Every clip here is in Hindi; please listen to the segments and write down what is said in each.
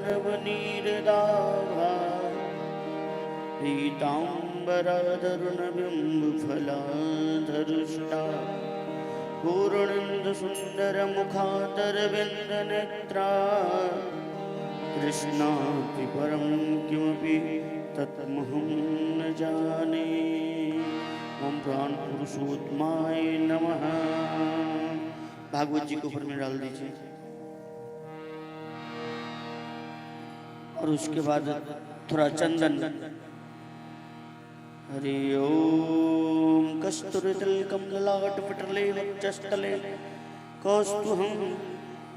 नवनीरदाभा पीताम्बराधरुणबिम्बफलाधरुष्टा पूर्णेन्दुसुन्दरमुखादरविन्दनेत्रा कृष्णाति परं किमपि तत्त्वमहं न जाने। ओम प्राण पुरुषोत्तमाय नमः। भागवत जी को ऊपर में डाल दीजिए और उसके बाद थोड़ा चंदन। हरि ओम कस्तूरितिलकं ललाटपटले वक्षस्थले कौस्तुभं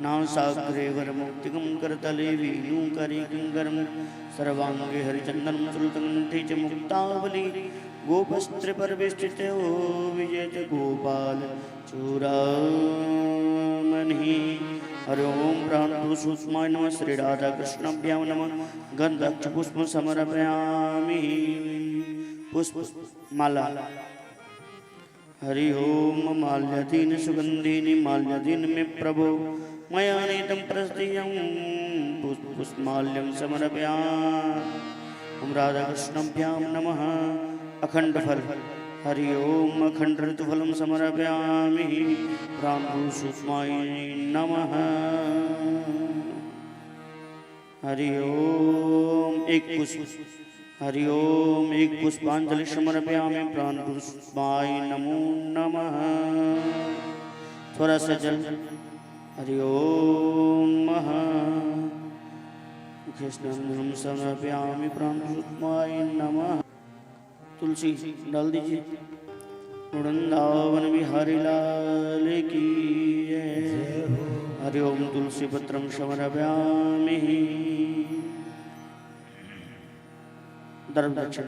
नासाग्रे वरमौक्तिकं करतले वेणुकरे किङ्करं सर्वाङ्गे हरिचन्दनं चुलकण्ठे च मुक्तावली गोपस्त्रे परिवेष्टितो विजयते गोपाल चूड़ामणि। हरि ओम प्राणपुरुषोत्तमाय नमः। श्री राधा कृष्णाभ्यां नमः। गन्धपुष्पं समर्पयामि। पुष्प माला। हरि ओम माल्यादीन सुगंधीनि माल्यादीन में प्रभो मया नीतं प्रस्तीयं पुष्पमाल्यं समर्पयामि। ओम राधा कृष्णाभ्यां नमः। अखंड फल। हरि ओम अखंड ऋतुफलं समर्पयामि। प्राणपुरुषोत्तमाय नमः। हरि ओम एक पुष्प। हरि ओम एक पुष्पांजलि समर्पयामि। प्राणपुरुषोत्तमाय नमो नमः। थोड़ा सा जल। हरि ओम कृष्णं समर्पयामि। प्राणपुरुषोत्तमाय नमः। तुलसी डाल दीजिए। वृंदावन बिहारी लाल की जय। हरि ओम तुलसी पत्रं समर्पयामि। दर्भ दक्षिण।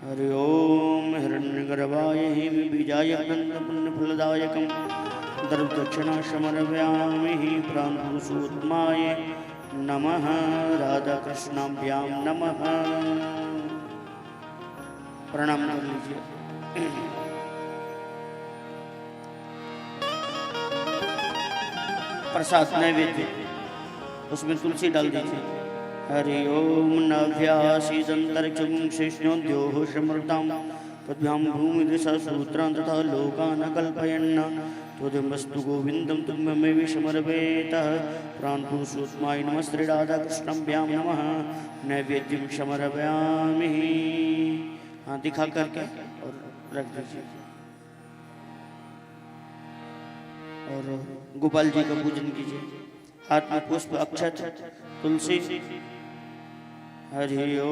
हरि ओम हिरण्यगर्भाय हेमबीजाय गन्धपुण्यफलदायकं दर्भ दक्षिणा समर्पयामि। प्राणपुरुषोत्तमाय नमः। राधा कृष्णाभ्यां नमः। प्रणाम कर लीजिए। प्रसाद नैवेद्य उसमें तुलसी डाल दीजिए। हरि ओम नभ्यासीदंतरिक्षं शेषण्योद्योः समृतां पद्भ्यां भूमिदृशा सूत्रां तथा लोकान् कल्पयन् त्वदमस्तु गोविन्दं तुभ्यमेव समर्पयेतः। प्राणपुरुषोत्तमाय नमः। श्री राधा कृष्णाभ्यां नमः। नैवेद्यं समर्पयामि। हाँ दिखा करके और रख दीजिए। और गोपाल जी का पूजन कीजिए। हाथ में पुष्प अक्षत तुलसी। हरि ओम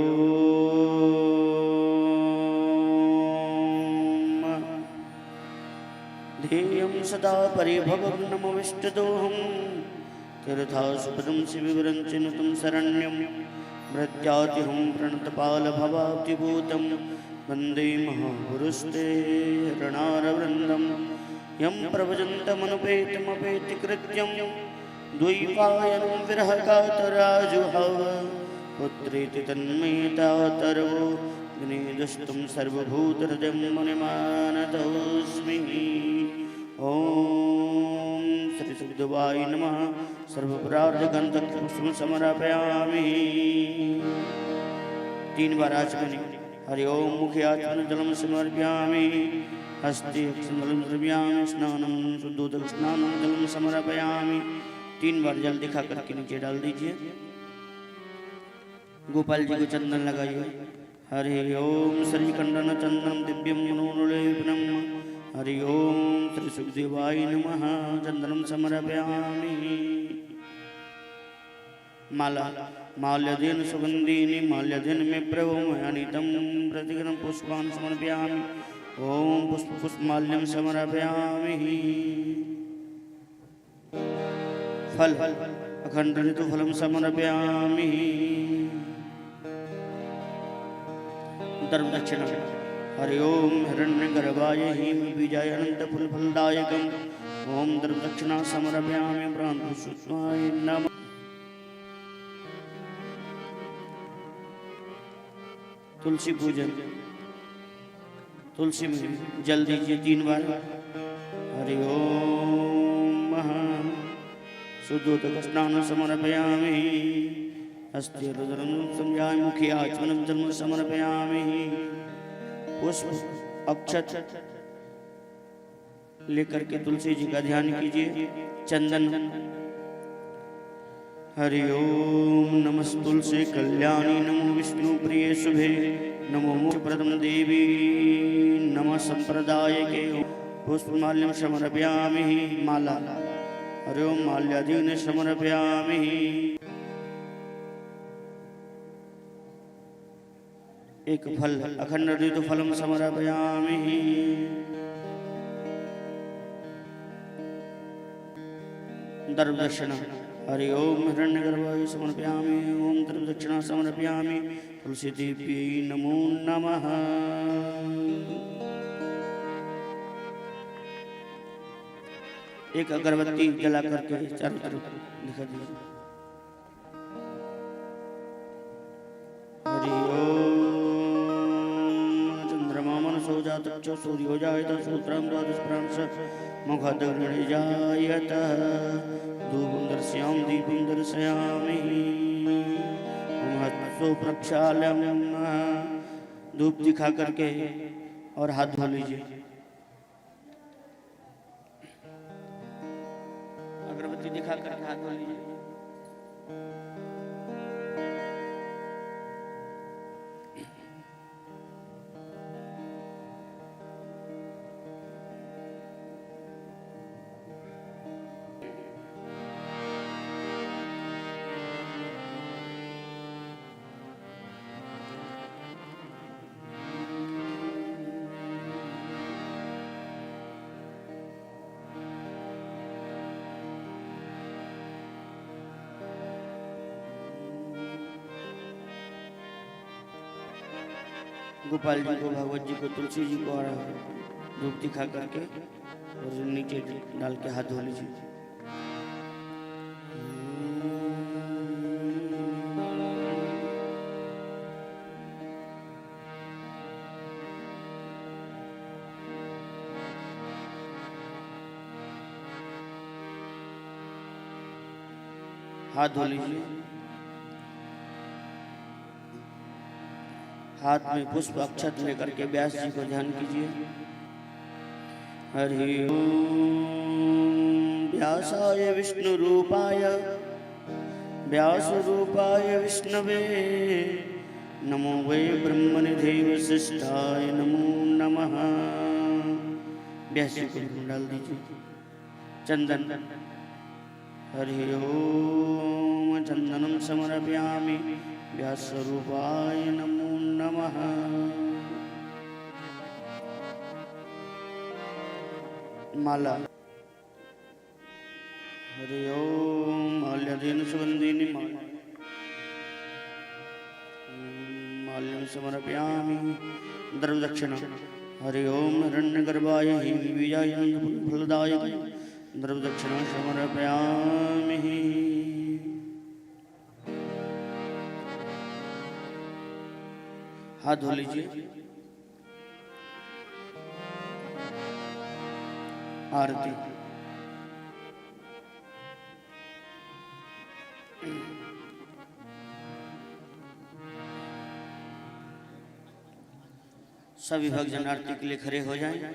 ध्येयं सदा परिभवग्नमविष्टदोहं तीर्थास्पदं शिविवरञ्चिनुतं शरण्यं मृत्यातिहं प्रणतपालभवाब्धिभूतं वन्दे महापुरुषते ऋणारवृन्दं यं प्रव्रजन्तमनुपेतमपेति कृत्यं द्वैपायनं विरहकातराजुहाव पुत्रेति तन्मेतातर्वो विनेदस्तं सर्वभूतहृदयं मुनिमानतोऽस्मि। ॐ श्री सुखदेवाय नमः। सर्वप्रार्थगन्धपुष्पं समर्पयामि। 3 बार आचमनी। हरि ओम मुखे आचमनजलं समर्पयामि। हस्ते अक्षमलं द्रव्यामि। स्नानं शुद्धोदक स्नानं जलं समर्पयामि। 3 बार जल दिखा करके नीचे डाल दीजिए। गोपाल जी को चंदन लगाइए। हरि ओम श्रीकंडन चंदन दिव्यं मनोलेपनम। हरि ओम श्री सुखदेवाय नमः। चंदनम समर्पयामि। माला। माल्यादीन सुगंधीनि माल्यादीन में प्रभो मया नीतं प्रतिगणं पुष्पान् समर्पयामि। ओम पुष्प पुष्पमाल्यं समर्पयामि। फल अखंड ऋतुफलं समर्पयामि। दर्भ दक्षिणा। हरि ओम हिरण्यगर्भाय हेमबीजाय अनन्तफलफलदायकं ओम दर्भ दक्षिणा समर्पयामि। प्राणपुरुषोत्तमाय नमः। तुलसी पूजन। तुलसी में जल दीजिए 3 बार। हरि ओम शुद्धोदक स्नान समर्पयामि। हस्ते रुद्रं संध्याय मुखे आचमनं जन्म समर्पयामि। पुष्प अक्षत लेकर के तुलसी जी का ध्यान कीजिए। चंदन हरि ओम नमस्तुलसी कल्याणी नमो विष्णु प्रिय शुभे नमो मोक्षप्रदं देवी नमः संप्रदायके पुष्पमाल्यं समर्पयामि। माला हरि ओम माल्यादीन समर्पयामि। एक फल अखंड ऋतु फलम समर्पयामि। दर्भदक्षिणा हरि ओम हिरण्यगर्भाय समर्पयामि। ओम दर्भदक्षिणा समर्पयामि। तुलसी देव्यै नमो नमः। एक अगरबत्ती जला करके चारों तरफ दिखा दीजिए। हरि ओम चंद्रमा मनसो जातच्च सूर्यो जायत सूत्रं द्वादशप्रांश मुखदग्नि जायत। धूपं दर्शयामि दीपं दर्शयामि। महत्सो प्रक्षाल्यं धूप दिखा करके और हाथ धो लीजिए। अगरबत्ती दिखा करके हाथ धो लीजिए। गोपाल जी को, भगवत जी को, तुलसी जी को और धूप दिखा करके और नीचे डाल के हाथ धो लीजिए। हाथ धो लीजिए। हाथ में पुष्प अक्षत लेकर के व्यास जी को ध्यान कीजिए। हरि ओम व्यासाय विष्णु रूपाय व्यास रूपाय विष्णवे नमो वै ब्रह्मनिधे वसिष्ठाय नमो नमः। व्यास जी को डाल दीजिए। चंदन हरि ओम चंदनं समर्पयामि। व्यासरूपाय नमो नमः। माला हरि ओम माल्यादीन सुगंधिनी माल्यं समर्पयामि। द्रव्यदक्षिणा हरि ओम हिरण्यगर्भाय बीजाय फलदाय द्रव्यदक्षिणा समर्पयामि। हाथ धो लीजिए। आरती सभी भक्तजन आरती के लिए खड़े हो जाएं।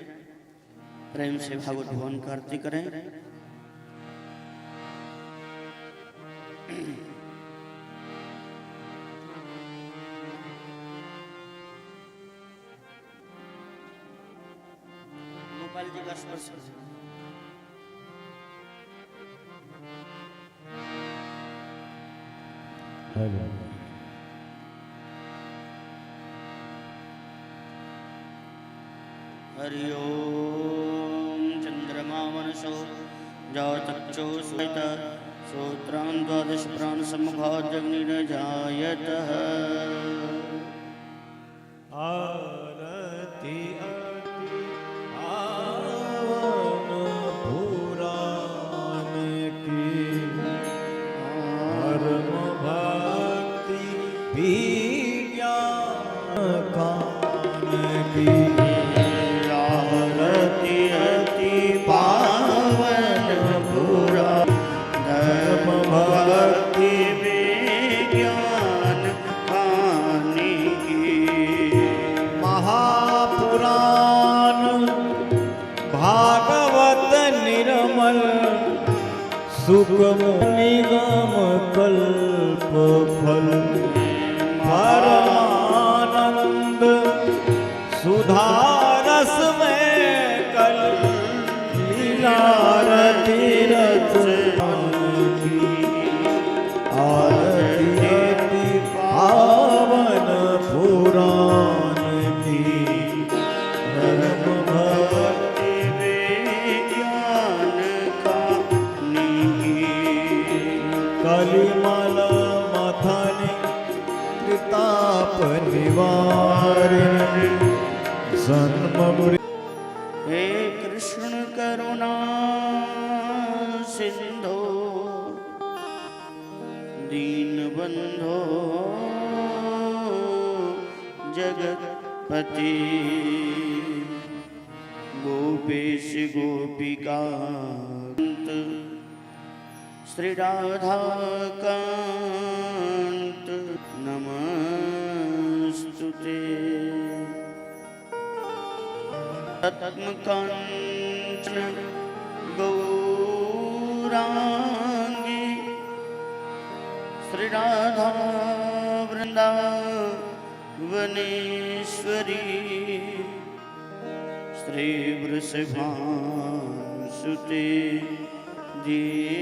प्रेम से भागवत भवन की आरती करें। गोपाल जी का स्पर्श हरि ओम चंद्रमा मनसो जातच्चो सुत श्रोत्रान् द्वादश प्राण सम्मुखादग्निर्जायतः। आरती आवन पुराण की धर्म भक्ति विज्ञान कान की। आरती अति पावन पुराण धर्म भक्ति विज्ञान सुखम निगम कल्प फल परमानंद सुधारस में कल लीला तीरथ आरती पावन पुराण की धर्म भक्ति विज्ञान का कलिमल मथनि प्रताप निवारिणि सन्ममुनि हे कृष्ण करुणा सिंधो दीन बंधो जगतपति गोपेश गोपिकांत श्री राधा कांत नमस्तुते तत्मकांचन गौरांगी श्री राधा वृंदावनेश्वरी श्री वृषभानुसुते देवीं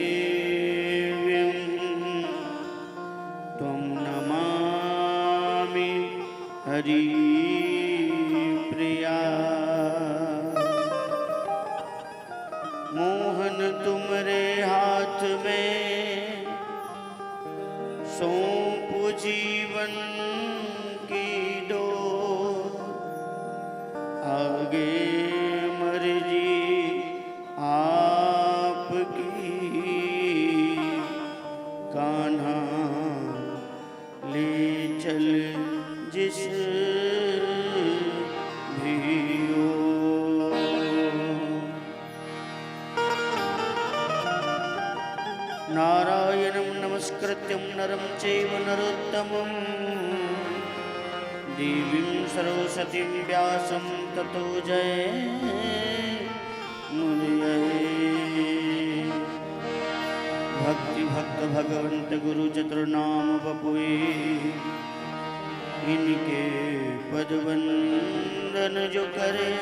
त्वं नमामि हरिप्रिया। मोहन तुमरे हाथ में सौंपू जीवन की डोर, आगे मर्जी आपकी कान्हा ले चल जिस भी ओर। नारायणं नमस्कृत्यं नरं चैव नरोत्तमं देवीं सरस्वतीं व्यासं ततो जयमुदीरये। भक्ति भक्त भगवंत गुरु चतुर्नाम बपुए, इनके पद वंदन जो करे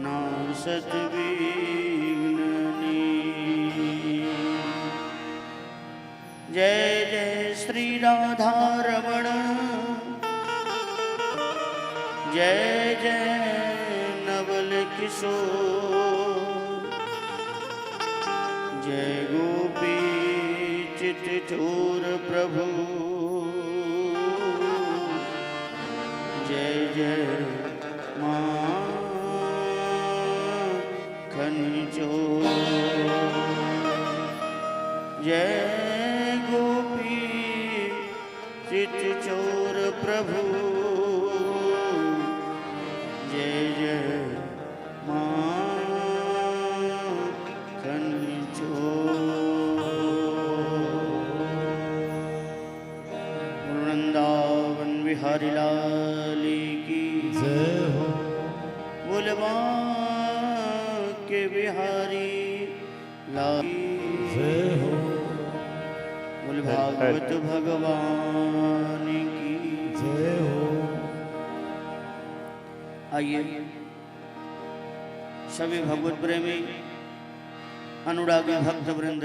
नासत विघ्ननी। जय जय श्री राधा रमण, जय जय नवल किशोर, जय गोपी चित चोर प्रभु, जय जय माखन चोर, जय गोपी चित चोर प्रभु, जय जय माखन चोर। वृंदावन बिहारी लाल की जय हो, बोलबा के बिहारी लाल जय हो, बोल भागवत भगवान की जय हो। आइए सभी भगवत प्रेमी अनुरागी भक्त वृंद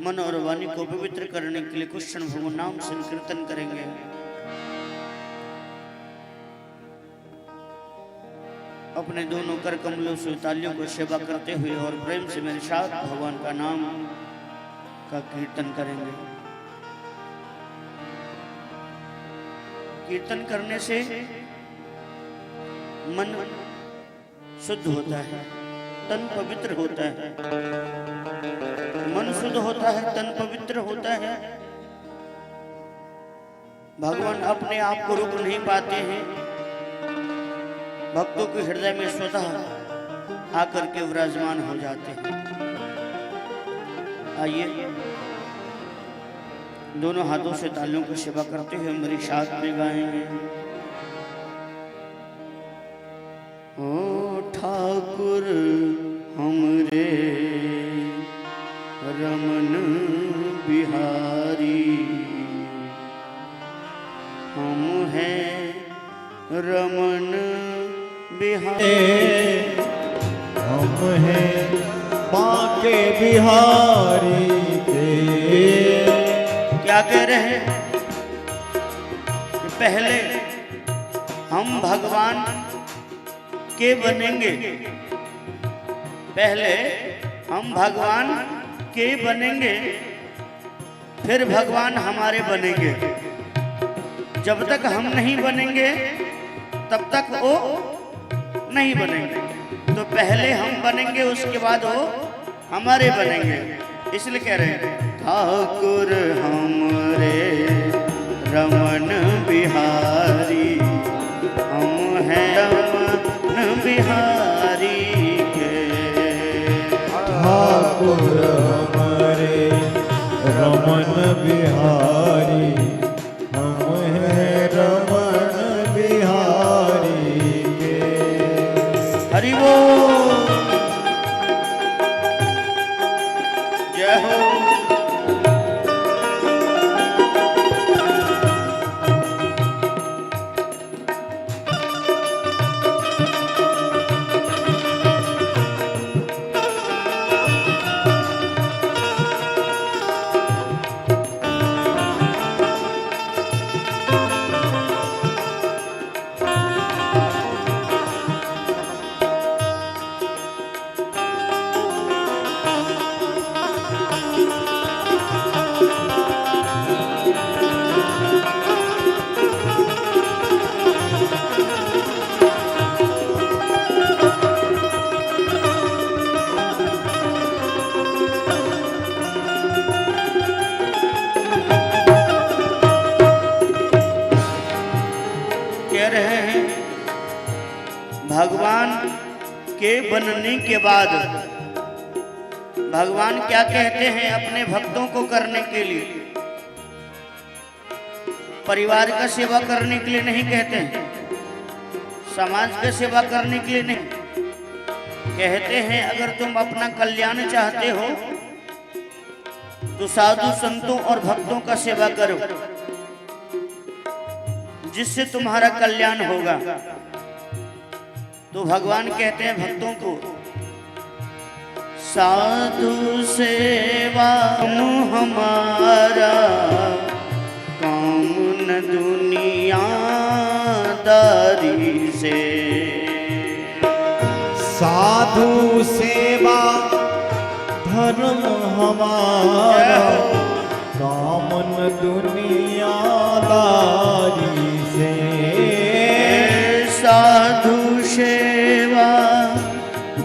मन और वाणी को पवित्र करने के लिए कृष्ण भगवान नाम संकीर्तन करेंगे। अपने दोनों कर कमलों से तालियों को सेवा करते हुए और प्रेम से मेरे साथ भगवान का नाम का कीर्तन करेंगे। कीर्तन करने से मन शुद्ध होता है, तन पवित्र होता है। मन शुद्ध होता है, तन पवित्र होता है। भगवान अपने आप को रोक नहीं पाते हैं, भक्तों के हृदय में स्वतः आकर के विराजमान हो जाते हैं। आइए दोनों हाथों से तालियों की सेवा करते हुए मेरे साथ में गाएंगे। ओ ठाकुर हमरे हम हैं बांके बिहारी के। क्या कह रहे हैं कि पहले हम भगवान के बनेंगे, पहले हम भगवान के बनेंगे, फिर भगवान हमारे बनेंगे। जब तक हम नहीं बनेंगे तब तक वो नहीं बनेंगे। तो पहले हम बनेंगे, उसके बाद वो हमारे बनेंगे। इसलिए कह रहे हैं ठाकुर हमरे रमन बिहारी, हम हैं रमन बिहारी के। ठाकुर हमारे रमन बिहारी, हम हैं रमन बिहारी के। हरि बोल, जय हो। कह रहे हैं भगवान के बनने के बाद भगवान क्या कहते हैं अपने भक्तों को करने के लिए? परिवार का सेवा करने के लिए नहीं कहते हैं, समाज का सेवा करने के लिए नहीं कहते हैं। अगर तुम अपना कल्याण चाहते हो तो साधु संतों और भक्तों का सेवा करो, जिससे तुम्हारा कल्याण होगा। तो भगवान कहते हैं भक्तों को साधु सेवा हमारा काम न दुनियादारी से। साधु सेवा धर्म हमारा, कामन दुनियादारी से। साधु सेवा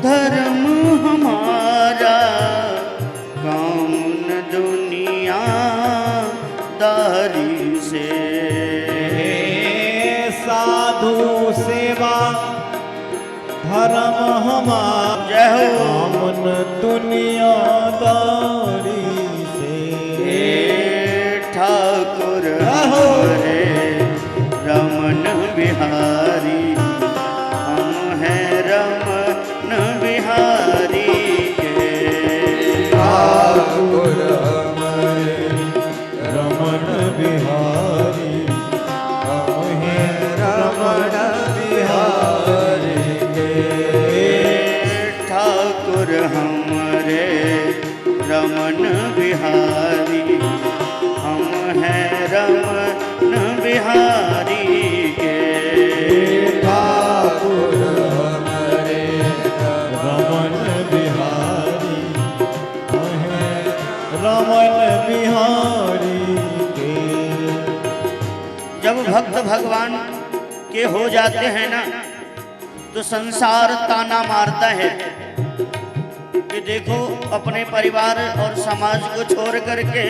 धर्म हमारा, कामन दुनियादारी से। साधु सेवा धर्म हमारा, जय हो। कामन दुनियादारी से। ठाकुर हमारे रमन बिहारी, हम हैं रमन बिहारी के। ठाकुर हमारे रमन बिहारी, हम हैं रमन बिहारी के। ठाकुर हमारे रमन बिहारी, हम हैं रमन बिहारी के। ठाकुर हमारे रमन बिहारी, हम हैं रमन बिहारी के। जब भक्त भगवान के हो जाते हैं ना तो संसार ताना मारता है कि देखो अपने परिवार और समाज को छोड़ करके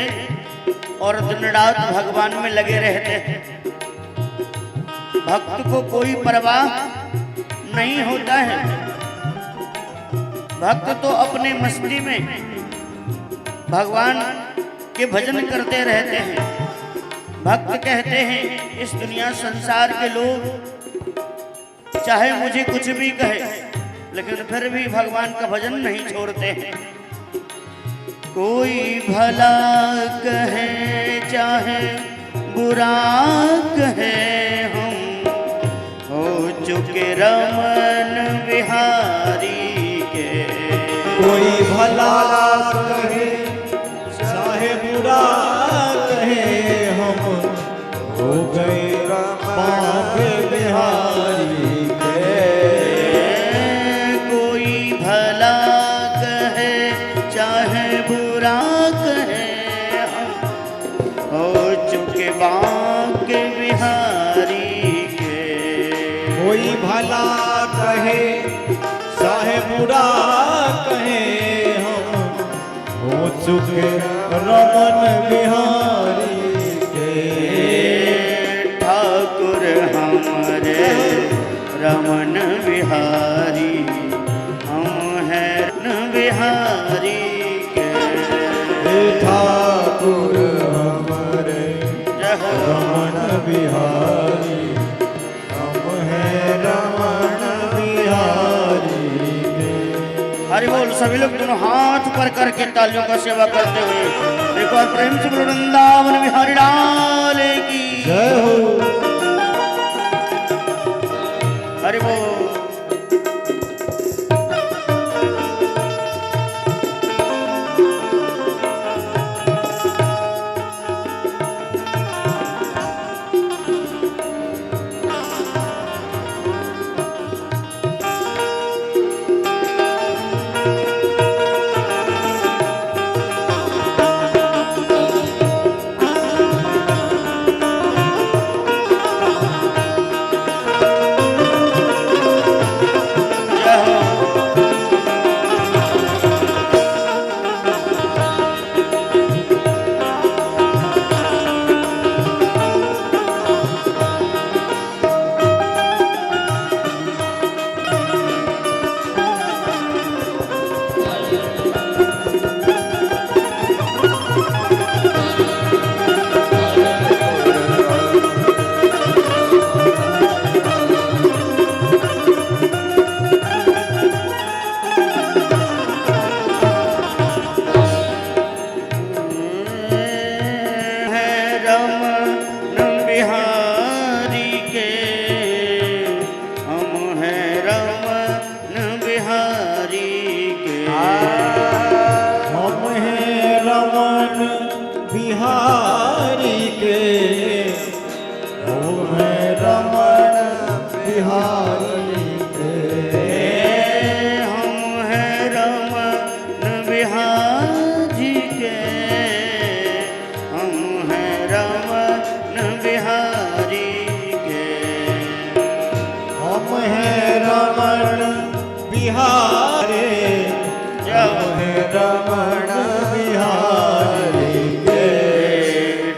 और दिन रात भगवान में लगे रहते हैं। भक्त को कोई परवाह नहीं होता है। भक्त तो अपने मस्ती में भगवान के भजन करते रहते हैं। भक्त कहते हैं इस दुनिया संसार के लोग चाहे मुझे कुछ भी कहे, लेकिन फिर भी भगवान का भजन नहीं छोड़ते हैं। कोई भला कहे चाहे बुरा कहे, हम हो चुके रमन बिहारी के। कोई भला कहे चाहे बुरा कहे, हम हो गए बांके बिहारी के। कोई भला कहे चाहे बुरा कहे, हम हो चुके बांके बिहारी के। कोई भला कहे चाहे बुरा कहे, हम हो चुके रमन बिहारी के। ठाकुर हमारे रमन बिहारी, हम हैं रमन बिहारी के। ठाकुर हमारे रमन बिहारी, हम हैं रमन बिहारी के। हरि बोल। सभी लोग दोनों हाथ पर करके तालियों का सेवा करते हुए एक बार प्रेम से बोलो वृंदावन बिहारी लाल की जय हो। हरि बोल। बिहारी के, ओ है रमन बिहारी के। हम हैं रमन बिहारी के, हम हैं रमन बिहारी के। हम हैं रमन बिहारी, जब है रमन बिहारी के।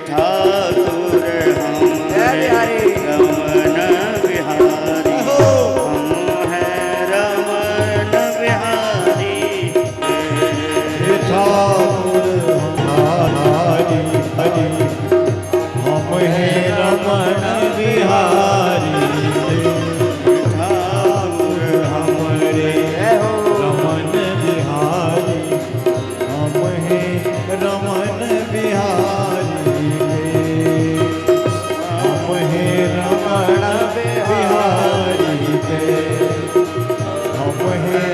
ठाकुर हमारे रमन बिहारी, हम हैं रमन बिहारी के। ठाकुर हमारी हरि, हम हैं रमन बिहारी के। ठाकुर हमारे रमन बिहारी, हम हैं रमन बिहारी के। हम हैं रमन बिहारी के, हम हैं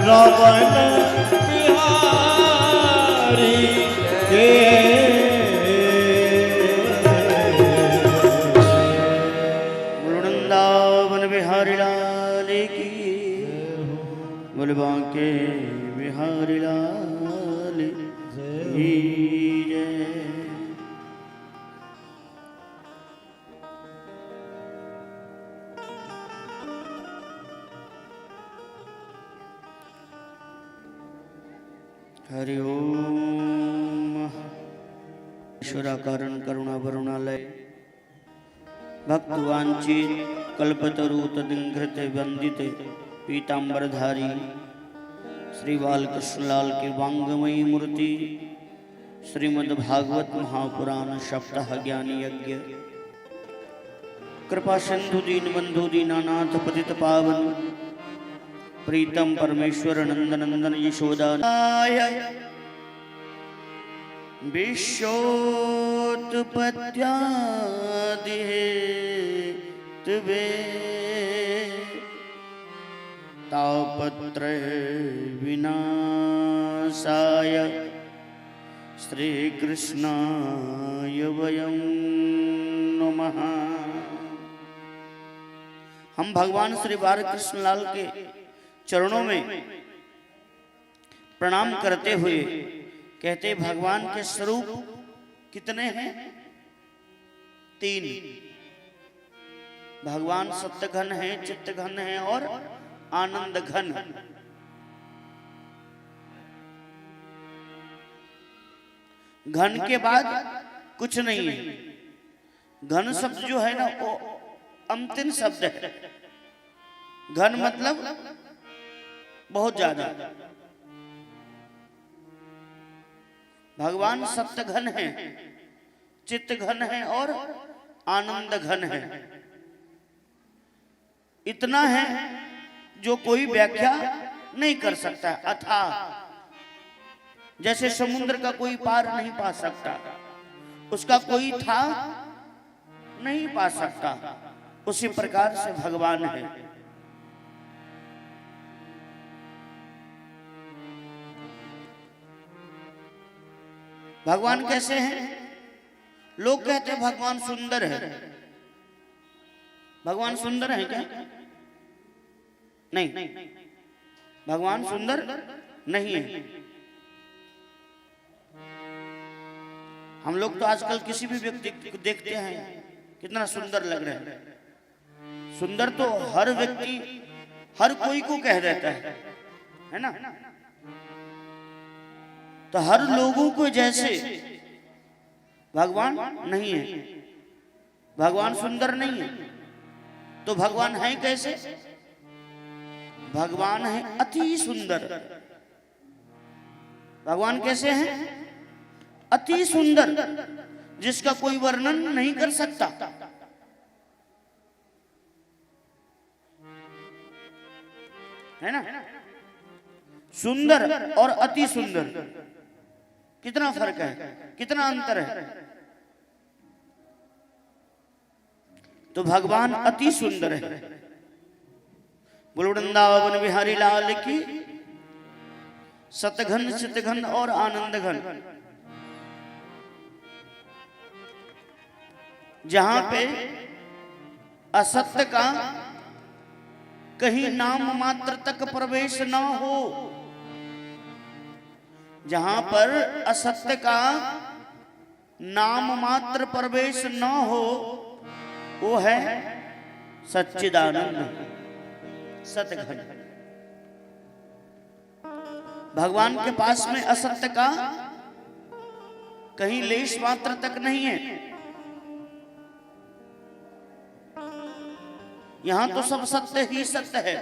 रमन बिहारी के। वृंदावन बिहारी लाल की, बोल बांके बिहारी लाल की जय। हरि ओम। ईश्वराकारण करुणा वरुणालय भक्तवांचित कल्पतरु तदिंघ्रते वंदिते पीतांबरधारी श्री बालकृष्णलाल की वांगमयी मूर्ति श्रीमद् भागवत महापुराण सप्ताह ज्ञान यज्ञ कृपा सिंधु दीन बंधु दीनानाथ पतित पावन प्रीतम परमेश्वर नंदनंदन यशोदाय विश्वोत्पत्त्यादिहेतवे तापत्रय विनाशाय श्री कृष्णाय वयं नमः। हम भगवान श्री बालकृष्ण लाल के चरणों में प्रणाम करते हुए कहते भगवान के स्वरूप कितने हैं? 3। भगवान सत्य घन है, चित्त घन है और आनंद घन। घन के बाद कुछ नहीं है। घन शब्द जो है ना वो अंतिम शब्द है। घन मतलब बहुत ज्यादा। भगवान सत्य घन है, चित्त घन है और आनंद घन है। इतना है जो कोई व्याख्या नहीं कर सकता। अथाह, जैसे समुद्र का कोई पार नहीं पा सकता, उसका कोई था नहीं पा सकता, उसी प्रकार से भगवान है। भगवान कैसे हैं? लोग कहते हैं भगवान सुंदर है। भगवान सुंदर है क्या? नहीं, भगवान सुंदर नहीं है। हम लोग तो आजकल किसी भी व्यक्ति को देखते हैं कितना सुंदर लग रहा है। सुंदर तो हर व्यक्ति, हर कोई को कह देता है ना? तो हर लोगों को जैसे भगवान नहीं है, भगवान सुंदर नहीं है, तो भगवान है कैसे? भगवान है अति सुंदर। भगवान कैसे हैं? अति सुंदर, जिसका कोई वर्णन नहीं कर सकता। है ना? सुंदर और अति सुंदर कितना फर्क है, कितना अंतर है। तो भगवान अति सुंदर है। बोलो वृंदावन बिहारी लाल की। सतघन, चितघन और आनंद घन। जहां पे असत्य का कहीं नाम मात्र तक प्रवेश न हो, जहां पर असत्य का नाम मात्र प्रवेश न हो, वो है सच्चिदानंद, सतघन। भगवान के पास में असत्य का कहीं लेश मात्र तक नहीं है। यहां तो सब सत्य ही सत्य है।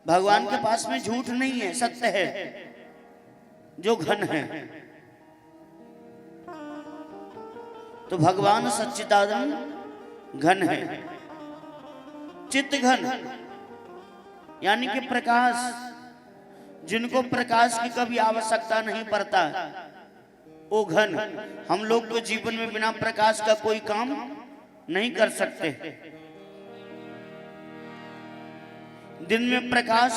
भगवान के पास में झूठ नहीं है, सत्य है जो घन है। तो भगवान सच्चिदानंद घन है। चित्त घन यानी कि प्रकाश, जिनको प्रकाश की कभी आवश्यकता नहीं पड़ता, वो घन। हम लोग तो जीवन में बिना प्रकाश का कोई काम नहीं कर सकते। दिन में प्रकाश,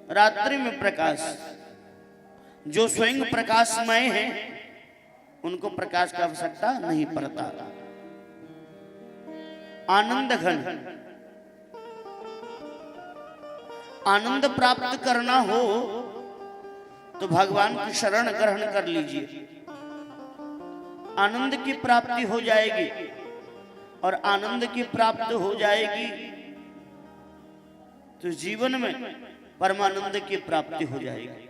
रात्रि में प्रकाश। जो स्वयं प्रकाशमय है उनको प्रकाश की आवश्यकता नहीं पड़ता। आनंद घन, आनंद प्राप्त करना हो तो भगवान की शरण ग्रहण कर लीजिए, आनंद की प्राप्ति हो जाएगी। और आनंद की प्राप्ति हो जाएगी तो जीवन में परमानंद की प्राप्ति हो जाएगी।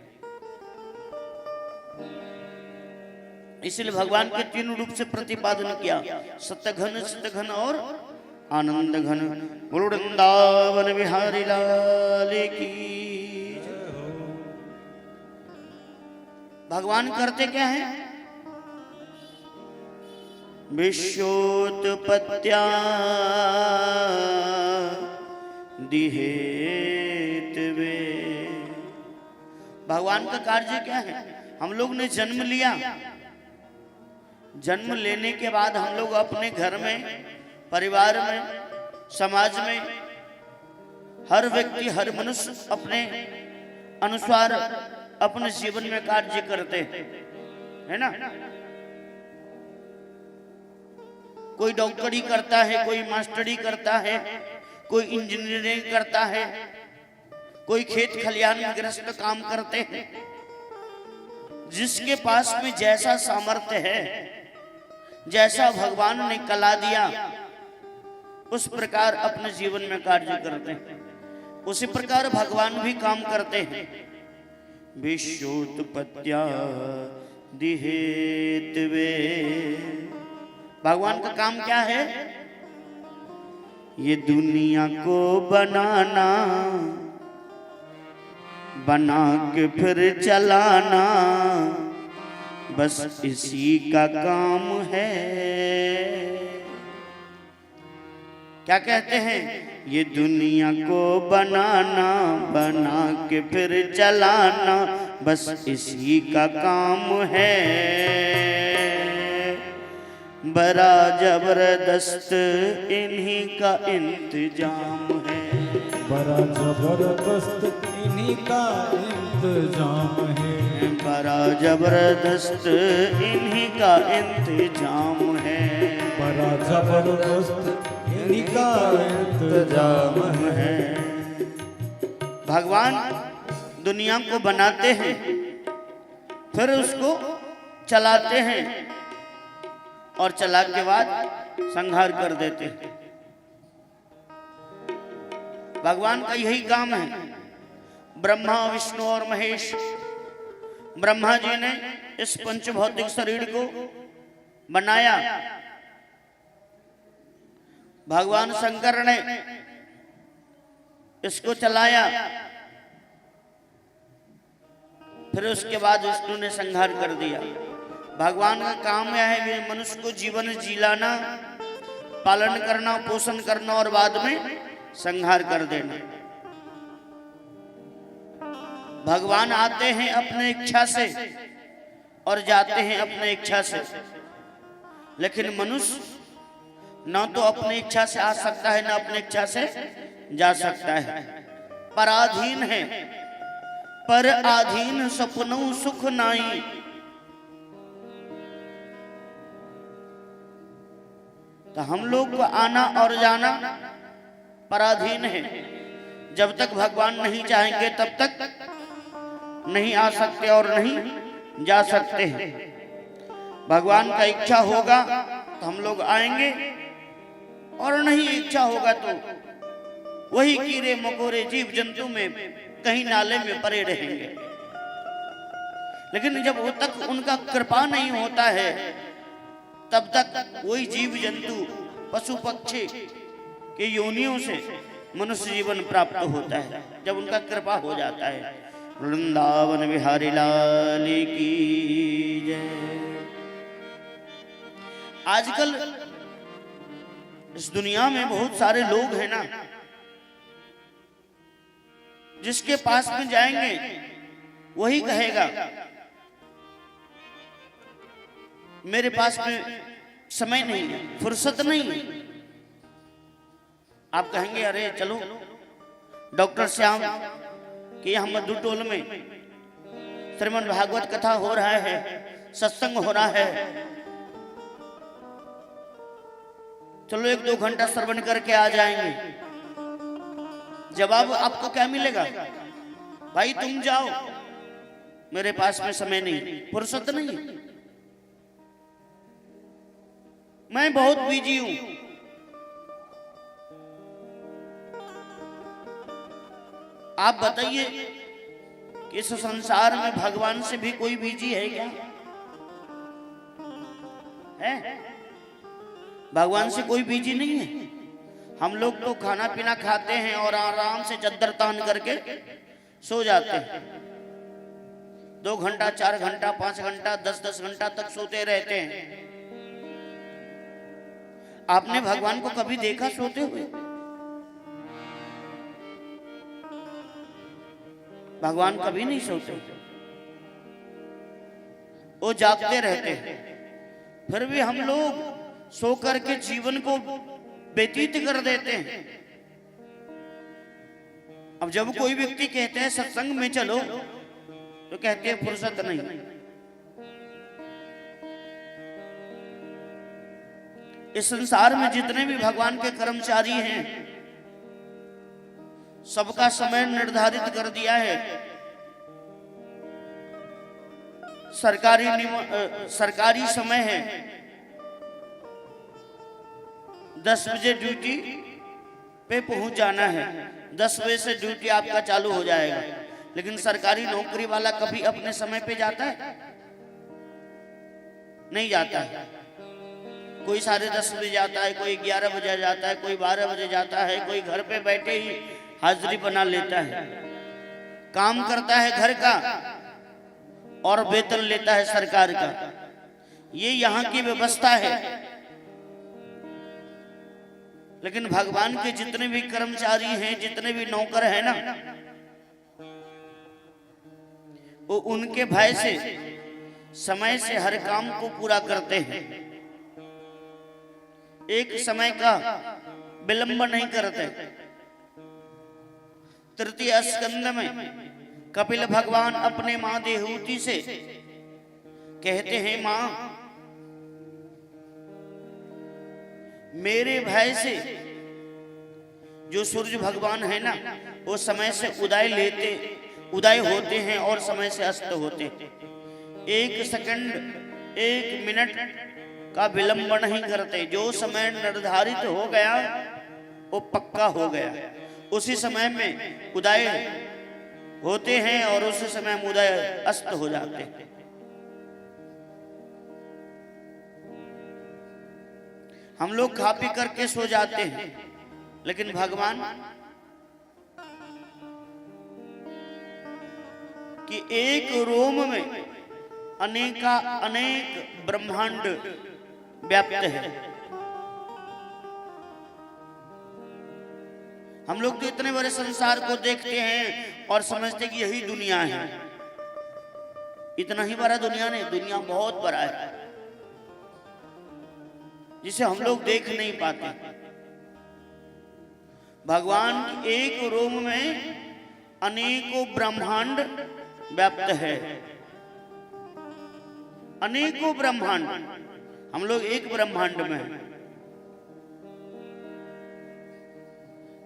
इसलिए भगवान के 3 रूप से प्रतिपादन किया, सत्यघन, चित्तघन और आनंद घन। बोलो वृंदावन बिहारी लाल की। भगवान करते क्या है? विश्वोत्पत्त्या दिहेतवे। भगवान का कार्य क्या है? हम लोग ने जन्म लिया, जन्म लेने के बाद हम लोग अपने घर में परिवार में, समाज में हर व्यक्ति, हर मनुष्य अपने अनुसार अपने जीवन में कार्य करते हैं, है ना। कोई डॉक्टरी करता है, कोई मास्टरी करता है, कोई इंजीनियरिंग करता है, कोई खेत खलिहान में गृहस्थ काम करते हैं। जिसके पास में जैसा सामर्थ्य है, जैसा भगवान ने कला दिया, उस प्रकार अपने जीवन में कार्य करते हैं। उसी प्रकार भगवान भी काम करते हैं। विश्वोत्पत्त्या दिहेतवे, भगवान का काम क्या है? ये दुनिया को बनाना, बना के फिर चलाना, बस इसी का काम है। क्या कहते हैं? ये दुनिया को बनाना, बना के फिर चलाना, बस इसी का काम है। बड़ा जबरदस्त इन्हीं का इंतजाम है, बड़ा जबरदस्त इन्हीं का इंतजाम है, बड़ा जबरदस्त इन्हीं का इंतजाम है, बड़ा जबरदस्त इन्हीं का इंतजाम है। भगवान दुनिया को बनाते हैं, फिर उसको चलाते हैं और चला के बाद संहार कर देते हैं। भगवान का यही काम है। ब्रह्मा, विष्णु और महेश, ब्रह्मा जी ने इस पंचभौतिक शरीर को बनाया, भगवान शंकर ने इसको चलाया, फिर उसके बाद विष्णु ने संहार कर दिया। भगवान का काम यह है मनुष्य को जीवन जिलाना, पालन करना, पोषण करना और बाद में संहार कर देना। भगवान आते हैं अपने इच्छा से और जाते हैं अपने इच्छा से, लेकिन मनुष्य न तो अपनी इच्छा से आ सकता है, न अपनी इच्छा से जा सकता है। पराधीन है, पर आधीन सपनों सुख नाई। तो हम लोग को आना और जाना पराधीन है। जब तक भगवान नहीं चाहेंगे तब तक नहीं आ सकते और नहीं जा सकते हैं। भगवान का इच्छा होगा तो हम लोग आएंगे, और नहीं इच्छा होगा तो वही कीड़े मकोड़े जीव जंतु में कहीं नाले में पड़े रहेंगे। लेकिन जब तक उनका कृपा नहीं होता है तब तक वही जीव जंतु, पशु पक्षी के योनियों से मनुष्य जीवन प्राप्त होता है, जब उनका कृपा हो जाता है। वृंदावन बिहारी लाल की जय। आजकल इस दुनिया में बहुत सारे लोग हैं ना, जिसके पास में जाएंगे वही कहेगा मेरे पास में समय नहीं है, फुर्सत नहीं है। आप कहेंगे अरे चलो डॉक्टर श्याम कि हम मधुटोल में श्रीमद् भागवत कथा हो रहा है, सत्संग हो रहा है, चलो 1-2 घंटा श्रवण करके आ जाएंगे। जवाब आपको क्या मिलेगा? भाई तुम जाओ, मेरे पास में समय नहीं, फुर्सत नहीं, मैं बहुत बिजी हूं। आप बताइए कि इस संसार में भगवान से भी कोई बिजी है क्या? है? भगवान से कोई बिजी नहीं है। हम लोग तो खाना पीना खाते हैं और आराम से चद्दर तान करके सो जाते हैं। 2 घंटा, 4 घंटा, 5 घंटा, 10-10 घंटा तक सोते रहते हैं। आपने भगवान को कभी देखा सोते हुए? भगवान कभी नहीं सोते, वो जागते रहते हैं। फिर भी हम लोग सो करके जीवन को व्यतीत कर देते हैं। अब जब कोई व्यक्ति कहते हैं सत्संग में चलो, तो कहते हैं फुर्सत नहीं। इस संसार में जितने भी भगवान के कर्मचारी हैं, सबका समय निर्धारित कर दिया है। सरकारी समय है, 10 बजे ड्यूटी पे पहुंच जाना है, 10 बजे से ड्यूटी आपका चालू हो जाएगा। लेकिन सरकारी नौकरी वाला कभी अपने समय पे जाता है? नहीं जाता है। कोई 10:30 बजे जाता है, कोई 11 बजे जाता है, कोई 12 बजे जाता है, कोई घर पे बैठे ही हाजिरी बना लेता है, काम करता है घर का और वेतन लेता है सरकार का। ये यहाँ की व्यवस्था है। लेकिन भगवान के जितने भी कर्मचारी हैं, जितने भी नौकर हैं ना, वो उनके भय से समय से हर काम को पूरा करते हैं। एक समय का विलंब नहीं करते। तृतीय स्कंद में कपिल भगवान अपने मां देहूति से कहते हैं, मां, मेरे भय से जो सूर्य भगवान है ना, वो समय से उदय होते हैं और समय से अस्त होते हैं। 1 सेकंड 1 मिनट का विलंब नहीं करते। जो समय निर्धारित हो गया वो पक्का हो गया। उसी समय में उदय होते हैं और उसी समय में उदय अस्त हो जाते हैं। हम लोग खा पी करके सो जाते हैं, लेकिन भगवान कि एक रोम में अनेक ब्रह्मांड व्याप्त है। हम लोग तो इतने बड़े संसार को देखते हैं और समझते कि यही दुनिया है। इतना ही बड़ा दुनिया नहीं, दुनिया बहुत बड़ा है जिसे हम लोग देख नहीं पाते। भगवान की एक रोम में अनेकों ब्रह्मांड व्याप्त है। अनेकों ब्रह्मांड, हम लोग एक ब्रह्मांड में हैं।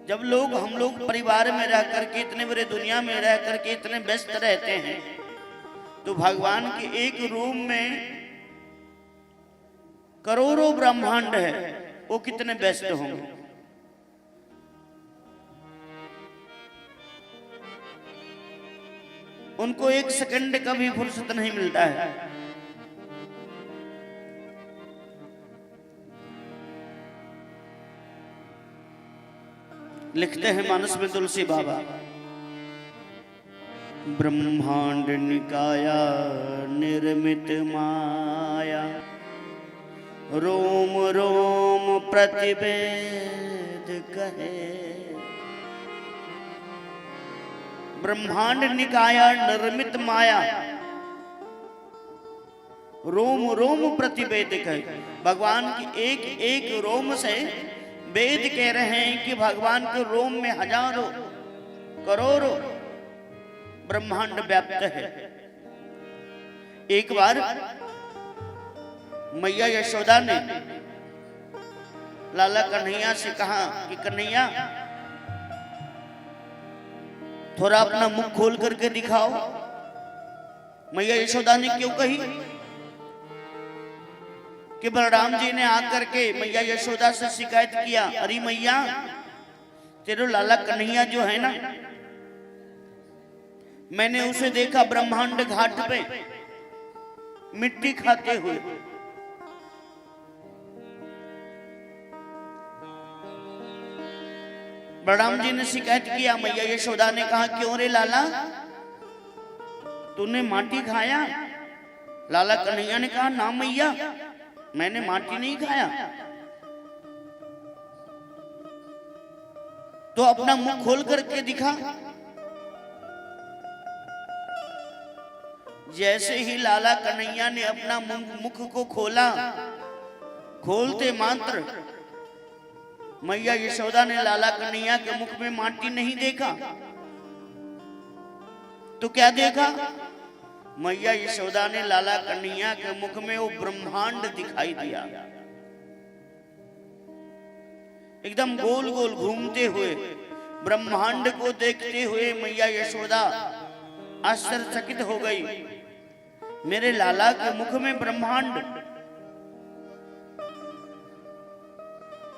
जब हम लोग परिवार में रह करके, इतने बड़े दुनिया में रह करके इतने व्यस्त रहते हैं, तो भगवान के एक रूम में करोड़ों ब्रह्मांड है, वो कितने व्यस्त होंगे। उनको 1 सेकंड का भी फुर्सत नहीं मिलता है। लिखते हैं मानस में तुलसी बाबा, ब्रह्मांड निकाया निर्मित माया, रोम रोम प्रतिवेद कहे। ब्रह्मांड निकाया निर्मित माया, रोम रोम प्रतिवेद कहे। भगवान की एक एक रोम से वेद कह रहे हैं कि भगवान के रोम में हजारों करोड़ों ब्रह्मांड व्याप्त है। एक बार मैया यशोदा ने लाला कन्हैया से कहा कि कन्हैया, थोड़ा अपना मुख खोल करके दिखाओ। मैया यशोदा ने क्यों कही? कि बलराम जी ने आकर के मैया यशोदा से शिकायत किया, अरे मैया, तेरे लाला कन्हैया जो है ना, मैंने उसे देखा ब्रह्मांड घाट पे मिट्टी खाते हुए। बलराम जी ने शिकायत किया, मैया यशोदा ने कहा, क्यों रे लाला, तूने माटी खाया? लाला कन्हैया ने कहा, ना मैया, मैंने माटी नहीं खाया। तो अपना मुंह खोल करके दिखा। जैसे ही लाला कन्हैया ने अपना मुख को खोला, खोलते मात्र मैया यशोदा ने लाला कन्हैया के मुख में माटी नहीं देखा, तो क्या देखा? मैया यशोदा ने लाला कन्हैया के मुख में वो ब्रह्मांड दिखाई दिया, एकदम गोल गोल घूमते हुए ब्रह्मांड को देखते हुए मैया यशोदा आश्चर्यचकित हो गई। मेरे लाला के मुख में ब्रह्मांड,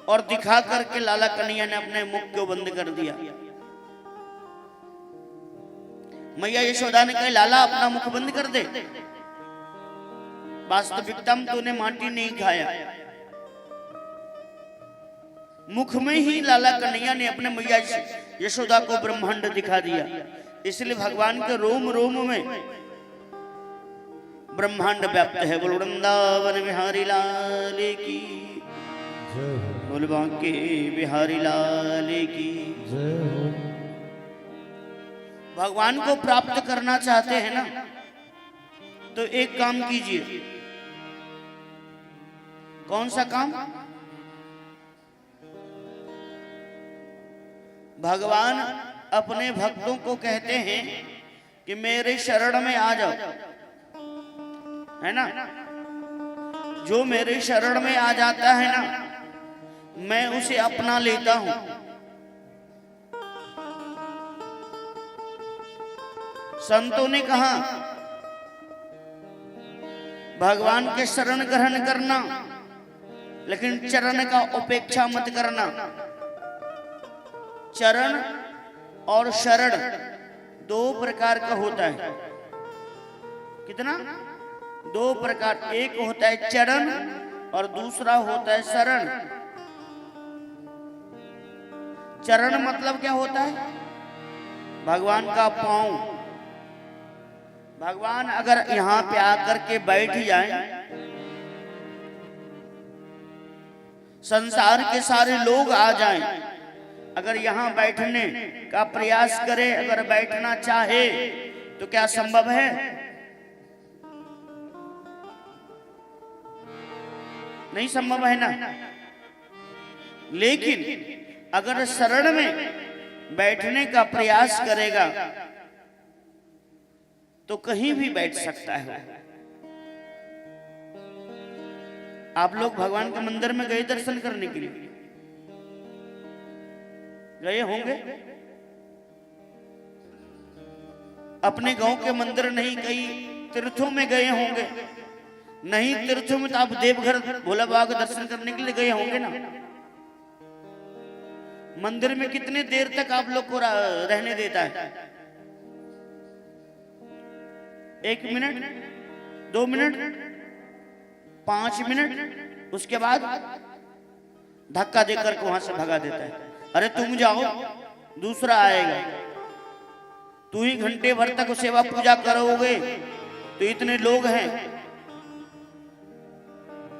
और दिखा करके लाला कन्हैया ने अपने मुख को बंद कर दिया। मैया यशोदा ने कहा, लाला अपना मुख बंद कर दे, वास्तविकता में तूने माटी नहीं खाया। मुख में ही लाला कन्हैया ने अपने मैया यशोदा को ब्रह्मांड दिखा दिया। इसलिए भगवान के रोम रोम में ब्रह्मांड व्याप्त है। बोल वृंदावन बिहारी लाल की, बोल बांके बिहारी लाल की। भगवान को प्राप्त करना चाहते हैं ना, तो एक काम कीजिए। कौन सा काम? भगवान अपने भक्तों को कहते हैं कि मेरे शरण में आ जाओ, है ना। जो मेरे शरण में आ जाता है ना, मैं उसे अपना लेता हूं। संतों ने कहा, भगवान के शरण ग्रहण करना, लेकिन चरण का उपेक्षा मत करना। चरण और शरण दो प्रकार का होता है। कितना? दो प्रकार। एक होता है चरण और दूसरा होता है शरण। चरण मतलब क्या होता है? भगवान का पांव। भगवान अगर यहां पे आकर के बैठ जाए, संसार के सारे लोग आ जाएं, अगर यहां बैठने का प्रयास करे, अगर बैठना चाहे, तो क्या संभव है? नहीं संभव है ना। लेकिन अगर शरण में बैठने का प्रयास करेगा तो कहीं भी बैठ सकता है। आप लोग भगवान के मंदिर में गए दर्शन करने के लिए? गए होंगे। अपने गांव के मंदिर नहीं, कई तीर्थों में गए होंगे। नहीं तीर्थों में तो आप देवघर भोला बाबा के दर्शन करने के लिए गए होंगे ना। मंदिर में कितने देर तक आप लोग को रहने देता है? 1 मिनट, 2 मिनट, 5 मिनट, उसके बाद धक्का देकर वहां से भगा देता है। अरे तुम जाओ, दूसरा आएगा। तू ही घंटे भर तक सेवा पूजा करोगे तो इतने लोग हैं,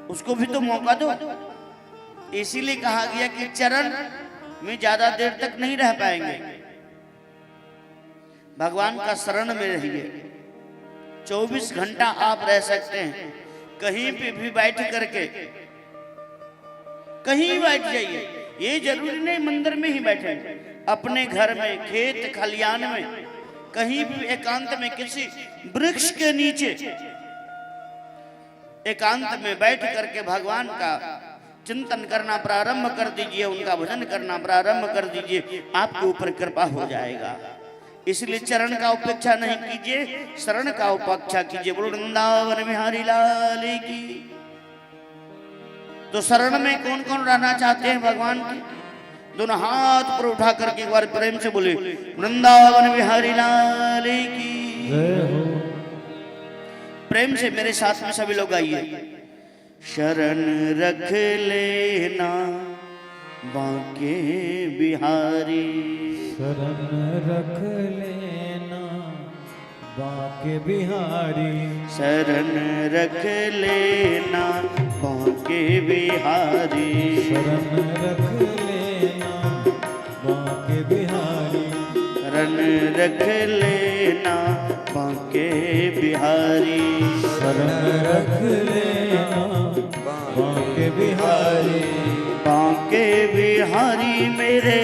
उसको भी तो मौका दो। इसीलिए कहा गया कि चरण में ज्यादा देर तक नहीं रह पाएंगे। भगवान का शरण में रहिए। 24 घंटा आप रह सकते हैं, कहीं पे भी बैठ करके, कहीं बैठ जाइए। ये जरूरी नहीं मंदिर में ही बैठे, अपने घर में, खेत खलियान में, कहीं भी एकांत में, किसी वृक्ष के नीचे एकांत में बैठ करके भगवान का चिंतन करना प्रारंभ कर दीजिए, उनका भजन करना प्रारंभ कर दीजिए, आपके ऊपर कृपा हो जाएगा। इसलिए चरण का उपेक्षा नहीं कीजिए, शरण का उपेक्षा कीजिए। बोलो वृंदावन बिहारी लाल की। तो शरण में कौन कौन रहना चाहते हैं भगवान की? दोनों हाथ पर उठा करके एक बार प्रेम से बोले वृंदावन बिहारी लाल की। प्रेम से मेरे साथ में सभी लोग आइए। शरण रख लेना बांके बिहारी, शरण रख लेना बांके बिहारी, शरण रख लेना बांके बिहारी, शरण रख लेना बांके बिहारी, शरण रख लेना बांके बिहारी, शरण रख लेना बांके बिहारी, बांके बिहारी मेरे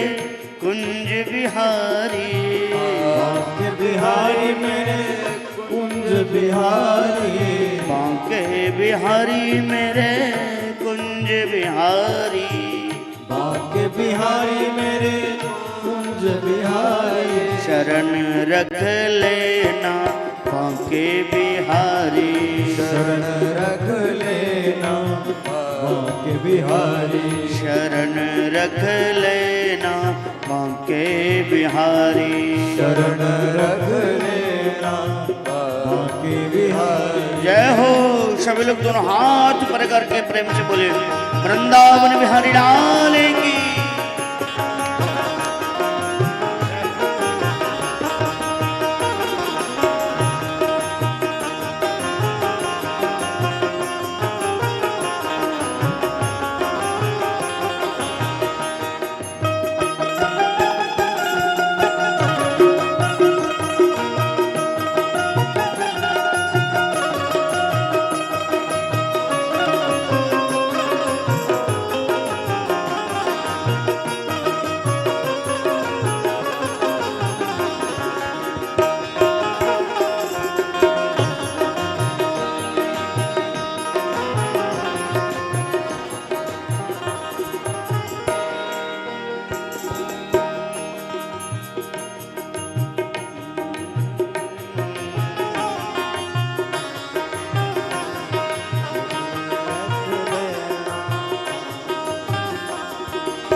कुंज बिहारी। बांके बिहारी मेरे कुंज बिहारी। बांके बिहारी मेरे कुंज बिहारी। बांके बिहारी मेरे कुंज बिहारी। शरण रख लेना बांके बिहारी। शरण रख लेना बांके बिहारी। शरण रख लेना बांके बिहारी। शरण रख लेना बांके बिहारी। जय हो। सभी लोग दोनों हाथ पर करके प्रेम से बोले वृंदावन बिहारी लाल की।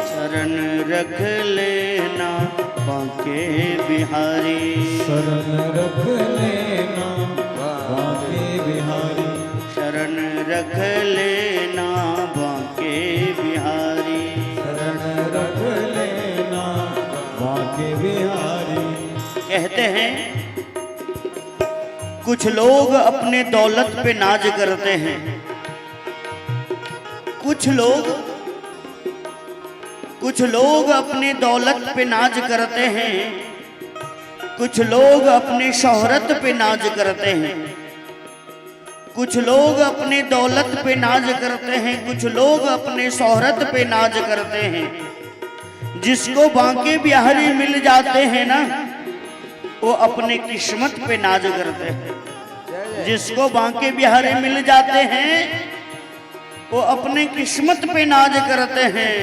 शरण रख लेना बांके बिहारी। शरण रख लेना बांके बिहारी। शरण रख लेना बांके बिहारी। शरण रख लेना बांके बिहारी। कहते हैं कुछ लोग अपने दौलत पे नाज करते हैं। कुछ लोग अपने दौलत पे नाज करते हैं। कुछ लोग अपने शोहरत पे नाज करते हैं। कुछ लोग अपने दौलत पे नाज करते हैं। कुछ लोग अपने शोहरत पे नाज करते हैं। जिसको बांके बिहारी मिल जाते हैं ना वो अपने किस्मत पे नाज करते हैं। जिसको बांके बिहारी मिल जाते हैं वो अपने किस्मत पे नाज करते हैं।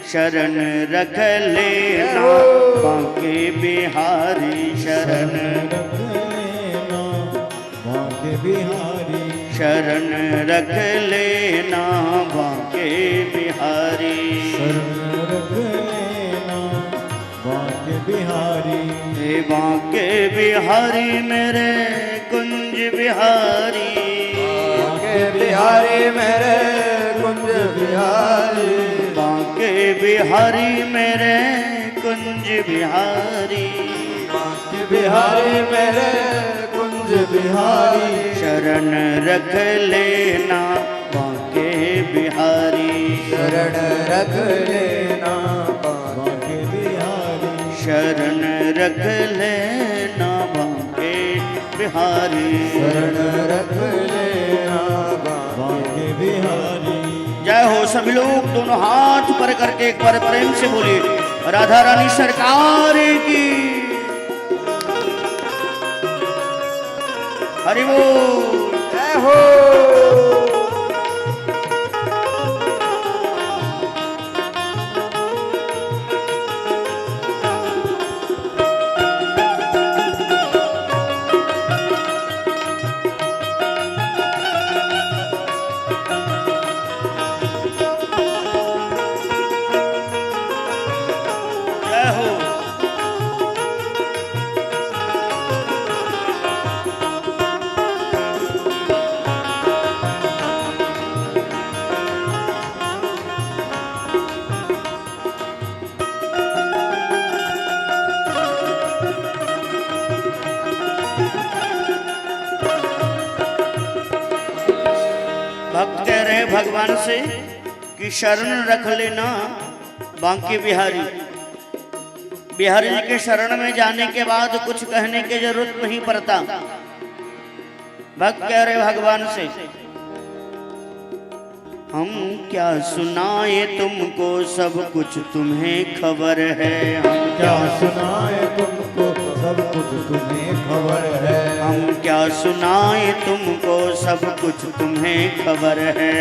शरण रख लेना बांके बिहारी। शरण रख लेना बांके बिहारी। शरण रख लेना बांके बिहारी। शरण रख लेना बांके बिहारी। हे बांके बिहारी मेरे कुंज बिहारी। बांके बिहारी मेरे कुंज बिहारी। बांके बिहारी मेरे कुंज बिहारी। बांके बिहारी मेरे कुंज बिहारी। शरण रख लेना बांके बिहारी। शरण रख लेना बांके बिहारी। शरण रख लेना बांके बिहारी। शरण रख लेना बांके बिहारी। जय हो। सभी लोग दोनों हाथ पर करके एक बार प्रेम से बोले राधा रानी सरकार की। हरि बोल। जय हो। जय हो। भक्त कह रहे भगवान से कि शरण रख लेना बांके बिहारी। बिहारी जी के शरण में जाने के बाद कुछ कहने की जरूरत नहीं पड़ता। भक्त कह रहे भगवान से हम क्या सुनाए तुमको, सब कुछ तुम्हें खबर है। हम क्या सुनाए तुमको, सब कुछ तुम्हें खबर है। हम क्या सुनाए तुमको, सब कुछ तुम्हें खबर है।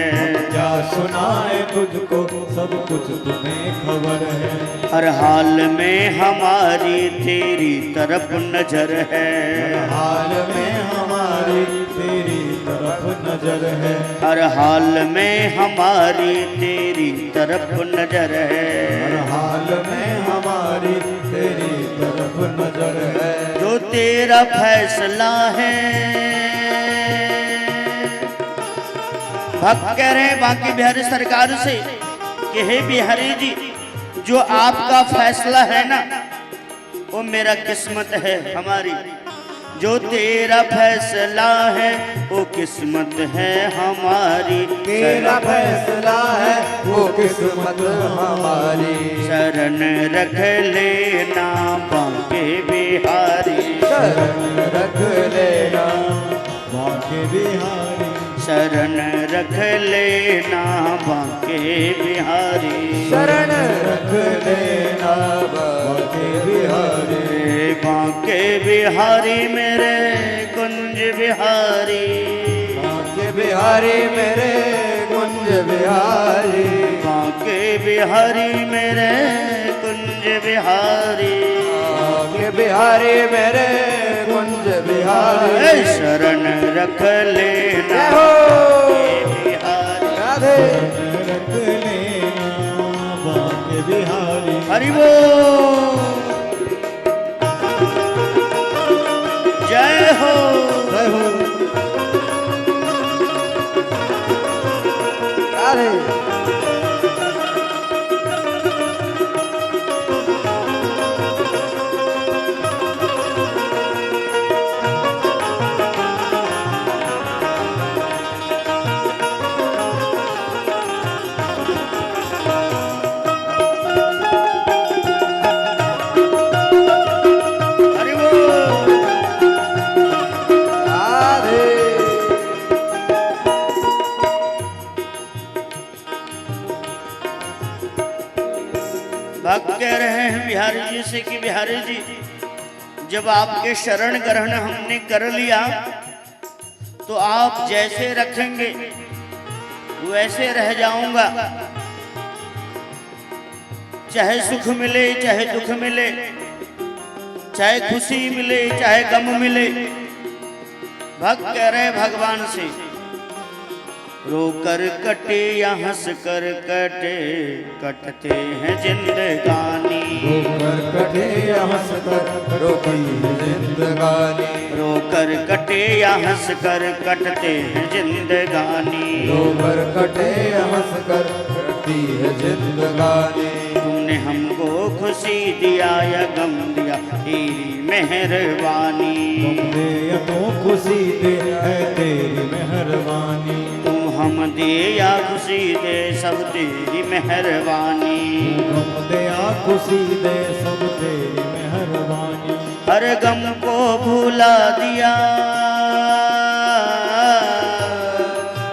क्या सुनाए तुझको, सब कुछ तुम्हें खबर है। हर हाल में हमारी तेरी तरफ नजर है। हर हाल में हमारी तेरी तरफ नजर है। हर हाल में हमारी तेरी तरफ नजर है। हर हाल में हमारी तेरी तरफ नजर है। जो तेरा फैसला है, भक्त कह रहे हैं बाकी बिहारी सरकार से कि हे बिहारी जी, जो आपका फैसला है ना, वो मेरा किस्मत है हमारी। जो तेरा फैसला है वो किस्मत है हमारी। तेरा फैसला है वो किस्मत हमारी। शरण रख लेना बांके बिहारी। शरण रख लेना बांके बिहारी। शरण रख लेना बांके बिहारी। शरण रख लेना बांके बिहारी। बांके बिहारी मेरे कुंज बिहारी। बांके बिहारी मेरे कुंज बिहारी। बांके बिहारी मेरे कुंज बिहारी। बांके बिहारी मेरे कुंज बिहारी। ए शरण रख लेना जय हो। बांके बिहारी। राधे रख लेना बांके बिहारी। हरि बोल। जय हो। जय हो। राधे। हरि बोल। राधे। भक्त कह रहे हैं बिहारी जी से कि बिहारी जी, जब आपके शरण ग्रहण हमने कर लिया तो आप जैसे रखेंगे वैसे रह जाऊंगा। चाहे सुख मिले चाहे दुख मिले, चाहे खुशी मिले चाहे गम मिले। भक्त कह रहे हैं भगवान से, रोकर कटे या हंस कर कटे, कटते हैं जिंदगानी। रोकर कटे या हंस कर रोकी जिंदगानी। रोकर कटे या हंस कर कटते हैं जिंदगानी। रोकर कटे या हंस कर कटती है जिंदगानी। तुमने हमको खुशी दिया या गम दिया, तेरी मेहरबानी। तुमने या तो खुशी दे है तेरी मेहरबानी। तुम हम दे या खुशी दे सब तेरी मेहरबानी। तुम दे या खुशी दे सब तेरी मेहरबानी। हर गम को भुला दिया,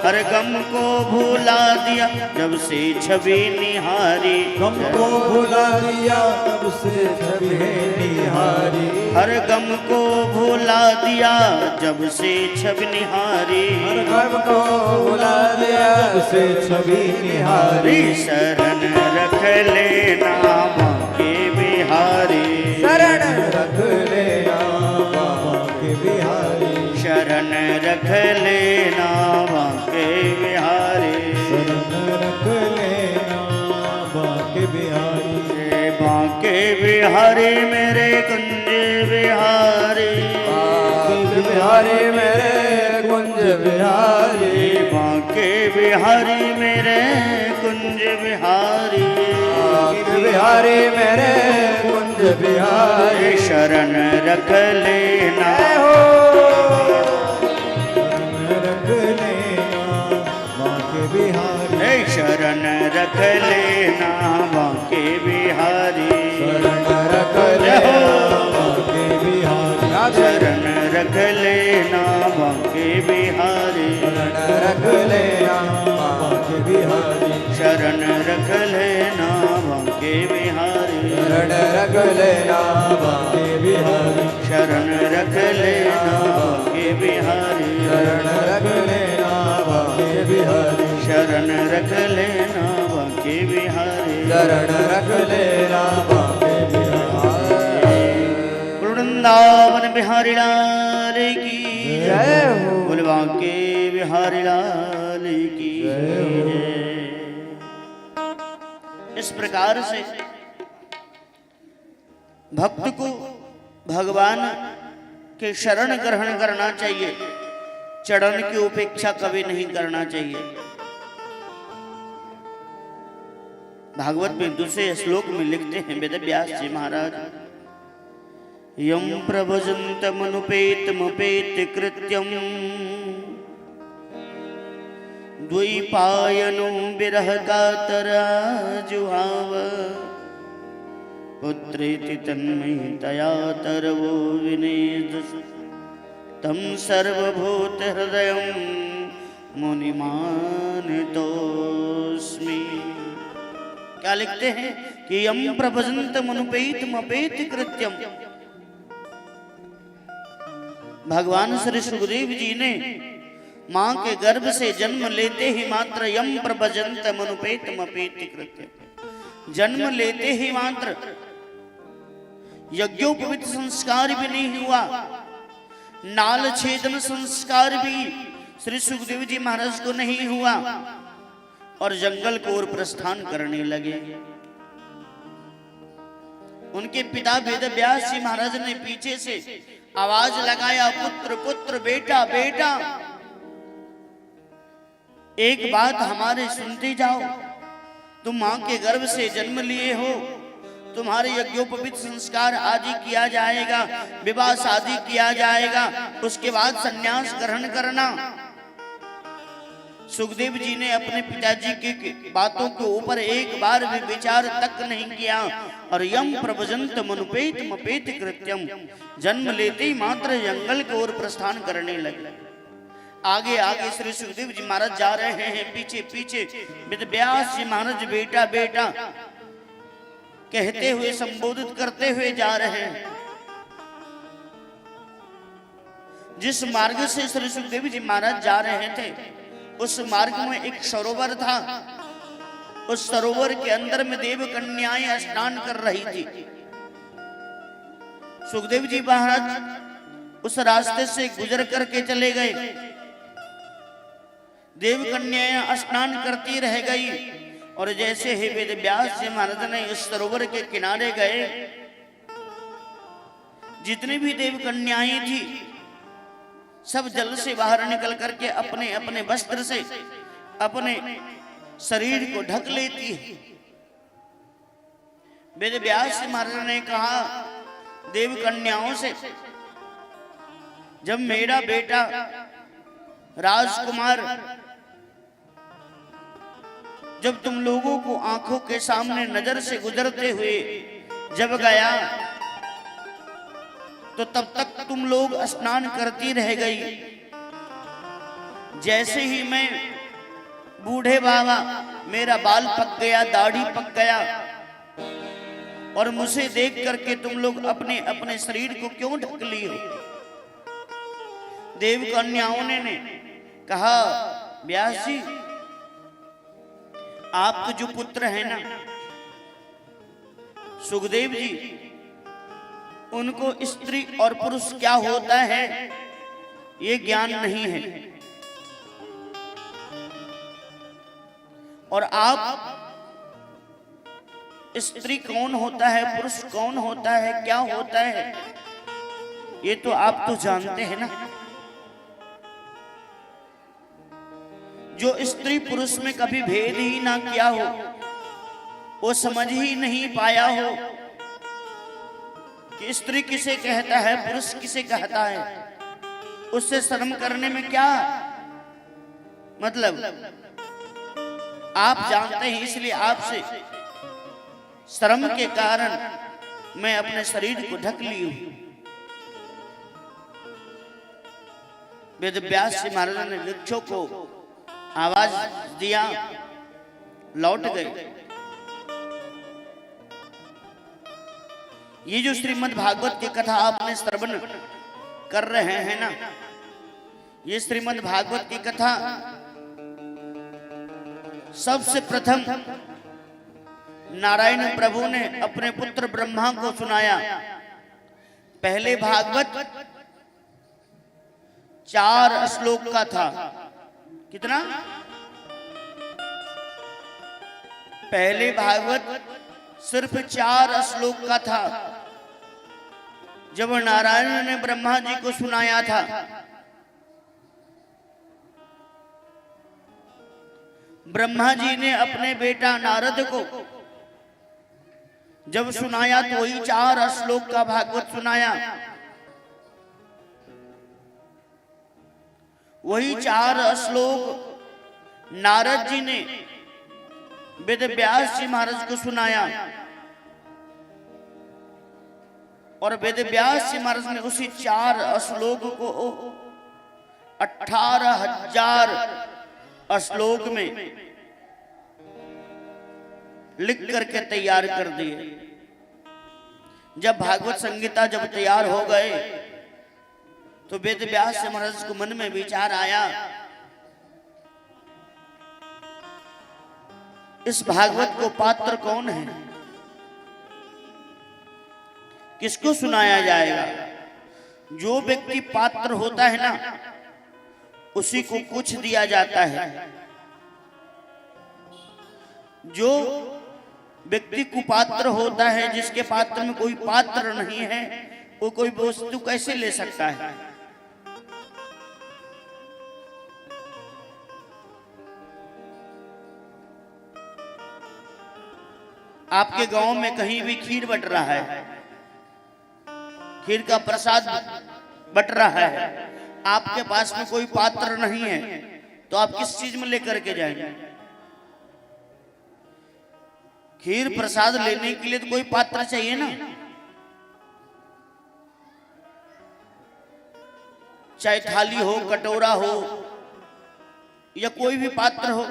हर गम को भुला दिया जब से छवि निहारी। गम को भुला दिया तब से छवि निहारी। हर गम को भुला दिया जब से छवि निहारी। हर गम को भुला दिया तब से छवि निहारी। शरण रख लेना बांके बिहारी। शरण रख लेना बांके बिहारी। शरण रख लेना बांके बिहारी। शरण रख लेना बांके बिहारी। हे बांके बिहारी मेरे कुंज बिहारी। बांके बिहारी मेरे कुंज बिहारी। बांके बिहारी मेरे कुंज बिहारी। बांके बिहारी मेरे कुंज बिहारी। शरण रख लेना। जय हो। रख लेना बांके बिहारी। हे शरण रख लेना बांके बिहारी। शरण रख लेना बांके बिहारी। शरण रख लेना बांके बिहारी। शरण रख लेना बांके बिहारी। बिहारी शरण रख लेना बांके बिहारी शरण रख लेना बांके बिहारी शरण रख लेना बांके बिहारी शरण रख लेना बांके बिहारी शरण रख लेना बांके बिहारी शरण रख लेना बांके बिहारी। वृंदावन बिहारी लाल की जय हो। बोल बांके बिहारी लाल की जय हो। जय। इस प्रकार से भक्त को भगवान के शरण ग्रहण करना चाहिए, चरण की उपेक्षा कभी नहीं करना चाहिए। भागवत में दूसरे श्लोक में लिखते हैं वेद व्यास जी महाराज, यम प्रभजन्तमनुपेतमपेत कृत्यम द्वैपायनो विरह कातराजुहाव पुत्रेति तन्मयतया तरवो विनेदुष तम सर्वभूत हृदयं मुनिमानितोस्मि। क्या लिखते हैं कि यम प्रभजन्तमनुपेतमपेत कृत्यम। भगवान श्री सुखदेव जी ने मां के गर्भ से जन्म लेते ही मात्र यम प्रभजन्तमनुपेतमपेत कृत्यम, जन्म लेते ही मात्र यज्ञोपवीत संस्कार भी नहीं हुआ, नाल छेदन संस्कार भी श्री सुखदेव जी महाराज को नहीं हुआ और जंगल को ओर प्रस्थान करने लगे। उनके पिता वेद व्यास जी महाराज ने पीछे से आवाज लगाया, पुत्र पुत्र बेटा बेटा, एक बात हमारे सुनते जाओ, तुम मां के गर्भ से जन्म लिए हो, तुम्हारे यज्ञोपवीत संस्कार आदि किया जाएगा, विवाह शादी किया जाएगा, उसके बाद संन्यास ग्रहण करना। सुखदेव जी ने अपने पिताजी की बातों के ऊपर एक बार भी विचार तक नहीं किया और यम प्रभजन्तमनुपेतमपेत कृत्यम, जन्म लेते ही मात्र जंगल की ओर प्रस्थान करने लगे। आगे आगे श्री सुखदेव जी महाराज जा रहे हैं, पीछे पीछे वेद व्यास जी महाराज बेटा बेटा कहते हुए संबोधित करते हुए जा रहे हैं। जिस मार्ग से श्री सुखदेव जी महाराज जा रहे थे उस मार्ग में एक सरोवर था, उस सरोवर के अंदर में देव कन्याएं स्नान कर रही थी। सुखदेव जी महाराज उस रास्ते से गुजर करके चले गए, देव कन्याएं स्नान करती रह गई और जैसे ही वेद व्यास जी महाराज ने उस सरोवर के किनारे गए, जितनी भी देव कन्याएं थी सब जल से बाहर निकल करके अपने अपने वस्त्र से अपने शरीर को ढक लेती है। वेद व्यास जी महाराज ने कहा देव कन्याओं से, जब मेरा बेटा राजकुमार जब तुम लोगों को आंखों के सामने नजर से गुजरते हुए जब गया तो तब तक तुम लोग स्नान करती रह गई। जैसे ही मैं बूढ़े बाबा, मेरा बाल पक गया, दाढ़ी पक गया और मुझे देख करके तुम लोग अपने अपने शरीर को क्यों ढक ली हो? देव कन्याओं ने कहा व्यास जी, आपके जो पुत्र है ना सुखदेव जी, उनको स्त्री और पुरुष क्या होता है ये ज्ञान नहीं है, और आप स्त्री कौन होता है, पुरुष कौन होता है, क्या होता है, ये तो आप तो जानते हैं ना। जो स्त्री पुरुष में कभी भेद ही ना किया हो, वो समझ ही नहीं पाया हो कि स्त्री किसे कहता है, पुरुष किसे कहता है, उससे शर्म करने में क्या मतलब। आप जानते हैं, इसलिए आपसे शर्म के कारण मैं अपने शरीर को ढक ली हूं। वेद व्यास जी महाराज ने वृक्षों को आवाज दिया लौट गए। ये जो श्रीमद् भागवत की कथा आपने श्रवण कर रहे हैं ना, ये श्रीमद् भागवत की कथा सबसे प्रथम नारायण प्रभु ने अपने पुत्र ब्रह्मा को सुनाया। पहले भागवत 4 श्लोक का था। कितना? पहले भागवत सिर्फ 4 श्लोक का था। जब नारायण ने ब्रह्मा जी को सुनाया था, ब्रह्मा जी ने अपने बेटा नारद को जब सुनाया तो वही 4 श्लोक का भागवत सुनाया। वही 4 श्लोक नारद जी ने वेद व्यास जी महाराज को सुनाया और वेद व्यास जी महाराज ने उसी 4 श्लोक को 18,000 श्लोक में लिख करके तैयार कर दिए। जब भागवत संगीता जब तैयार हो गए तो वेद व्यास जी महाराज को मन में विचार आया, इस भागवत को पात्र कौन है, किसको सुनाया जाएगा। जो व्यक्ति पात्र होता है ना, उसी को कुछ दिया जाता है। जो व्यक्ति कुपात्र होता है, जिसके पात्र में कोई पात्र नहीं है, वो कोई वस्तु कैसे ले सकता है। आपके गांव में कहीं भी खीर बट रहा है, खीर का प्रसाद बट रहा है, आपके पास में कोई पात्र नहीं है, तो आप किस चीज में लेकर के जाएंगे। खीर प्रसाद लेने के लिए तो कोई पात्र चाहिए ना, चाहे थाली हो, कटोरा हो या कोई भी पात्र हो।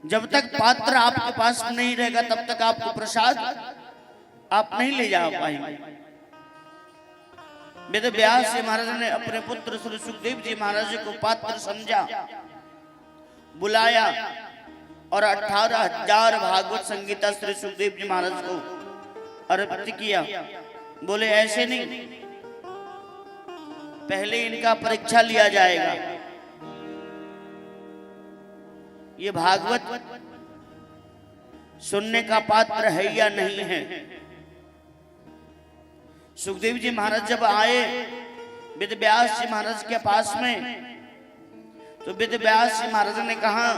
जब तक पात्र आपके पास नहीं रहेगा तब तक आपको प्रसाद आप नहीं ले जा पाएंगे। वेद व्यास जी महाराज ने अपने पुत्र श्री सुखदेव जी महाराज को पात्र समझा, बुलाया और 18,000 भागवत संगीता श्री सुखदेव जी महाराज को अर्पित किया। बोले ऐसे नहीं, पहले इनका परीक्षा लिया जाएगा, ये भागवत सुनने का पात्र है या नहीं है। सुखदेव जी महाराज जब आए वेद व्यास जी महाराज के पास में, तो वेद व्यास जी महाराज ने कहा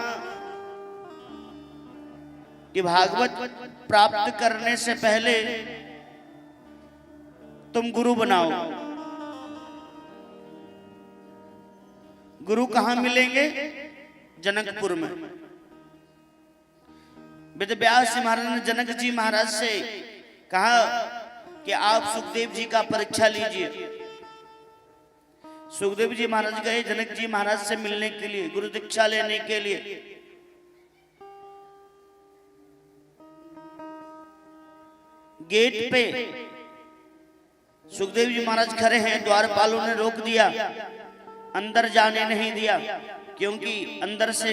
कि भागवत प्राप्त करने से पहले तुम गुरु बनाओ। गुरु कहां मिलेंगे? जनकपुर में। वेद व्यास जी महाराज ने जनक जी महाराज से कहा कि आप सुखदेव जी का परीक्षा लीजिए। सुखदेव जी महाराज गए जनक जी महाराज से मिलने के लिए, गुरु दीक्षा लेने के लिए। गेट पे सुखदेव जी महाराज खड़े हैं, द्वारपालों ने रोक दिया, अंदर जाने नहीं दिया, क्योंकि अंदर से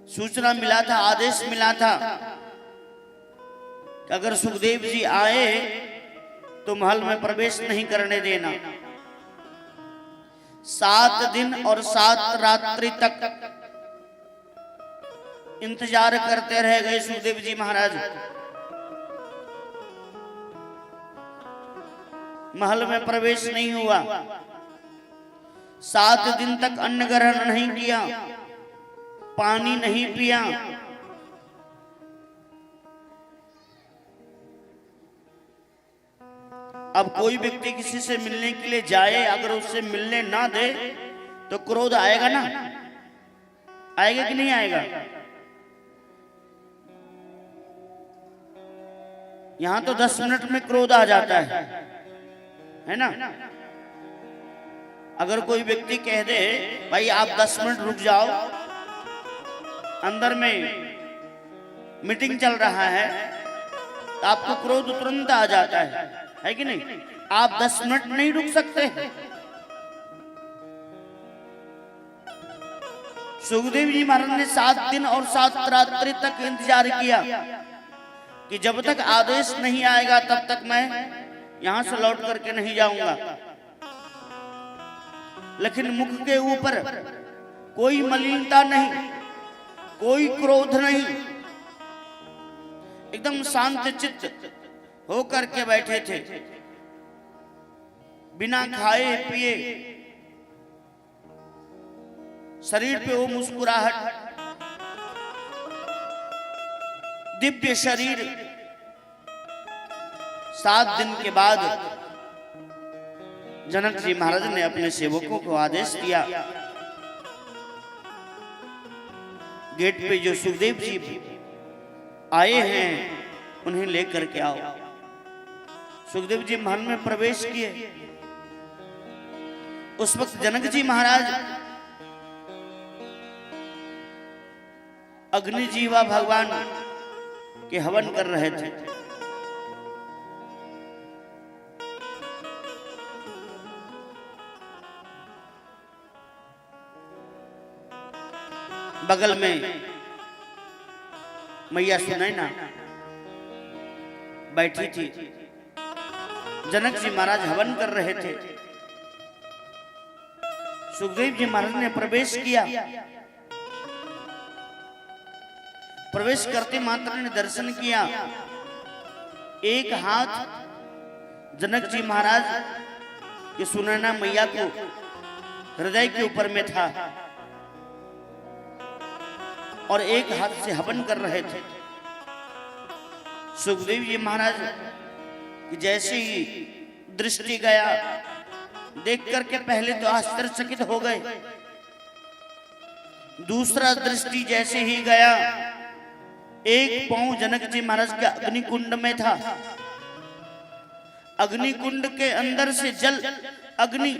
सूचना मिला था, आदेश मिला था कि अगर सुखदेव जी आए तो महल में प्रवेश नहीं करने देना। 7 दिन और 7 रात्रि तक इंतजार करते रह गए सुखदेव जी महाराज। महल में प्रवेश नहीं हुआ। 7 दिन तक अन्न ग्रहण नहीं किया, पानी नहीं पिया। अब कोई व्यक्ति किसी से मिलने के लिए जाए, अगर उससे मिलने ना दे तो क्रोध आएगा ना, आएगा कि नहीं आएगा। यहां तो 10 मिनट में क्रोध आ जाता है ना। अगर कोई व्यक्ति कह दे भाई आप 10 मिनट रुक जाओ, अंदर में मीटिंग चल रहा है, तो आपको क्रोध तुरंत आ जाता है कि नहीं? आप 10 मिनट नहीं रुक सकते। सुखदेव जी महाराज ने 7 दिन और 7 रात्रि तक इंतजार किया कि जब तक आदेश नहीं आएगा तब तक मैं यहां से लौट करके नहीं जाऊंगा। लेकिन मुख के ऊपर कोई मलिनता नहीं, कोई क्रोध नहीं, एकदम शांत चित्त होकर के बैठे थे, बिना खाए पिए। शरीर पे वो मुस्कुराहट, दिव्य शरीर। 7 दिन के बाद जनक जी महाराज ने अपने सेवकों को आदेश दिया, गेट पे जो सुखदेव जी आए हैं उन्हें लेकर के आओ। सुखदेव जी महल में प्रवेश किए। उस वक्त जनक जी महाराज अग्निजीवा भगवान के हवन कर रहे थे। बगल में मैया सुनैना बैठी थी। जनक जी महाराज हवन कर रहे थे। सुखदेव जी महाराज ने प्रवेश किया। प्रवेश करते मात्र ने दर्शन किया। एक हाथ जनक जी महाराज के सुनैना मैया को हृदय के ऊपर में था और एक हाथ से हवन कर रहे थे। सुखदेव जी महाराज की जैसे ही दृष्टि गया, देख करके पहले तो आश्चर्यचकित हो गए। दूसरा दृष्टि जैसे ही गया, एक पांव जनक जी महाराज के अग्निकुंड में था। अग्निकुंड के अंदर से जल, अग्नि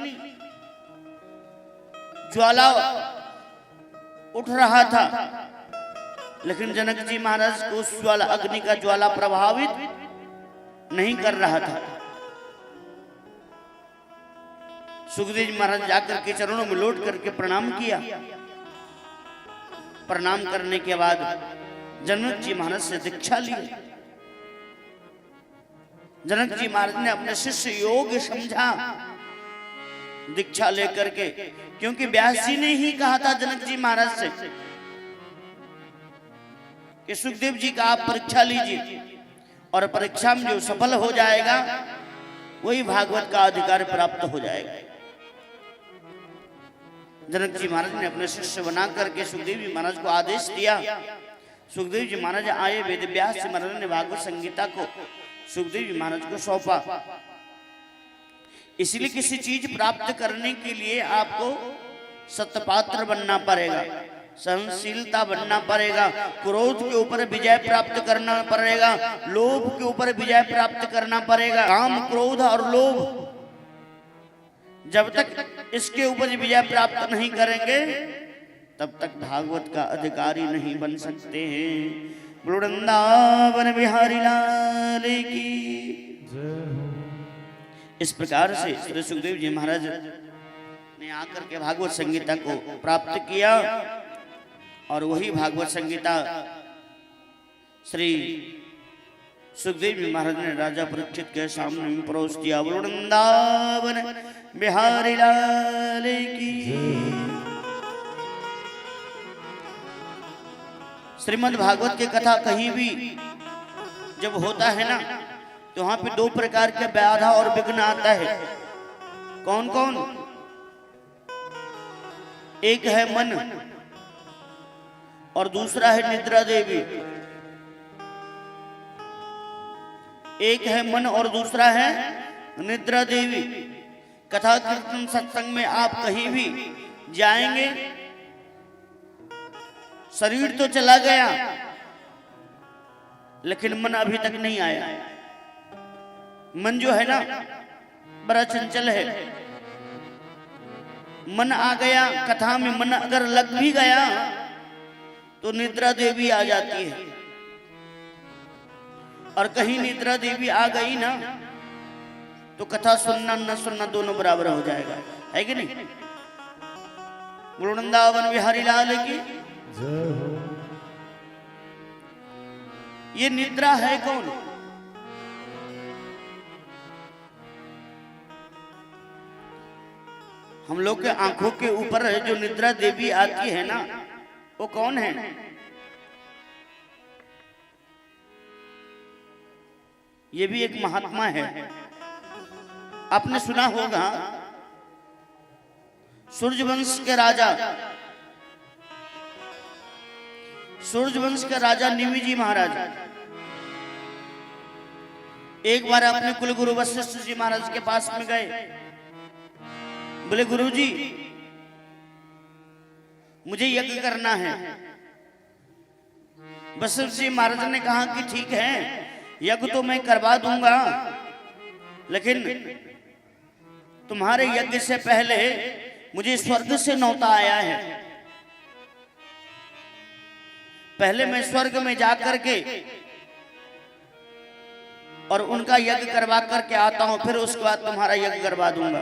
ज्वाला उठ रहा था, लेकिन जनक जी महाराज को उस ज्वाला, अग्नि का ज्वाला प्रभावित नहीं कर रहा था। सुखदेव जी महाराज जाकर के चरणों में लौट करके प्रणाम किया। प्रणाम करने के बाद जनक जी महाराज से दीक्षा ली। जनक जी महाराज ने अपने शिष्य योग समझा दीक्षा लेकर के, क्योंकि व्यास जी ने ही कहा था जनक जी महाराज से कि सुखदेव जी का आप परीक्षा लीजिए और परीक्षा में जो सफल हो जाएगा वही भागवत का अधिकार प्राप्त हो जाएगा। जनक जी महाराज ने अपने शिष्य बना करके सुखदेव जी महाराज को आदेश दिया। सुखदेव जी महाराज आए, वेद व्यास जी महाराज ने भागवत संगीता को सुखदेव जी महाराज को सौंपा। इसलिए किसी चीज प्राप्त करने के लिए आपको सत्पात्र बनना पड़ेगा, सहनशीलता बनना पड़ेगा, क्रोध के ऊपर विजय प्राप्त करना पड़ेगा, लोभ के ऊपर विजय प्राप्त करना पड़ेगा। काम, क्रोध और लोभ जब तक इसके ऊपर विजय प्राप्त नहीं करेंगे तब तक भागवत का अधिकारी नहीं बन सकते हैं। वृंदावन बिहारी लाल की। इस प्रकार से श्री सुखदेव जी महाराज ने आकर के भागवत संगीता को प्राप्त किया और वही भागवत संगीता श्री सुखदेव जी महाराज ने राजा परीक्षित के सामने में परोस दिया। वृंदावन बिहारी लाल की। श्रीमद् भागवत की कथा कहीं भी जब होता है ना, तो वहां पे 2 प्रकार के बाधा और विघ्न आता है। कौन कौन? एक है मन और दूसरा है निद्रा देवी। एक है मन और दूसरा है निद्रा देवी। कथा कीर्तन सत्संग में आप कहीं भी जाएंगे, शरीर तो चला गया लेकिन मन अभी तक नहीं आया। मन जो है ना बड़ा चंचल है। मन आ गया, कथा में मन अगर लग भी गया तो निद्रा देवी आ जाती है, और कहीं निद्रा देवी आ गई ना तो कथा सुनना न सुनना दोनों बराबर हो जाएगा, है कि नहीं? बोलो वृंदावन बिहारी लाल की। ये निद्रा है कौन? हम लोग के आंखों के ऊपर जो निद्रा देवी आती है ना, वो कौन है? ये भी एक महात्मा है। आपने सुना होगा सूर्यवंश के राजा, सूर्यवंश के राजा निमि महाराज एक बार अपने कुलगुरु वशिष्ठ जी महाराज के पास में गए। बोले गुरुजी, मुझे यज्ञ करना है। वशिष्ठ जी महाराज ने कहा कि ठीक है, यज्ञ तो मैं करवा दूंगा, लेकिन तुम्हारे यज्ञ से पहले मुझे स्वर्ग से न्योता आया है। पहले मैं स्वर्ग में जाकर के और उनका यज्ञ करवा करके आता हूं, फिर उसके बाद तुम्हारा यज्ञ करवा दूंगा।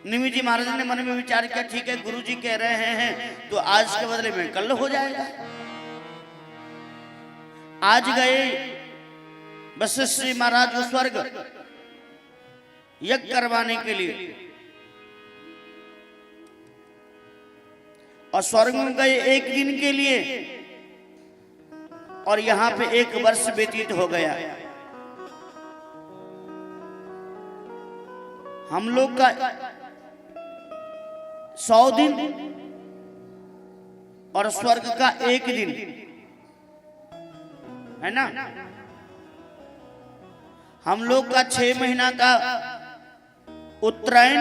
निमि जी महाराज ने मन में विचार किया, ठीक है गुरु जी कह रहे हैं तो आज के बदले में कल हो जाएगा। आज गए वशिष्ठ जी महाराज वो स्वर्ग यज्ञ करवाने के लिए, और स्वर्ग में गए एक दिन के लिए, और यहां पे 1 वर्ष व्यतीत हो गया। हम लोग का 100 दिन और स्वर्ग का 1 दिन है ना। हम लोग का 6 महीना का उत्तरायण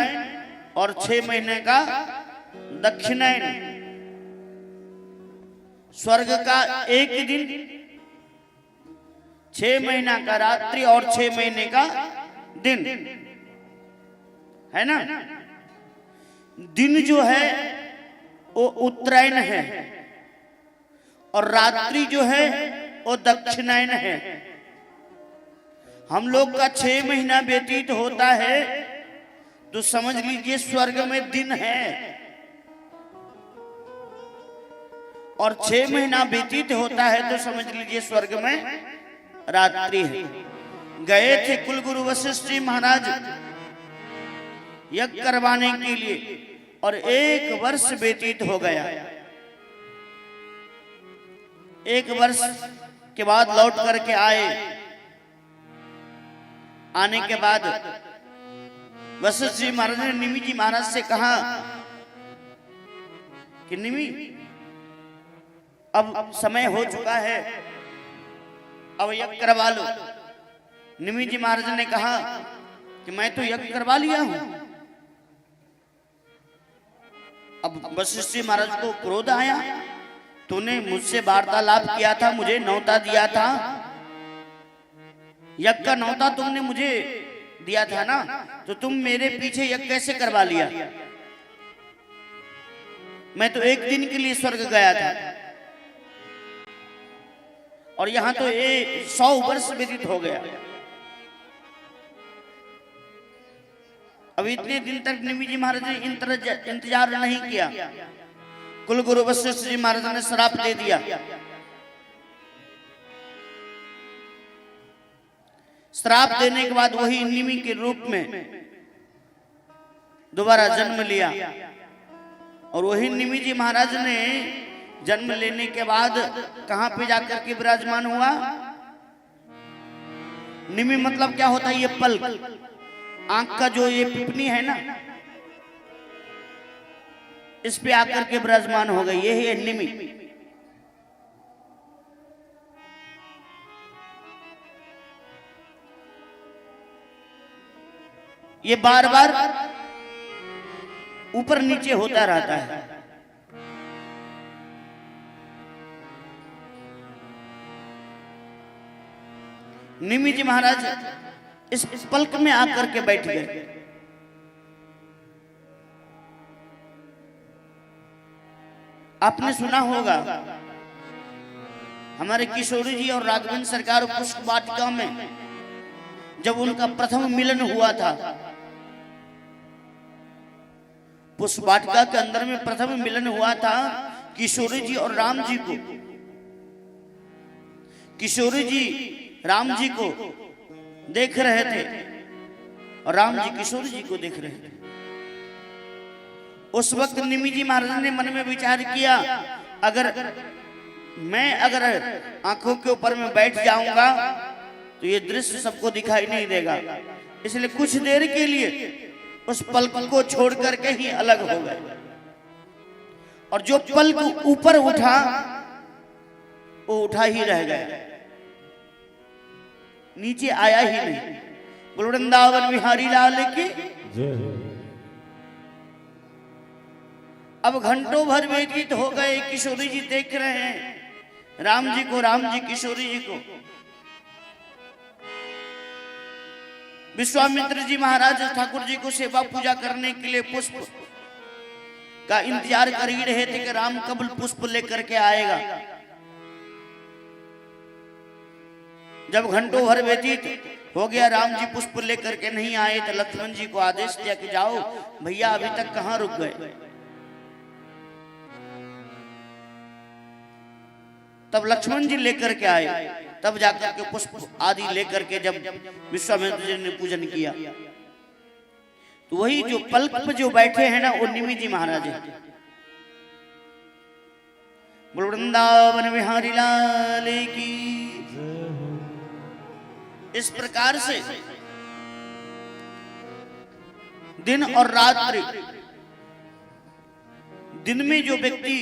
और 6 महीने का दक्षिणायन। स्वर्ग का 1 दिन, 6 महीना का रात्रि और 6 महीने का दिन, है ना। दिन जो है वो उत्तरायण है और रात्रि जो है वो दक्षिणायन है। हम लोग का 6 महीना व्यतीत होता है तो समझ लीजिए स्वर्ग में दिन है, और 6 महीना व्यतीत होता है तो समझ लीजिए स्वर्ग में रात्रि है। गए थे कुलगुरु वशिष्ठ जी महाराज यज्ञ करवाने के लिए, और 1 वर्ष व्यतीत हो गया। 1 वर्ष के बाद लौट करके आए। आने के बाद वशिष्ठ जी महाराज ने निमि जी महाराज से कहा कि निमि, अब समय हो चुका है, अब यज्ञ करवा लो। निमि जी महाराज ने कहा कि मैं तो यज्ञ करवा लिया हूं। अब वशिष्ठ जी महाराज को क्रोध आया, तूने मुझसे वार्तालाप किया था, मुझे न्योता दिया था, यज्ञ का न्योता तुमने मुझे दिया था ना, तो तुम मेरे पीछे यज्ञ कैसे करवा लिया? मैं तो 1 दिन के लिए स्वर्ग गया था, और यहां तो 100 वर्ष व्यतीत हो गया। अब इतने दिन तक निमि जी महाराज ने इंतजार नहीं किया। कुलगुरु वशिष्ठ जी महाराज ने श्राप दे दिया। श्राप देने के बाद वही निमि के रूप में दोबारा जन्म लिया, और वही निमि जी महाराज ने जन्म लेने के बाद कहां पे जाकर के विराजमान हुआ? निमि मतलब क्या होता है? ये पल्क, आंख का जो ये पिपनी है ना, इस पे आकर के विराजमान हो गई। ये है निमि। ये बार बार ऊपर नीचे होता रहता है। निमि जी महाराज इस पलक में आकर के बैठ गए। आपने सुना होगा हमारे किशोरी जी और राघवेंद्र सरकार पुष्प वाटिका में जब उनका प्रथम मिलन हुआ था, पुष्प वाटिका के अंदर में प्रथम मिलन हुआ था किशोरी जी और राम जी को। किशोरी जी राम जी को देख रहे थे और राम जी किशोरी जी को देख रहे थे। उस वक्त निमि जी महाराज ने मन में विचार किया, अगर आंखों के ऊपर में बैठ जाऊंगा तो ये दृश्य सबको दिखाई नहीं देगा, इसलिए कुछ देर के लिए उस पलक को छोड़ करके ही अलग हो गए। और जो पलक ऊपर उठा वो उठा ही रह गया, नीचे आया ही नहीं। बोल वृंदावन बिहारी लाल की। अब घंटों भर व्यतीत हो गए, किशोरी जी देख रहे हैं राम जी को, राम जी किशोरी जी को। विश्वामित्र जी महाराज ठाकुर जी को सेवा पूजा करने के लिए पुष्प का इंतजार कर ही रहे थे कि राम कब पुष्प लेकर के आएगा। जब घंटों भर व्यतीत हो गया, राम जी पुष्प लेकर के नहीं आए, तो लक्ष्मण जी को आदेश दिया कि जाओ भैया अभी तक कहां रुक गए। तब लक्ष्मण जी लेकर के आए, तब जाकर के पुष्प आदि लेकर के जब विश्वामित्र जी ने पूजन किया, तो वही जो पलक पर जो बैठे हैं ना, वो निमि जी महाराज है। बोल वृंदावन बिहारी लाल की। इस प्रकार से दिन और रात्रि, दिन में जो व्यक्ति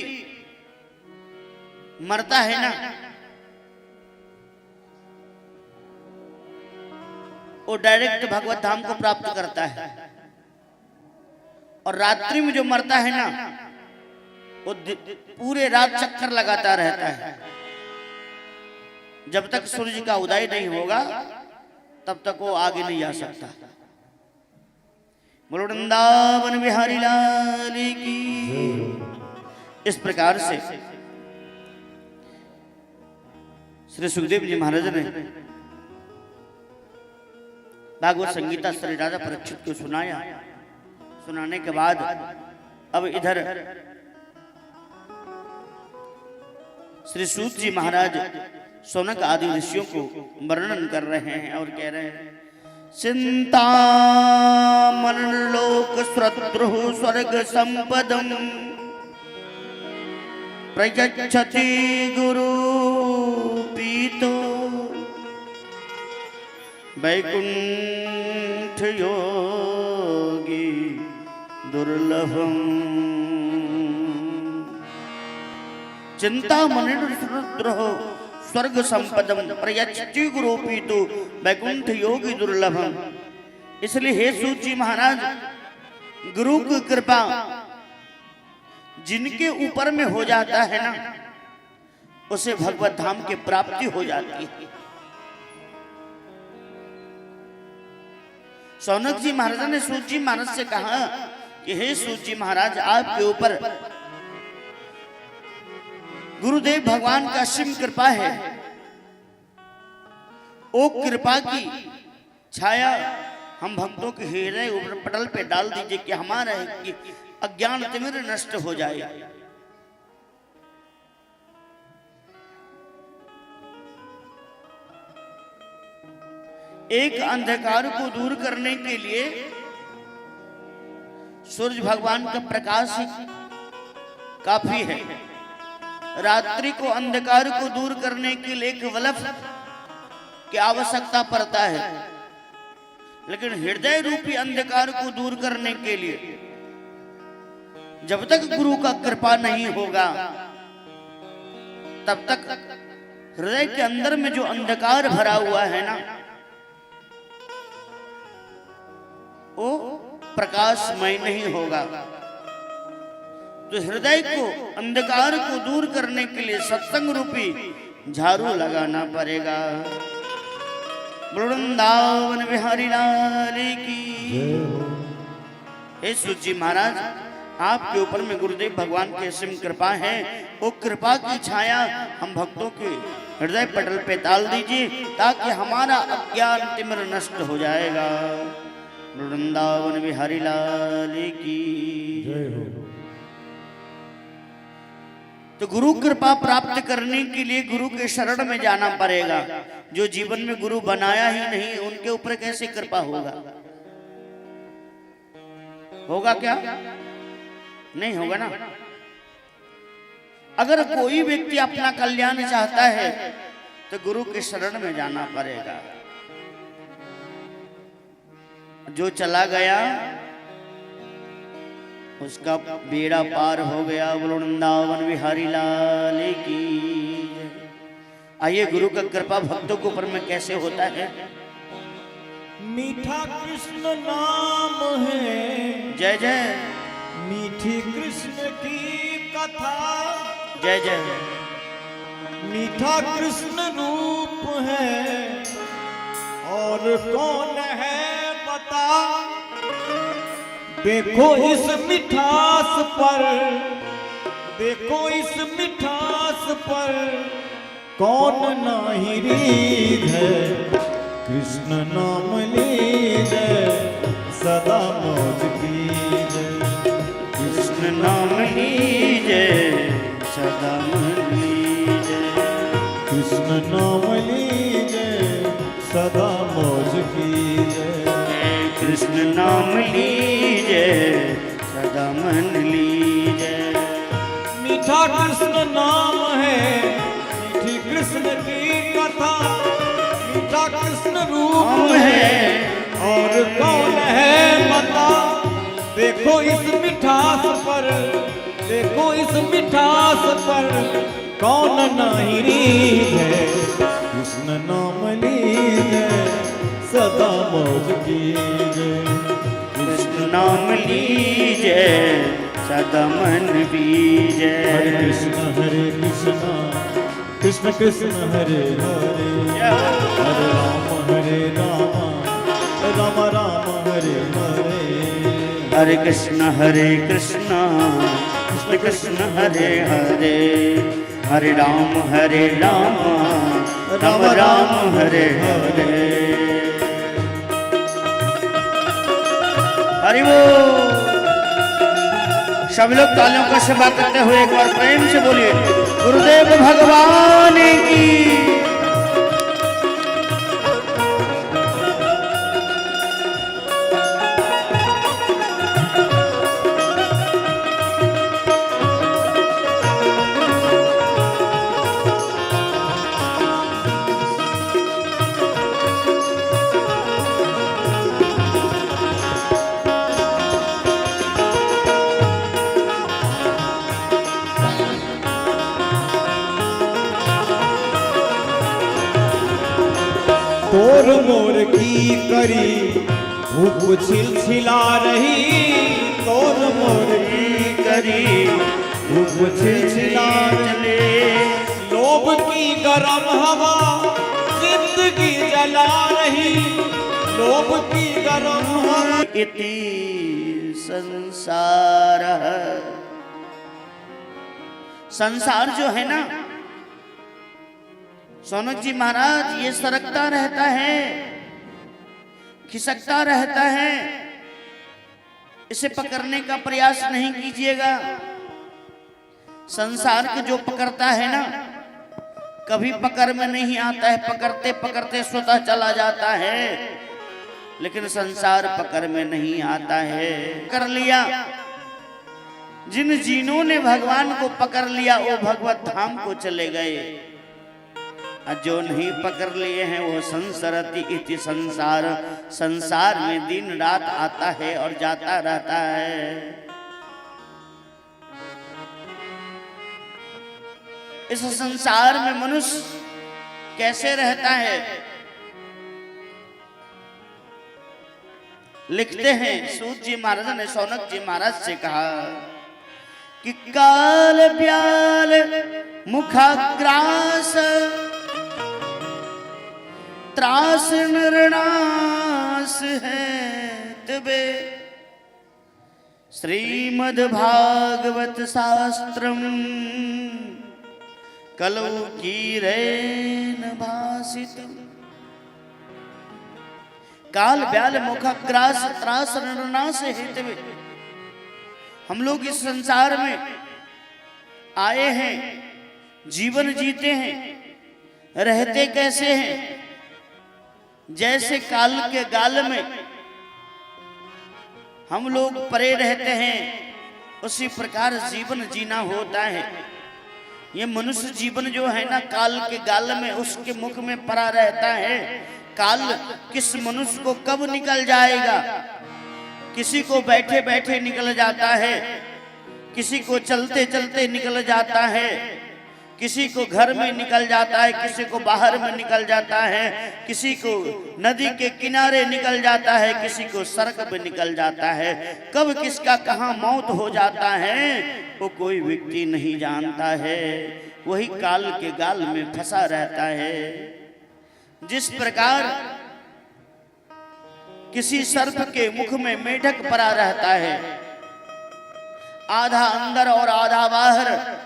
मरता है ना, वो डायरेक्ट भगवत धाम को प्राप्त करता है, और रात्रि में जो मरता है ना, वो पूरे रात चक्कर लगाता रहता है। जब तक सूर्य का उदय नहीं होगा तब तक वो आगे नहीं जा सकता। बोलो वृंदावन बिहारी लाल की। इस प्रकार से श्री सुखदेव जी महाराज ने भागवत संगीता श्री राजा परीक्षित को सुनाया। सुनाने के बाद अब इधर श्री सूत जी महाराज सौनक आदि ऋषियों को वर्णन कर रहे हैं और कह रहे हैं, चिंता मरण लोक श्रद्रु स्वर्ग संपदम प्रयच्छति गुरु पीतो वैकुंठ योगी दुर्लभम। चिंता मरण स्वर्ग संपदम प्रयच्छति गुरु पीतो वैकुंठ योगी दुर्लभम। इसलिए हे सूत जी महाराज, गुरु की कृपा जिनके ऊपर में हो जाता है ना, उसे भगवत धाम की प्राप्ति हो जाती है। सौनक जी महाराज ने सूत जी महाराज से कहा कि हे सूत जी महाराज, आपके ऊपर गुरुदेव भगवान का असीम कृपा है। ओ कृपा की छाया हम भक्तों के हृदय ऊपर पटल पे डाल दीजिए कि हमारा अज्ञान तिमिर नष्ट हो जाए। एक अंधकार को दूर करने के लिए सूर्य भगवान का प्रकाश ही काफी है। रात्रि को अंधकार को दूर करने के लिए एक बल्ब की आवश्यकता पड़ता है, लेकिन हृदय रूपी अंधकार को दूर करने के लिए जब तक गुरु का कृपा नहीं होगा तब तक हृदय के अंदर में जो अंधकार भरा हुआ है ना, वो प्रकाशमय नहीं होगा। तो हृदय को अंधकार को दूर करने के लिए सत्संग रूपी झाड़ू लगाना पड़ेगा। वृंदावन बिहारी लाल की। हे सूत जी महाराज, आपके ऊपर में गुरुदेव भगवान की असीम कृपा है। वो कृपा की छाया हम भक्तों के हृदय पटल पे डाल दीजिए, ताकि हमारा अज्ञान तिमिर नष्ट हो जाएगा। वृंदावन बिहारी लाल की। तो गुरु कृपा प्राप्त करने के लिए गुरु के शरण में जाना पड़ेगा। जो जीवन में गुरु बनाया ही नहीं, उनके ऊपर कैसे कृपा होगा? होगा क्या? नहीं होगा ना। अगर कोई व्यक्ति अपना कल्याण चाहता है तो गुरु के शरण में जाना पड़ेगा। जो चला गया उसका बेड़ा पार हो गया। वृंदावन बिहारी लाल की। आइए, गुरु का कृपा भक्तों के ऊपर में कैसे होता है। मीठा कृष्ण नाम है, जय जय। मीठी कृष्ण की कथा, जय जय। मीठा कृष्ण रूप है और कौन है बता। देखो इस मिठास पर, देखो इस मिठास पर कौन नाही रीझ है। कृष्ण नाम लीजिए सदा मौज कीजिए। कृष्ण नाम लीजिए सदा मन लीजिए। कृष्ण नाम लीजिए सदा मौज कीजिए। कृष्ण नाम लीजिए सदा मन लीजिए। मीठा कृष्ण नाम है, मीठी कृष्ण की कथा। मीठा कृष्ण रूप है और कौन है बता। देखो इस मिठास पर, देखो इस मिठास पर कौन नहीं रीझ है। कृष्ण नाम लीजिए सदा मौज कीजिए। कृष्ण नाम लीजिए सदा मन बीजे। हरे कृष्ण कृष्ण कृष्ण हरे हरे। हरे राम राम राम हरे हरे। हरे कृष्ण कृष्ण कृष्ण हरे हरे। हरे राम राम राम हरे हरे। हरि बोल। सब लोग तालियों का सेवा करते हुए एक बार प्रेम से बोलिए गुरुदेव भगवान की। तोर मोर की करी धूप छिलछिला रही। तोर मोर की करी धूप छिलछिला चले। लोभ की गरम हवा जिंदगी जला रही। लोभ की गरम हवा। इति संसार। संसार जो है ना सौनक जी महाराज, ये सरकता रहता है, खिसकता रहता है। इसे पकड़ने का प्रयास नहीं कीजिएगा। संसार को जो पकड़ता है ना, कभी पकड़ में नहीं आता है। पकड़ते पकड़ते स्वतः चला जाता है, लेकिन संसार पकड़ में नहीं आता है। कर लिया। जिन जीनों ने भगवान को पकड़ लिया वो भगवत धाम को चले गए, और जो नहीं पकड़ लिए हैं वो संसरति इति संसार। संसार में दिन रात आता है और जाता रहता है। इस संसार में मनुष्य कैसे रहता है? लिखते हैं सूत जी महाराज ने सौनक जी महाराज से कहा कि काल ब्याल मुखाग्रास त्रास न नरनास है तबे श्रीमद्भागवत शास्त्रम कलौ कीरेन भासितम्। काल ब्याल मुखग्रास त्रास नरनास हेतवे। हम लोग इस संसार में आए हैं, जीवन जीते हैं, रहते कैसे हैं? जैसे काल के गाल में हम लोग परे रहते हैं, उसी प्रकार जीवन जीना होता है। ये मनुष्य जीवन जो है ना, काल के गाल में उसके मुख में पड़ा रहता है। काल किस मनुष्य को कब निकल जाएगा? किसी को बैठे बैठे निकल जाता है, किसी को चलते चलते निकल जाता है, किसी को घर में निकल जाता है, किसी को बाहर में निकल जाता है, किसी को नदी के किनारे निकल जाता है, किसी को सड़क पे निकल जाता है। कब किसका कहाँ मौत हो जाता है वो कोई व्यक्ति नहीं जानता है। वही काल के गाल में फंसा रहता है। जिस प्रकार किसी सर्प के मुख में मेढक पड़ा रहता है, आधा अंदर और आधा बाहर,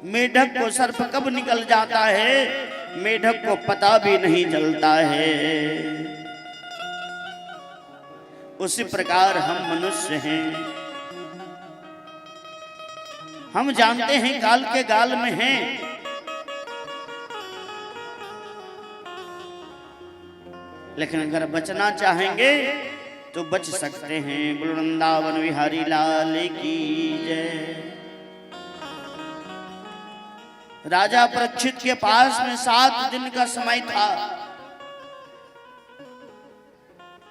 मेढक को सर्प कब निकल जाता है मेढक को पता भी नहीं चलता है। उसी प्रकार हम मनुष्य हैं। हम जानते हैं काल के गाल में हैं, लेकिन अगर बचना चाहेंगे तो बच सकते हैं। बोलो वृंदावन बिहारी लाल की जय। राजा परीक्षित के पास में 7 दिन का समय था।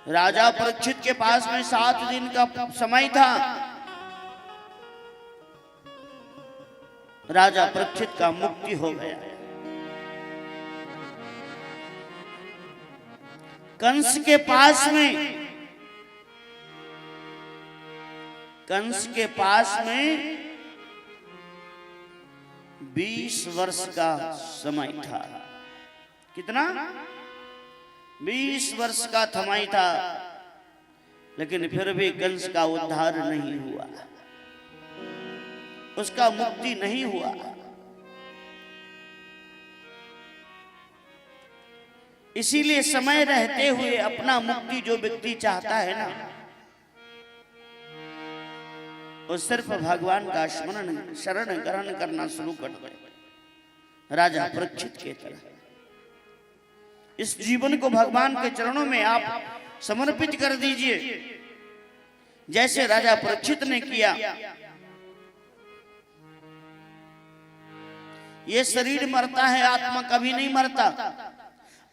राजा परीक्षित के पास में 7 दिन का समय था। राजा परीक्षित का मुक्ति हो गया। कंस के पास में 20 वर्ष का समय था। कितना? 20 वर्ष का समय था, लेकिन फिर भी कंस का उद्धार नहीं हुआ, उसका मुक्ति नहीं हुआ। इसीलिए समय रहते हुए अपना मुक्ति जो व्यक्ति चाहता है ना, वो सिर्फ भगवान का शरण ग्रहण करना शुरू कर दे। राजा परीक्षित के तरह इस जीवन को भगवान के चरणों में आप समर्पित कर दीजिए, जैसे राजा परीक्षित ने किया। ये शरीर मरता है, आत्मा कभी नहीं मरता।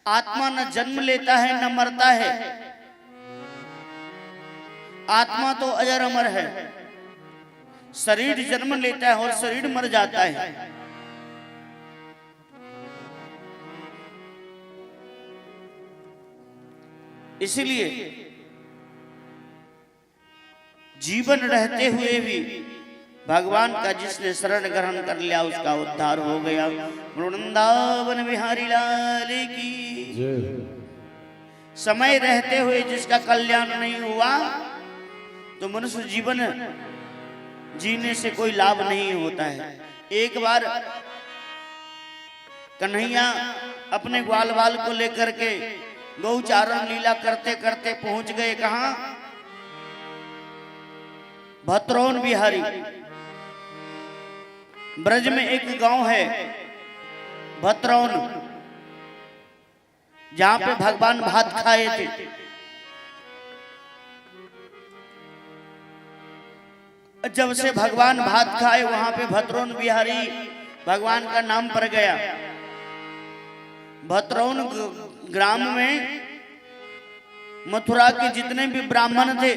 आत्मा न जन्म लेता है न मरता है। आत्मा तो अजर अमर है। शरीर जन्म लेता है और शरीर मर जाता है। इसलिए जीवन रहते हुए भी भगवान का जिसने शरण ग्रहण कर लिया उसका उद्धार हो गया। वृंदावन बिहारी लाल की। समय रहते हुए जिसका कल्याण नहीं हुआ तो मनुष्य जीवन जीने से कोई लाभ नहीं होता है। एक बार कन्हैया अपने ग्वाल बाल को लेकर के गौचारण लीला करते करते पहुंच गए कहां? भतरौन बिहारी। ब्रज में एक गांव है भतरौन, जहां पे भगवान भात खाए थे। जब से भगवान भात खाए वहां पे भतरौन बिहारी भगवान का नाम पड़ गया। भतरौन ग्राम में मथुरा के जितने भी ब्राह्मण थे,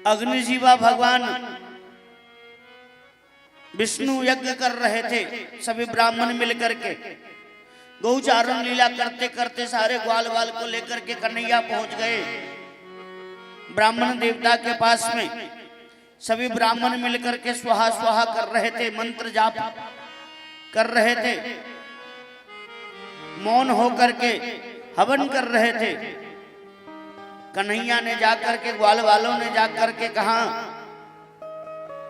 अग्निजीवा भगवान विष्णु यज्ञ कर रहे थे। सभी ब्राह्मण मिलकर के गौचारण लीला करते करते सारे ग्वाल वाल को लेकर के कन्हैया पहुंच गए ब्राह्मण देवता के पास में। सभी ब्राह्मण मिलकर के स्वाहा स्वाहा कर रहे थे, मंत्र जाप कर रहे थे। मौन होकर के हवन कर रहे थे। कन्हैया ने जाकर के, ग्वाल वालों ने जाकर के कहा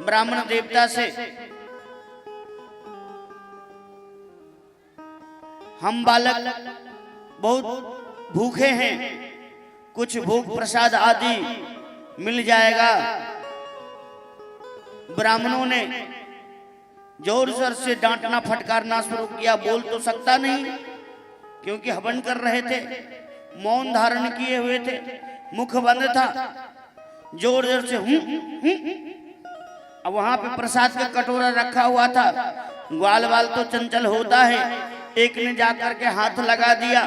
ब्राह्मण देवता से, हम बालक बहुत भूखे हैं, कुछ भोग प्रसाद आदि मिल जाएगा। ब्राह्मणों ने जोर जोर से डांटना फटकारना शुरू किया। बोल तो सकता नहीं क्योंकि हवन कर रहे थे, मौन धारण किए हुए थे, मुख बंद था। जोर जोर से अब वहां पे प्रसाद का कटोरा रखा हुआ था। ग्वाल वाल तो चंचल होता है, एक ने जाकर के हाथ लगा दिया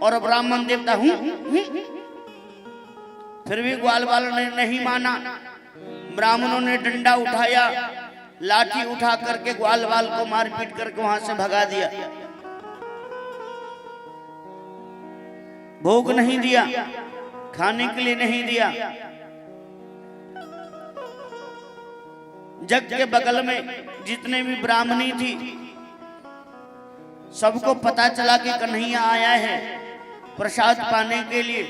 और ब्राह्मण देवता फिर भी ग्वाल वाल ने नहीं माना। ब्राह्मणों ने डंडा उठाया, लाठी उठा करके ग्वाल वाल को मारपीट करके वहां से भगा दिया। भोग नहीं दिया, खाने के लिए नहीं दिया। जग के बगल में जितने भी ब्राह्मणी थी, सबको पता चला कि कन्हैया आया है प्रसाद पाने के लिए।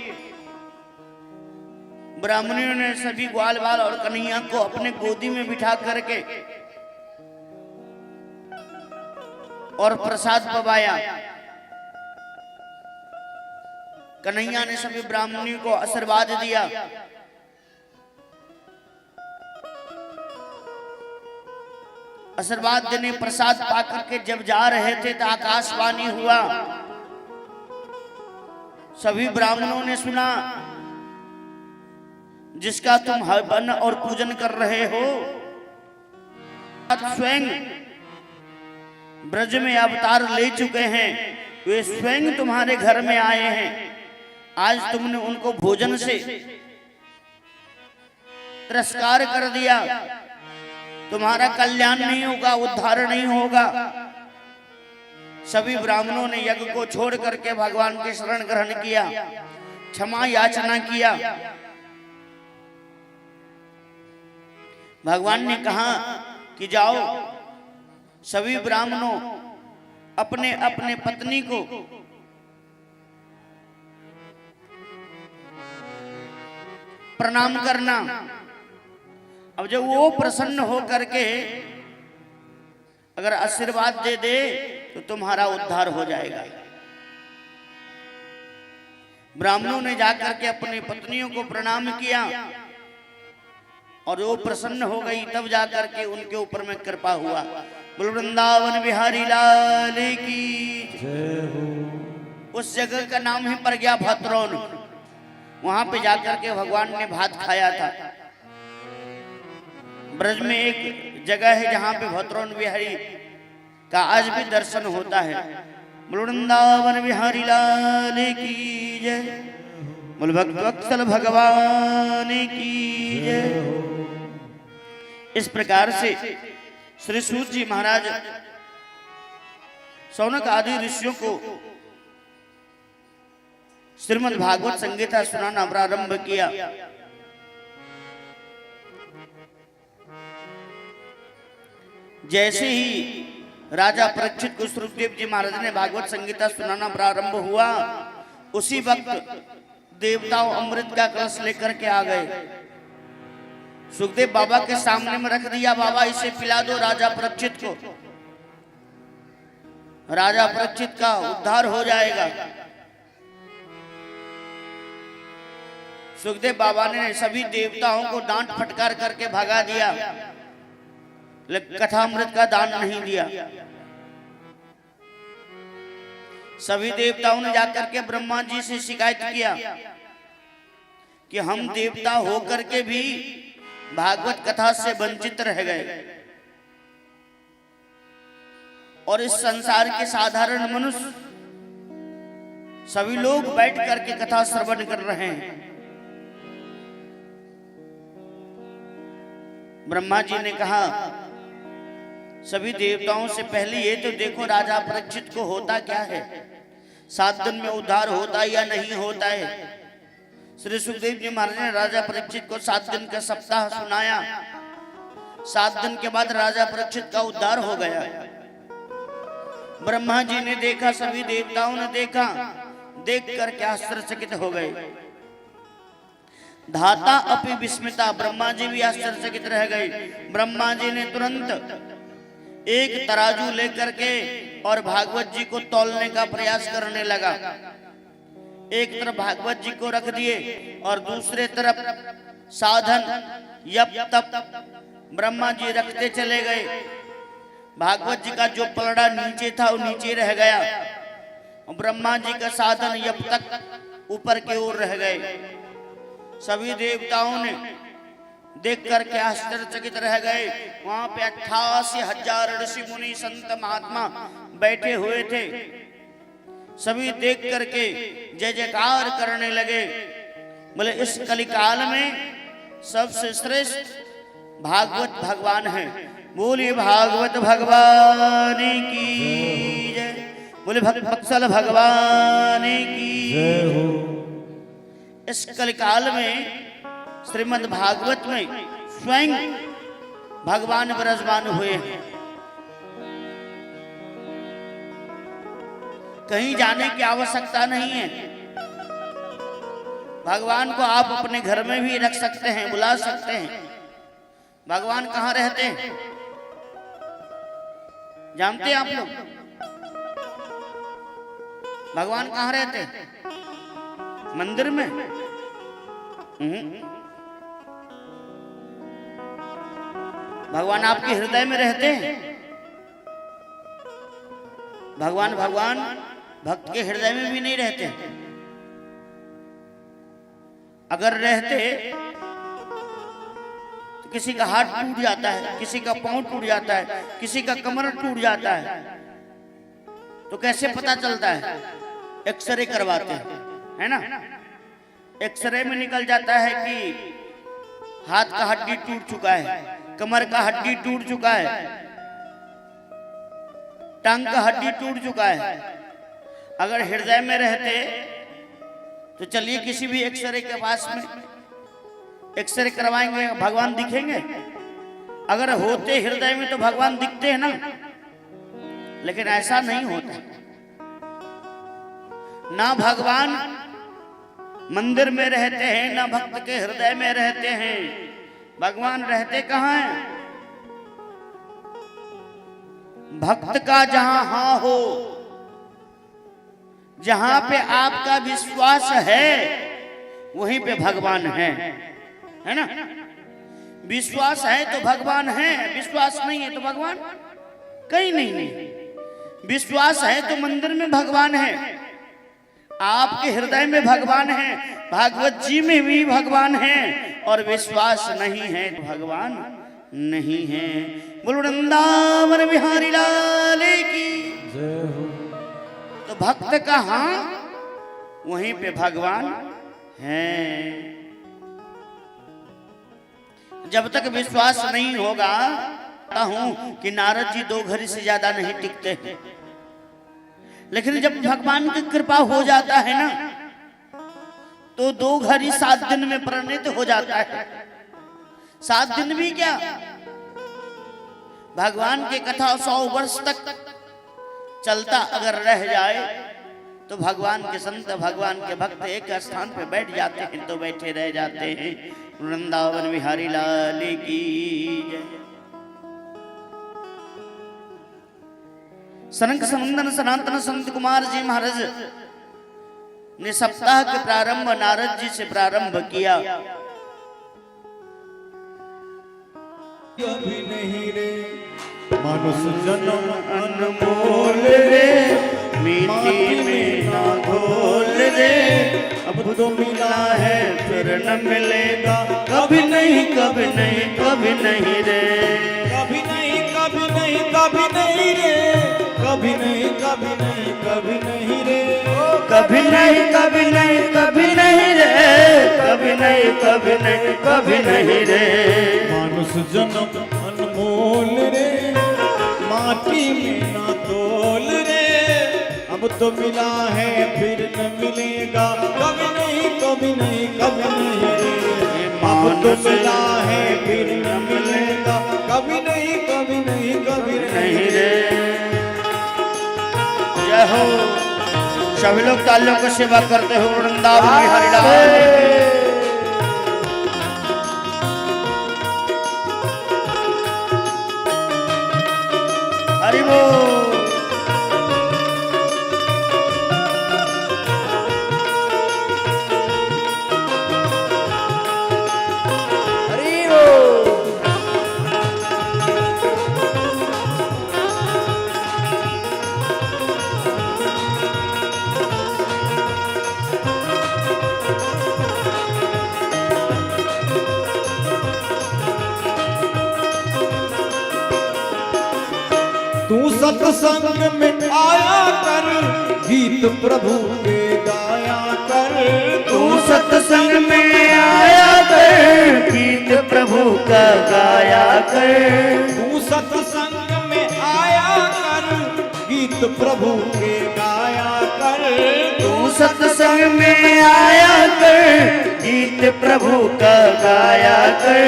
ब्राह्मणियों ने सभी ग्वाल वाल और कन्हैया को अपने गोदी में बिठा करके और प्रसाद पवाया। कन्हैया ने सभी ब्राह्मणियों को आशीर्वाद दिया। आशीर्वाद देने प्रसाद पाकर के जब जा रहे थे तो आकाशवाणी हुआ। सभी ब्राह्मणों ने सुना, जिसका तुम हवन और पूजन कर रहे हो, स्वयं ब्रज में अवतार ले चुके हैं, वे स्वयं तुम्हारे घर में आए हैं। आज तुमने उनको भोजन से तिरस्कार कर दिया, तुम्हारा कल्याण नहीं होगा, उद्धार नहीं होगा। सभी ब्राह्मणों ने यज्ञ को छोड़ करके भगवान के शरण ग्रहण किया, क्षमा याचना किया। भगवान ने कहा कि जाओ, सभी ब्राह्मणों अपने अपने पत्नी को प्रणाम करना। अब जब वो प्रसन्न हो करके अगर आशीर्वाद दे दे तो तुम्हारा उद्धार हो जाएगा। ब्राह्मणों ने जाकर के अपनी पत्नियों को प्रणाम किया और वो प्रसन्न हो गई, तब जाकर के उनके ऊपर में कृपा हुआ। बोल वृंदावन बिहारी लाल की जय हो। उस जगह का नाम है प्रज्ञा भात्रोन। वहां पे जाकर के भगवान ने भात खाया था। ब्रज में एक जगह है जहां पे भद्रोन बिहारी का आज भी दर्शन होता है। वृंदावन बिहारी लाल की जय। बोल भक्त वत्सल भगवान की जय। इस प्रकार से श्री सूत जी महाराज शौनक आदि ऋषियों को श्रीमद् भागवत संगीता सुनाना प्रारंभ किया। जैसे ही राजा परीक्षित को सुखदेव जी महाराज ने भागवत संगीता सुनाना प्रारंभ हुआ, उसी वक्त देवताओं अमृत का कलश लेकर के आ गए। सुखदेव बाबा के सामने में रख दिया, बाबा इसे पिला दो राजा परीक्षित को, राजा परीक्षित का उद्धार हो जाएगा। सुखदेव बाबा ने सभी देवताओं को डांट फटकार करके भगा दिया, लेकिन कथामृत का दान नहीं दिया। सभी देवताओं ने जाकर के ब्रह्मा जी से शिकायत किया कि हम देवता होकर के भी भागवत कथा से वंचित रह गए और इस संसार के साधारण मनुष्य सभी लोग बैठ करके कथा श्रवण कर रहे हैं। ब्रह्मा जी ने कहा, सभी देवताओं से पहले ये तो देखो राजा परीक्षित को होता क्या है, 7 दिन में उद्धार होता या नहीं होता है। श्री सुखदेव जी महाराज ने राजा परीक्षित को 7 दिन का सप्ताह सुनाया। 7 दिन के बाद राजा परीक्षित का उद्धार हो गया। ब्रह्मा जी ने देखा, सभी देवताओं ने देखा, देख करके आश्चर्यचकित हो गए। धाता अपि विस्मिता, ब्रह्मा जी भी आश्चर्यचकित रह गए। ब्रह्मा जी ने तुरंत एक तराजू लेकर के और भागवत जी को तौलने का प्रयास करने लगा। एक तरफ भागवत जी को रख दिए और दूसरे तरफ साधन यप तप ब्रह्मा जी रखते चले गए। भागवत जी का जो पलड़ा नीचे था वो नीचे रह गया, ब्रह्मा जी का साधन यप तक ऊपर की ओर रह गए। सभी देवताओं ने देख करके आश्चर्यचकित रह गए। वहां पे 88,000 ऋषि मुनि संत महात्मा बैठे हुए थे। सभी देख करके जय जयकार करने लगे। बोले इस कलिकाल में सबसे श्रेष्ठ भागवत भगवान है। बोलिए भागवत भगवान की जय। बोले भक्त वत्सल भगवान की जय हो। इस कलिकाल में श्रीमद् भागवत में स्वयं भगवान विराजमान हुए हैं। कहीं जाने की आवश्यकता नहीं है। भगवान को आप अपने घर में भी रख सकते हैं, बुला सकते हैं। भगवान कहाँ रहते हैं जानते हैं आप लोग? भगवान कहाँ रहते हैं? मंदिर में? भगवान आपके हृदय में रहते हैं। भगवान भक्त के हृदय में भी नहीं रहते। अगर रहते तो किसी का हाथ टूट जाता है, किसी का पांव टूट जाता है, किसी का कमर टूट जाता है, तो कैसे पता चलता है? एक्सरे करवाते हैं, है ना? एक्सरे में निकल जाता है कि हाथ का हड्डी टूट चुका है, कमर का हड्डी टूट चुका है, टांग का हड्डी टूट चुका है। अगर हृदय में रहते तो चलिए किसी भी एक्सरे के पास में एक्सरे करवाएंगे, भगवान दिखेंगे? अगर होते हृदय में तो भगवान दिखते हैं ना, लेकिन ऐसा नहीं होता। ना भगवान मंदिर में रहते हैं, ना भक्त के हृदय में रहते हैं। भगवान रहते कहाँ हैं? भक्त का जहां हाँ हो, जहां पे आपका विश्वास है वहीं पे भगवान है ना? विश्वास है तो भगवान है, विश्वास नहीं है तो भगवान कहीं नहीं। विश्वास है तो मंदिर में भगवान है, आपके हृदय में भगवान है, भागवत जी में भी भगवान है। और विश्वास नहीं है तो भगवान नहीं है। बोलो वृंदावन बिहारी लाल की जय हो। तो भक्त कहाँ? वहीं पे भगवान है। जब तक विश्वास नहीं होगा, हूं कि नारद जी 2 घड़ी से ज्यादा नहीं टिकते हैं। लेकिन जब भगवान की कृपा हो जाता है ना, तो 2 घड़ी 7 दिन में परिणित हो जाता है। 7 दिन भी क्या, भगवान की कथा 100 वर्ष तक चलता अगर रह जाए तो भगवान के संत, भगवान के भक्त एक स्थान पे बैठ जाते हैं तो बैठे रह जाते हैं। वृंदावन बिहारी लाल की जय। सनक सनंदन सनातन संत कुमार जी महाराज ने सप्ताह के प्रारंभ नारद जी से प्रारंभ किया। कभी नहीं रे मनुष्य जन्म अनमोल रे, मिट्टी में ना घोल रे, अब तो मिला है फिर न मिलेगा, कभी नहीं कभी नहीं कभी नहीं रे, कभी नहीं कभी नहीं कभी नहीं रे, कभी नहीं कभी नहीं कभी नहीं रे, कभी नहीं कभी नहीं कभी नहीं रे, कभी नहीं कभी नहीं कभी नहीं रे। मनुष्य जन्म अनमोल रे, माटी में ना तोल रे, अब तो मिला है फिर न मिलेगा, कभी नहीं कभी नहीं कभी नहीं रे, अब तो मिला है फिर न मिलेगा, कभी नहीं कभी नहीं कभी नहीं रे। जय हो। सभी लोग तालियों की सेवा करते हो वृंदावन बिहारी लाल। हरि बोल। तू सत्संग में आया कर, गीत प्रभु के गाया कर। तू सत्संग में आया कर, गीत प्रभु का गाया कर। तू सत्संग में आया कर, गीत प्रभु के गाया कर। तू सत्संग में आया कर, गीत प्रभु का गाया कर।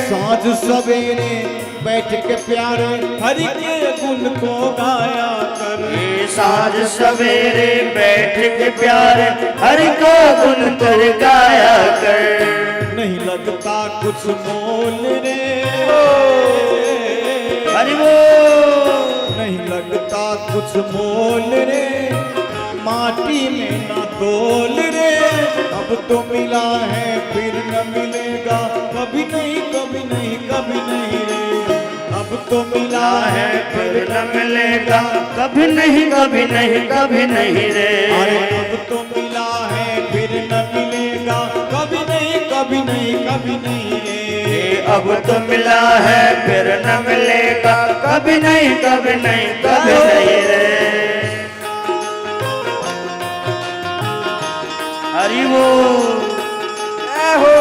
साँझ सवेरे बैठ के प्यारे हरि के गुण को गाया कर। साँझ सवेरे बैठ के प्यारे हरि को गुण कर गाया कर। नहीं लगता कुछ मोल रे, हरि बोल। नहीं लगता कुछ मोल रे, माटी में ना तोल रे। अब तो मिला है फिर न मिलेगा, कभी नहीं कभी नहीं कभी नहीं रे। अब तो मिला है फिर न मिलेगा, कभी नहीं कभी नहीं कभी नहीं रे। अरे अब तो मिला है फिर न मिलेगा, कभी नहीं कभी नहीं कभी नहीं रे। अब तो मिला है फिर न मिलेगा, कभी नहीं कभी नहीं कभी नहीं रे। हरि बोल। जय हो।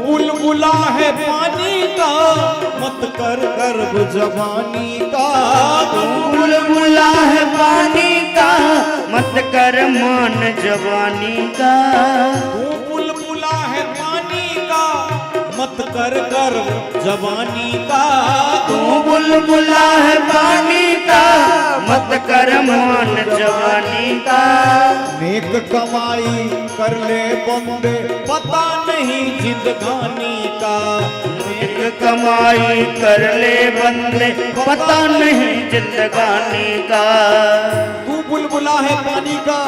बुलबुला है पानी का, मत कर गर्व जवानी का। तू बुलबुला है पानी का, मत कर मान जवानी का। तू बुलबुला है पानी का, मत कर गर्व जवानी का। तू बुलबुला है पानी का, मत कर मान जवानी का। नेक कमाई कर ले बंदे, पता नहीं जिंदगानी का। नेक कमाई कर ले बंदे, पता नहीं जिंदगानी का। तू बुलबुला है पानी का,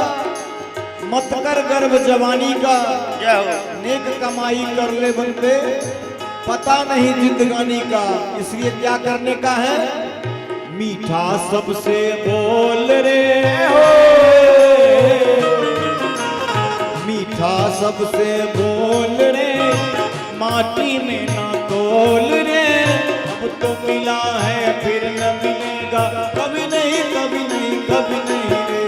मत कर गर्व जवानी का। जाओ। नेक कमाई कर ले बंदे, पता नहीं जिंदगानी का। इसलिए क्या करने का है, मीठा सबसे बोल रे हो। मीठा सबसे बोल रे, माटी में ना तोल रे। अब तो मिला है फिर न मिलेगा, कभी नहीं कभी नहीं कभी नहीं रे।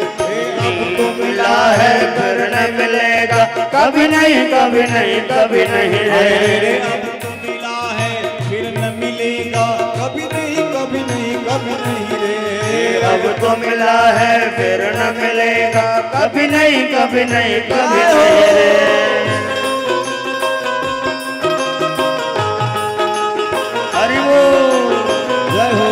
अब तो मिला है फिर न मिलेगा, कभी नहीं कभी नहीं कभी नहीं रे। अब तो मिला है फिर न मिलेगा, कभी नहीं कभी नहीं कभी नहीं रे। अब तो मिला है फिर न मिलेगा, कभी नहीं कभी नहीं कभी नहीं रे। हरि बोल। जय हो।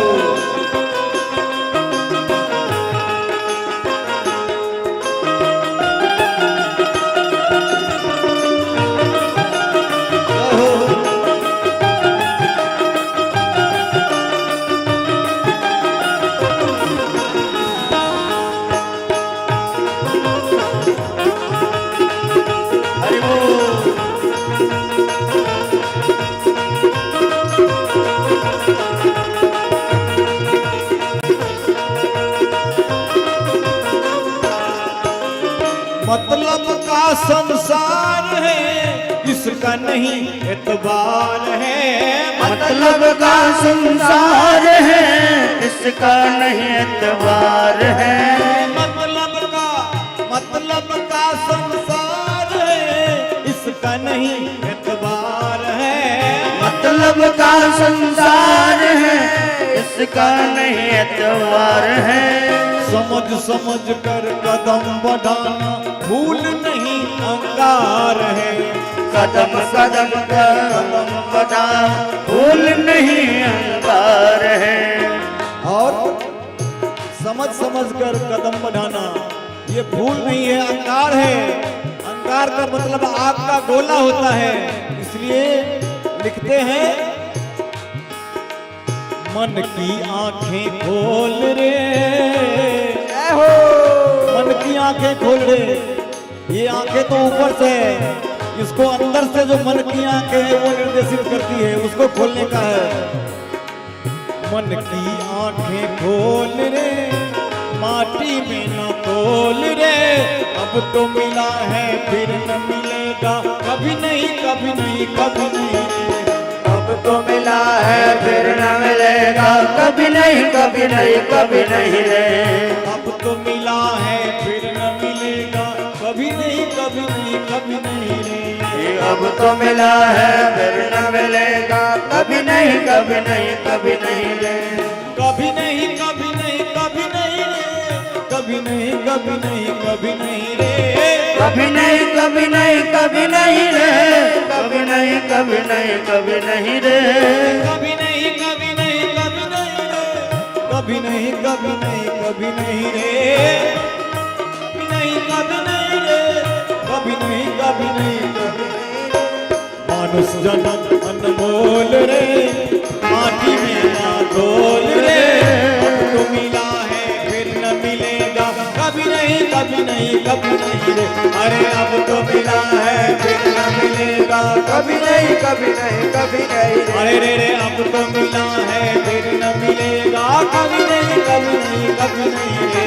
हरि बोल। संसार है, इसका नहीं एतबार है। मतलब का संसार है, इसका नहीं एतबार है। मतलब का संसार है, इसका नहीं एतबार है। मतलब का संसार है, इसका नहीं एतबार है। समझ समझ कर कदम बढ़ाना भूल नहीं अंगार है। कदम कदम कदम बढ़ा भूल नहीं अंगार है। और समझ समझ कर कदम बढ़ाना ये भूल नहीं है, अंगार है। अंगार का मतलब आग का गोला होता है। इसलिए लिखते हैं, मन की आंखें खोल रे, मन की आंखें खोल रे। ये आंखें तो ऊपर से है, इसको अंदर से जो मन की आंखें है वो निर्देशित करती है, उसको खोलने का है। मन की आंखें खोल रे, माटी में न तोल रे। अब तो मिला है फिर न मिलेगा, कभी नहीं कभी नहीं कभी नहीं। अब तो मिला है फिर न मिलेगा, कभी नहीं कभी नहीं कभी नहीं रे। अब तो मिला है फिर न मिलेगा, कभी नहीं कभी नहीं कभी नहीं रे। अब तो मिला है फिर न मिलेगा, कभी नहीं कभी नहीं कभी नहीं रे। कभी नहीं कभी नहीं कभी नहीं रे, कभी नहीं कभी नहीं कभी नहीं रे। कभी नहीं कभी नहीं कभी नहीं रे, कभी नहीं कभी नहीं कभी नहीं रे। कभी नहीं कभी नहीं कभी नहीं रे, कभी नहीं कभी नहीं कभी नहीं रे। कभी नहीं कभी नहीं रे, कभी नहीं कभी नहीं कभी नहीं रे। मानुष जन्म अनमोल रे, माटी में ना डोल रे। अब तो मिला है फिर न मिलेगा, कभी नहीं कभी नहीं कभी नहीं रे। अरे अब तो मिला है फिर न मिलेगा, कभी नहीं कभी नहीं कभी नहीं रे। अरे रे रे अब तो मिला है फिर न मिलेगा, कभी नहीं कभी नहीं कभी नहीं रे।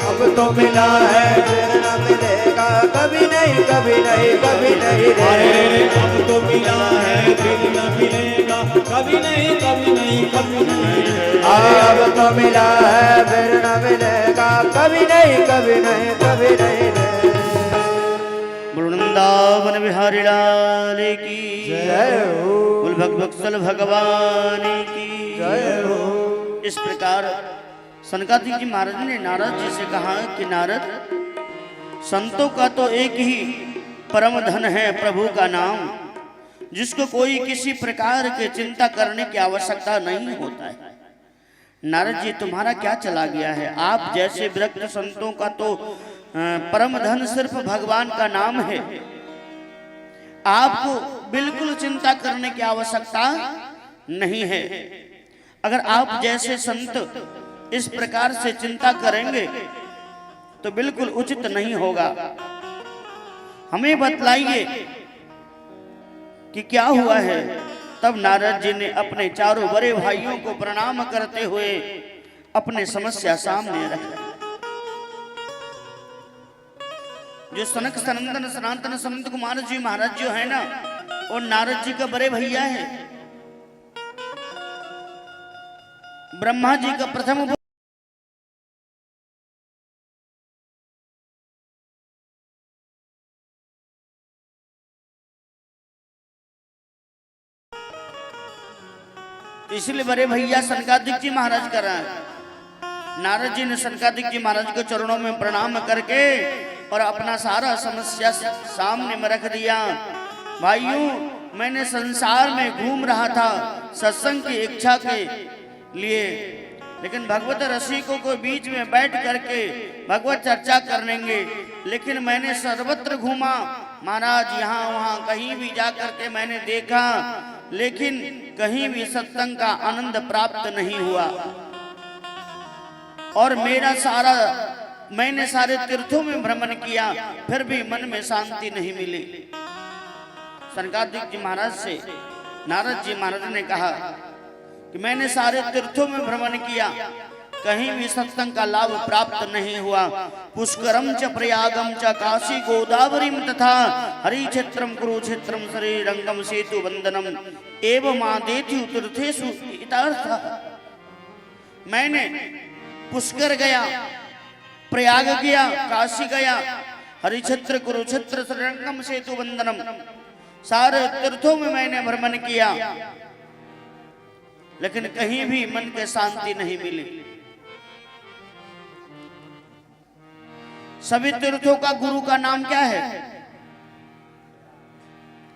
अब तो मिला है फिर न मिलेगा, कभी नहीं कभी नहीं कभी नहीं रे। अरे रे रे अब तो मिला है फिर न मिलेगा, कभी नहीं कभी नहीं कभी नहीं रे। अब तो मिला है फिर न मिलेगा, कभी नहीं कभी नहीं कभी नहीं रे। वृंदावन बिहारी लाल की जय हो। बोल भक्तवत्सल भगवान की जय हो। इस प्रकार सनकादिक जी महाराज ने नारद जी से कहा कि नारद, संतों का तो एक ही परम धन है प्रभु का नाम, जिसको कोई किसी प्रकार की चिंता करने की आवश्यकता नहीं होता है। नारद जी, तुम्हारा क्या चला गया है? आप जैसे विरक्त संतों का तो परम धन सिर्फ भगवान का नाम है। आपको बिल्कुल चिंता करने की आवश्यकता नहीं है। अगर आप जैसे संत इस प्रकार से चिंता करेंगे तो बिल्कुल उचित नहीं होगा। हमें बतलाइए कि क्या हुआ है। तब नारद जी ने अपने चारों बड़े भाइयों को प्रणाम करते हुए अपने समस्या सामने रखा। जो सनक सनंदन सनातन संत कुमार जी महाराज जो है ना, वो नारद जी का बड़े भैया है। ब्रह्मा जी का प्रथम इसलिए बड़े भैया सनकादिक जी महाराज कर रहे हैं। नारद जी ने सनकादिक जी महाराज के चरणों में प्रणाम करके और अपना सारा समस्या सामने में रख दिया। भाइयों, मैंने संसार में घूम रहा था सत्संग की इच्छा के लिए, लेकिन भगवत रसिकों को बीच में बैठ करके भगवत चर्चा कर लेंगे, लेकिन मैंने सर्वत्र घूमा महाराज, यहाँ वहाँ कहीं भी जा करके मैंने देखा, लेकिन कहीं भी सत्संग का आनंद प्राप्त नहीं हुआ। और मैंने सारे तीर्थों में भ्रमण किया, फिर भी मन में शांति नहीं मिली। सनकादिक जी महाराज से नारद जी महाराज ने कहा कि मैंने सारे तीर्थों में भ्रमण किया, कहीं भी सत्संग का लाभ प्राप्त नहीं हुआ। पुष्करम च प्रयागम च काशी गोदावरीम तथा हरि क्षेत्रम कुरुक्षेत्रम श्रीरंगम सेतु वंदनम एवं आदेति तीर्थेषु इतार्थ। मैंने पुष्कर गया, प्रयाग गया, काशी गया, हरिक्षेत्र कुरुक्षेत्र श्रीरंगम सेतु वंदनम, सारे तीर्थों में मैंने भ्रमण किया, लेकिन कहीं भी मन के शांति नहीं मिली। सभी तीर्थों का गुरु का नाम क्या है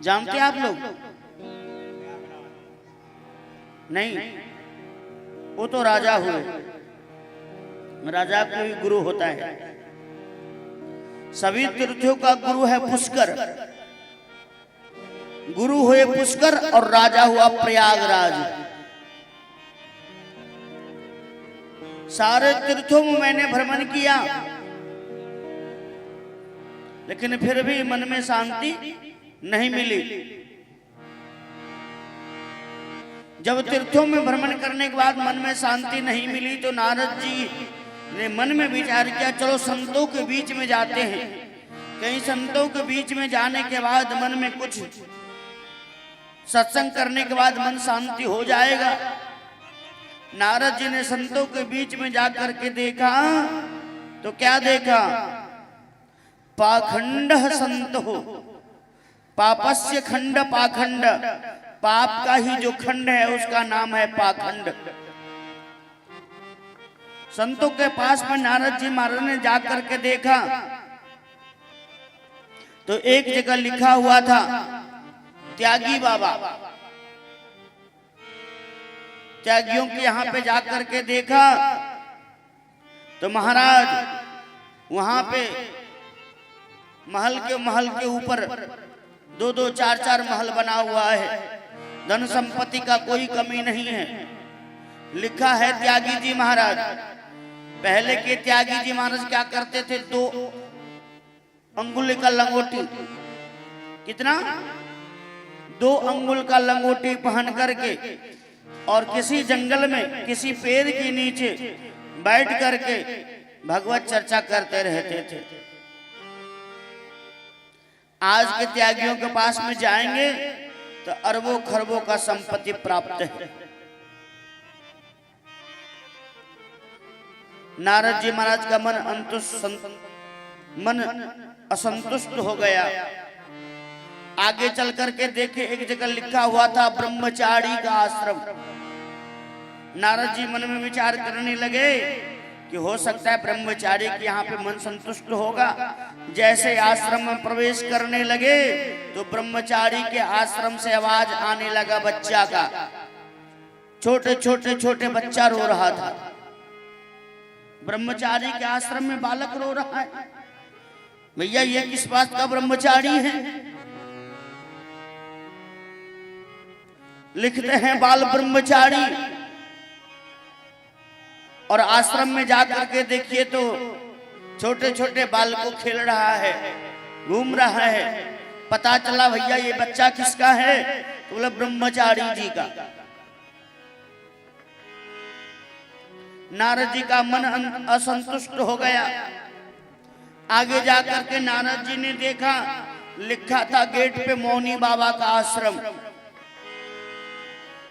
जानते हैं आप लोग? नहीं, वो तो राजा हुए, राजा को भी गुरु होता है। सभी तीर्थों का गुरु है पुष्कर, गुरु हुए पुष्कर और राजा हुआ प्रयागराज। सारे तीर्थों में मैंने भ्रमण किया, लेकिन फिर भी मन में शांति नहीं मिली। जब तीर्थों में भ्रमण करने के बाद मन में शांति नहीं मिली तो नारद जी ने मन में विचार किया, चलो संतों के बीच में जाते हैं, कहीं संतों के बीच में जाने के बाद मन में कुछ सत्संग करने के बाद मन शांति हो जाएगा। नारद जी ने संतों के बीच में जाकर के देखा तो क्या देखा? पाखंड संत हो, पापस्य खंड पाखंड, पाप का ही जो खंड है उसका नाम है पाखंड। संतों के पास में नारद जी महाराज ने जाकर के देखा तो एक जगह लिखा हुआ था त्यागी बाबा। त्यागियों के यहाँ पे जाकर के देखा तो महाराज वहां पे महल के ऊपर 2-2, 4-4 महल बना हुआ है, धन संपत्ति का कोई कमी नहीं है। लिखा है त्यागी जी महाराज। पहले के त्यागी जी महाराज क्या करते थे? 2 अंगुल का लंगोटी, कितना? 2 अंगुल का लंगोटी पहन करके और किसी जंगल में किसी पेड़ के नीचे बैठ करके भगवत चर्चा करते रहते थे। आज के त्यागियों के पास में जाएंगे तो अरबों खरबों का संपत्ति प्राप्त है। नारद जी महाराज का मन असंतुष्ट हो गया। आगे चल करके देखे एक जगह लिखा हुआ था ब्रह्मचारी का आश्रम। नारद जी मन में विचार करने लगे कि हो सकता है ब्रह्मचारी के यहाँ पे मन संतुष्ट होगा। जैसे आश्रम में प्रवेश करने लगे तो ब्रह्मचारी के आश्रम से आवाज आने लगा बच्चा का। छोटे बच्चा रो रहा था। ब्रह्मचारी के आश्रम में बालक रो रहा है। भैया ये किस बात का ब्रह्मचारी है? लिखते हैं बाल ब्रह्मचारी। और आश्रम में जाकर के देखिए तो छोटे बाल को खेल रहा है, घूम रहा है। पता चला भैया ये बच्चा किसका है? तो बोला ब्रह्मचारी जी का। नारद जी का मन असंतुष्ट हो गया। आगे जाकर के नारद जी ने देखा लिखा था गेट पे मौनी बाबा का आश्रम।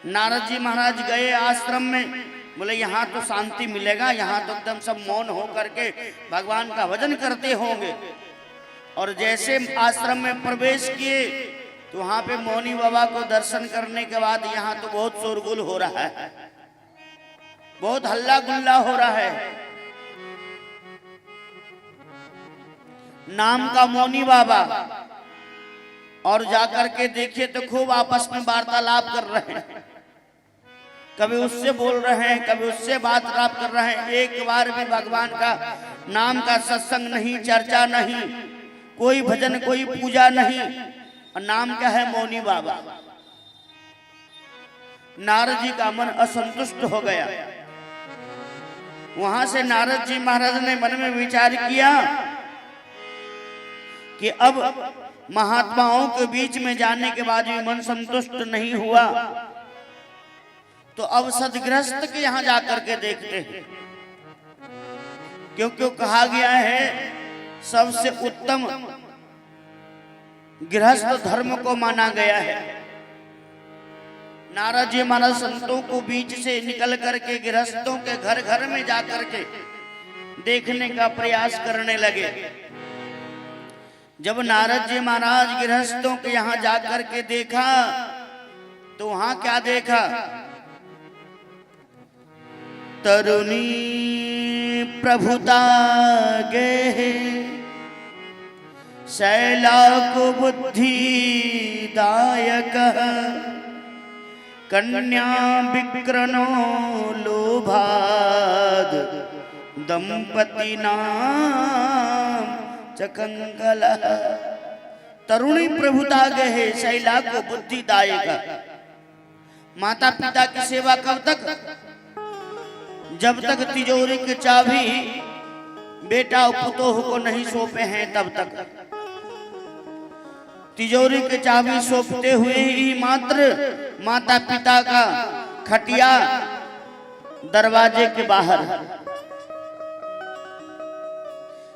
नारद जी महाराज गए आश्रम में, बोले यहाँ तो शांति मिलेगा, यहाँ तो एकदम सब मौन हो करके भगवान का भजन करते होंगे। और जैसे आश्रम में प्रवेश किए तो वहां पे मौनी बाबा को दर्शन करने के बाद यहाँ तो बहुत शोरगुल हो रहा है, बहुत हल्ला गुल्ला हो रहा है। नाम का मौनी बाबा। और जाकर के देखिए तो खूब आपस में वार्तालाप कर रहे हैं, कभी उससे बोल रहे हैं, कभी उससे वार्तालाप कर रहे हैं। एक बार भी भगवान का नाम का सत्संग नहीं, चर्चा नहीं, कोई भजन कोई पूजा नहीं। और नाम क्या है? मौनी बाबा। नारद जी का मन असंतुष्ट हो गया। वहां से नारद जी महाराज ने मन में विचार किया कि अब महात्माओं के बीच में जाने के बाद भी मन संतुष्ट नहीं हुआ तो अब सदगृहस्थ के यहाँ जाकर के देखते हैं। क्योंकि कहा गया है सबसे उत्तम गृहस्थ धर्म को माना गया है। नारद जी महाराज संतों को बीच से निकल करके गृहस्थों के घर घर में जाकर के देखने का प्रयास करने लगे। जब नारद जी महाराज गृहस्थों के यहाँ जाकर के देखा तो वहां क्या देखा? तरुणी प्रभुता गे शैलाक बुद्धि दायक कन्या विक्रनो लोभाद दंपति नाम चकंगल। तरुणी प्रभुता गहे शैला को बुद्धिदायक। माता पिता की सेवा कब तक? जब तक तिजोरी की चाबी बेटा पुतोह को नहीं सौंपे हैं तब तक। तिजोरी की चाबी सौंपते हुए ही मात्र माता पिता का खटिया दरवाजे के बाहर।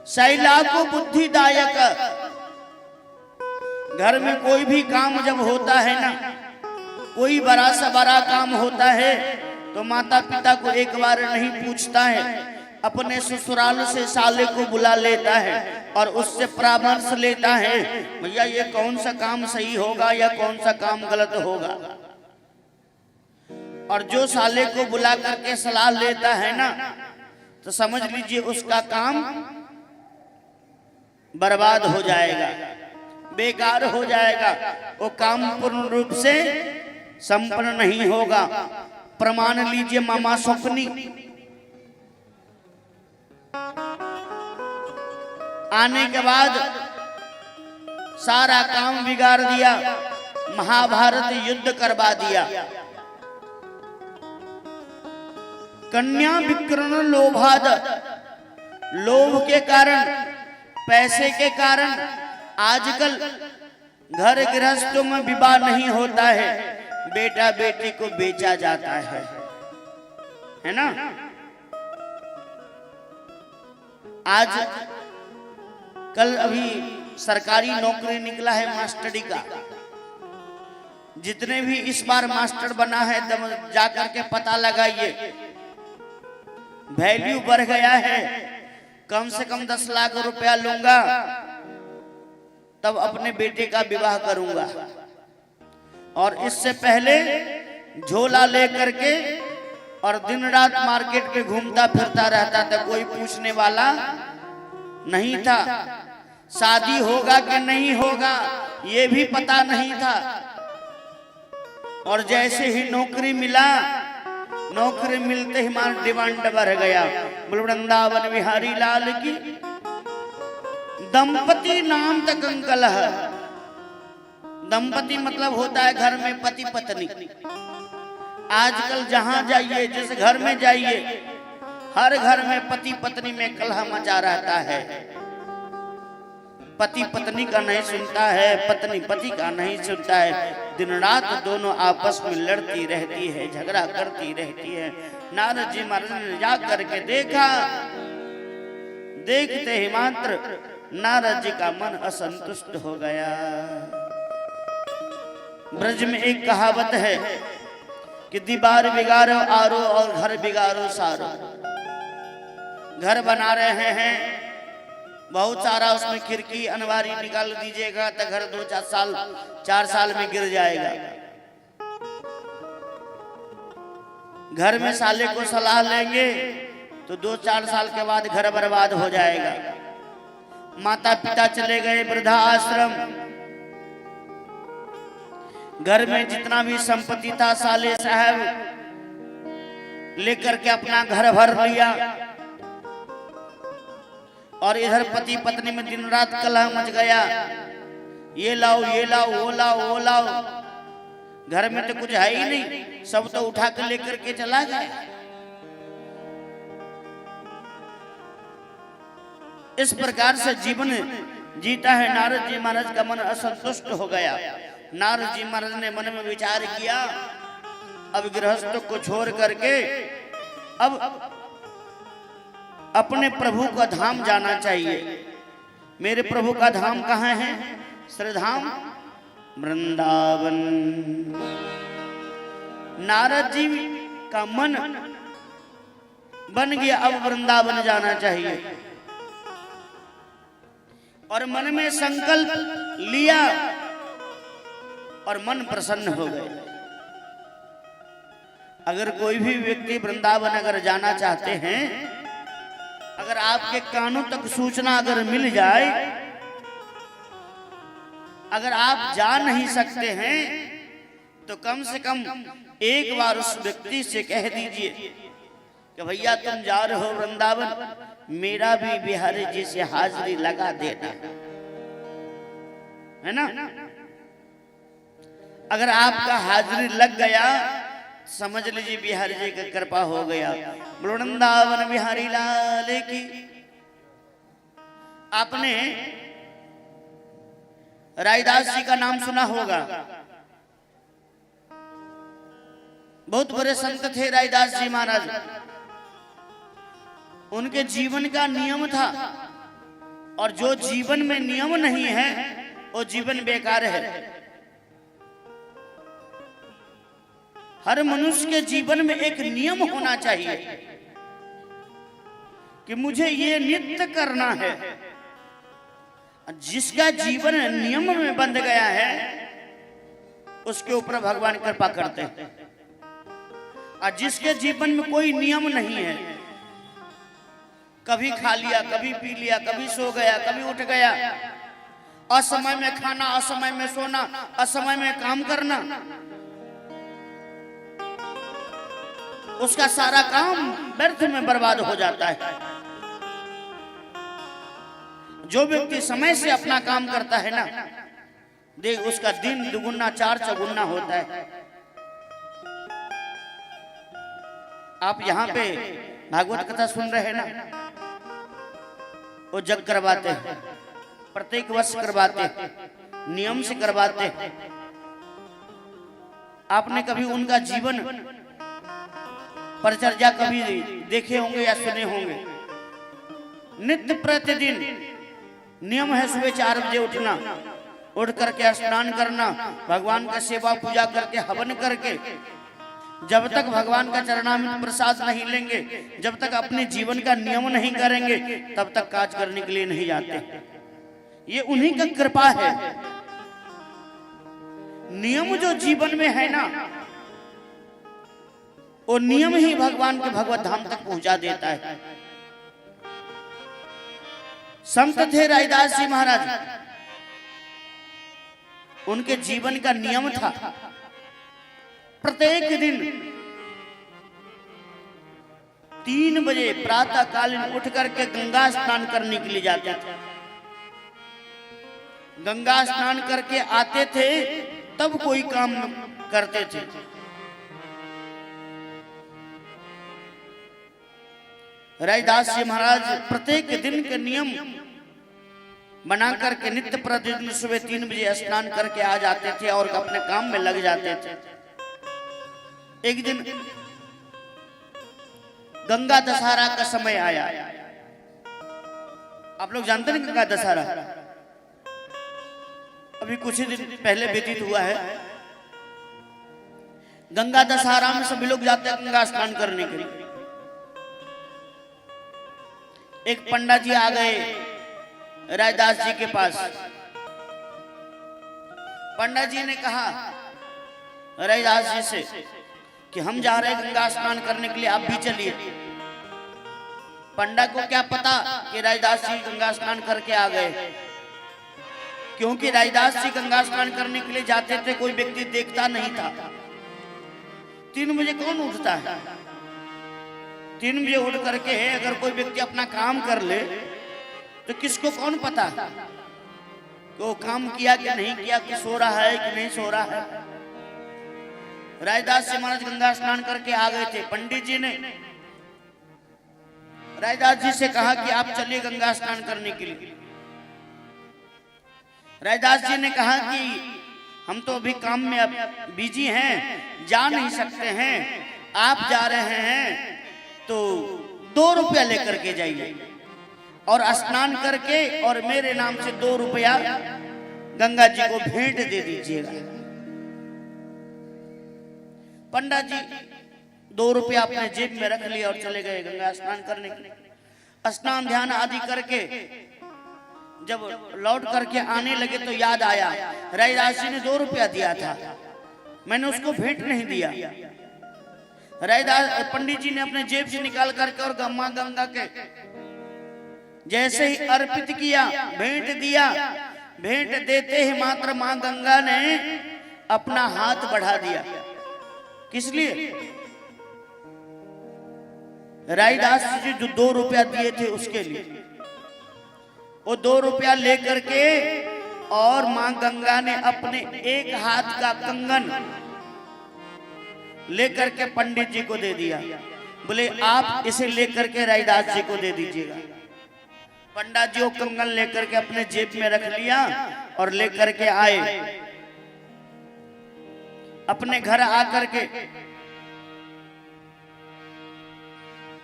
शैला को बुद्धिदायक। घर में कोई भी काम जब होता है ना, कोई बड़ा सा बड़ा काम होता है तो माता पिता को एक बार नहीं पूछता है, अपने ससुराल से साले को बुला लेता है और उससे परामर्श लेता है, भैया ये कौन सा काम सही होगा या कौन सा काम गलत होगा। और जो साले को बुला करके सलाह लेता है ना, तो समझ लीजिए उसका काम बर्बाद हो जाएगा, बेकार हो जाएगा, वो काम पूर्ण रूप से संपन्न नहीं होगा। प्रमाण लीजिए मामा स्वप्नी आने के बाद सारा काम बिगाड़ दिया, महाभारत युद्ध करवा दिया। कन्या विक्रम लोभाद, लोभ के कारण, पैसे के कारण आजकल घर गृहस्थों में विवाह नहीं होता है, बेटा बेटी को बेचा जाता है ना। आज कल अभी सरकारी नौकरी निकला है मास्टरी का। जितने भी इस बार मास्टर बना है जाकर के पता लगाइए, वैल्यू बढ़ गया है। कम से कम 10 लाख रुपया लूंगा तब अपने बेटे का विवाह करूंगा, और इससे पहले झोला लेकर के और दिन रात मार्केट में घूमता फिरता रहता था, कोई पूछने वाला नहीं था। शादी होगा कि नहीं होगा ये भी पता नहीं था। और जैसे ही नौकरी मिला, नौकरी मिलते ही हमारा डिमांड बढ़ गया। वृंदावन बिहारी लाल की दंपति नाम तक अंकल है। दंपति मतलब होता है घर में पति पत्नी। आजकल जहां जाइए, जिस घर में जाइए, हर घर में पति पत्नी में कलह मचा रहता है। पति पत्नी का नहीं सुनता है, पत्नी पति का नहीं सुनता है। दिन रात दोनों आपस में लड़ती रहती है, झगड़ा करती रहती है। नारद जी महाराज ने जा करके देखा, देखते ही मात्र नारद जी का मन असंतुष्ट हो गया। ब्रज में एक कहावत है कि दीवार बिगाड़ो आरो और घर बिगाड़ो सारो। घर बना रहे हैं, बहुत सारा उसमें खिड़की अनवारी निकाल दीजिएगा तो घर 2-4 साल में गिर जाएगा। घर में साले को सलाह लेंगे तो 2-4 साल के बाद घर बर्बाद हो जाएगा। माता पिता चले गए वृद्धा आश्रम, घर में जितना भी संपत्ति था साले साहब लेकर के अपना घर भर लिया, और इधर पति पत्नी में दिन रात कलह मच गया। ये लाओ ये लाओ, वो लाओ वो लाओ। घर में तो कुछ है ही नहीं, सब तो उठा कर लेकर के चला गया। इस प्रकार से जीवन जीता है। नारद जी महाराज का मन असंतुष्ट हो गया। नारद जी महाराज ने मन में विचार किया, अब गृहस्थ को छोड़ करके अब अपने प्रभु का धाम जाना चाहिए। मेरे प्रभु का धाम कहाँ है? श्रीधाम वृंदावन। नारद जी का मन बन गया, अब वृंदावन जाना चाहिए, और मन में संकल्प लिया और मन प्रसन्न हो गए। अगर कोई भी व्यक्ति वृंदावन अगर जाना चाहते हैं, अगर आपके कानों तक सूचना अगर मिल जाए, अगर आप जा नहीं सकते हैं, तो कम से कम एक बार उस व्यक्ति से कह दीजिए कि भैया तुम जा रहे हो वृंदावन, मेरा भी बिहारी जी से हाजिरी लगा देना, है ना। अगर आपका हाजिरी लग गया, समझ लीजिए बिहारी जी की कृपा हो गया। वृंदावन बिहारी लाल की। आपने रायदास जी का नाम सुना होगा, बहुत बड़े संत थे रायदास जी महाराज। उनके जीवन का नियम था, और जो जीवन में नियम नहीं है वो जीवन बेकार है। हर मनुष्य के जीवन में एक नियम होना चाहिए कि मुझे ये नित्य करना है। जिसका जीवन नियम में बंध गया है, उसके ऊपर भगवान कृपा करते हैं। और जिसके जीवन में कोई नियम नहीं है, कभी खा लिया, कभी पी लिया, कभी सो गया, कभी उठ गया, असमय में खाना, असमय में सोना, असमय में काम करना, उसका सारा काम व्यर्थ में बर्बाद हो जाता है। जो व्यक्ति समय से अपना काम करता है ना, देख उसका दिन दुगुना चार चौगुना होता है। आप यहाँ पे भागवत कथा सुन रहे हैं ना, वो जग करवाते हैं, प्रत्येक वर्ष करवाते हैं, नियम से करवाते हैं। आपने कभी उनका जीवन परिचर्या कभी देखे होंगे या सुने होंगे? नित्य प्रतिदिन नियम है सुबह 4 बजे उठना, उठ करके स्नान करना, भगवान का सेवा पूजा करके हवन करके, जब तक भगवान का चरणामृत प्रसाद नहीं लेंगे, जब तक अपने जीवन का नियम नहीं करेंगे, तब तक काज करने के लिए नहीं जाते। ये उन्हीं का कृपा है। नियम जो जीवन में है ना, वो नियम ही भगवान के भगवत धाम तक पहुंचा देता है। संत थे रायदास जी महाराज, उनके जीवन का नियम था प्रत्येक दिन 3 बजे प्रातः कालीन उठ करके गंगा स्नान करने के लिए जाते थे। गंगा स्नान करके आते थे, तब कोई काम करते थे। रायदास जी महाराज प्रत्येक दिन के नियम बना करके नित्य प्रतिदिन सुबह 3 बजे स्नान करके आ जाते थे और अपने काम में लग जाते थे। एक दिन गंगा दशहरा का समय आया। आप लोग जानते हैं गंगा दशहरा अभी कुछ ही दिन पहले व्यतीत हुआ है। गंगा दशहरा में सभी लोग जाते हैं गंगा स्नान करने के लिए। एक पंडित जी आ गए रायदास जी के पास। पंडित जी ने कहा रायदास जी से कि हम जा रहे हैं गंगा स्नान करने के लिए, आप भी चलिए। पंडित को क्या पता कि रायदास जी गंगा स्नान करके आ गए, क्योंकि रायदास जी गंगा स्नान करने के लिए जाते थे, कोई व्यक्ति देखता नहीं था। 3 बजे कौन उठता है? 3 बजे उठ करके अगर कोई व्यक्ति अपना काम कर ले तो किसको कौन पता कि वो काम किया कि नहीं किया, कि सो रहा है कि नहीं सो रहा है। रायदास जी महाराज गंगा स्नान करके आ गए थे। पंडित जी ने रायदास जी से कहा कि आप चलिए गंगा स्नान करने के लिए। रायदास जी ने कहा कि हम तो अभी काम में अब बिजी हैं, जा नहीं सकते हैं, आप जा रहे हैं तो 2 रुपया लेकर के जाइए और स्नान करके और मेरे नाम से 2 रुपया गंगा जी को भेंट दे दीजिएगा। पंडित जी 2 रुपया अपने जेब में रख लिया और चले गए गंगा स्नान करने के लिए। स्नान ध्यान आदि करके जब लौट करके आने लगे तो याद आया रैदास जी ने 2 रुपया दिया था, मैंने उसको भेंट नहीं दिया। रैदास पंडित जी ने अपने जेब से निकाल करके और मां गंगा के जैसे ही अर्पित किया, भेंट दिया, भेंट देते ही मात्र मां गंगा ने अपना हाथ बढ़ा दिया। किस लिए? रैदास जी जो 2 रुपया दिए थे उसके लिए। वो 2 रुपया लेकर के और मां गंगा ने अपने एक हाथ का कंगन लेकर के पंडित जी को दे दिया। बोले आप इसे लेकर के रैदास जी को दे दीजिएगा। पंडित जी वो कंगन लेकर के अपने जेब में रख लिया और लेकर के आए। अपने घर आकर के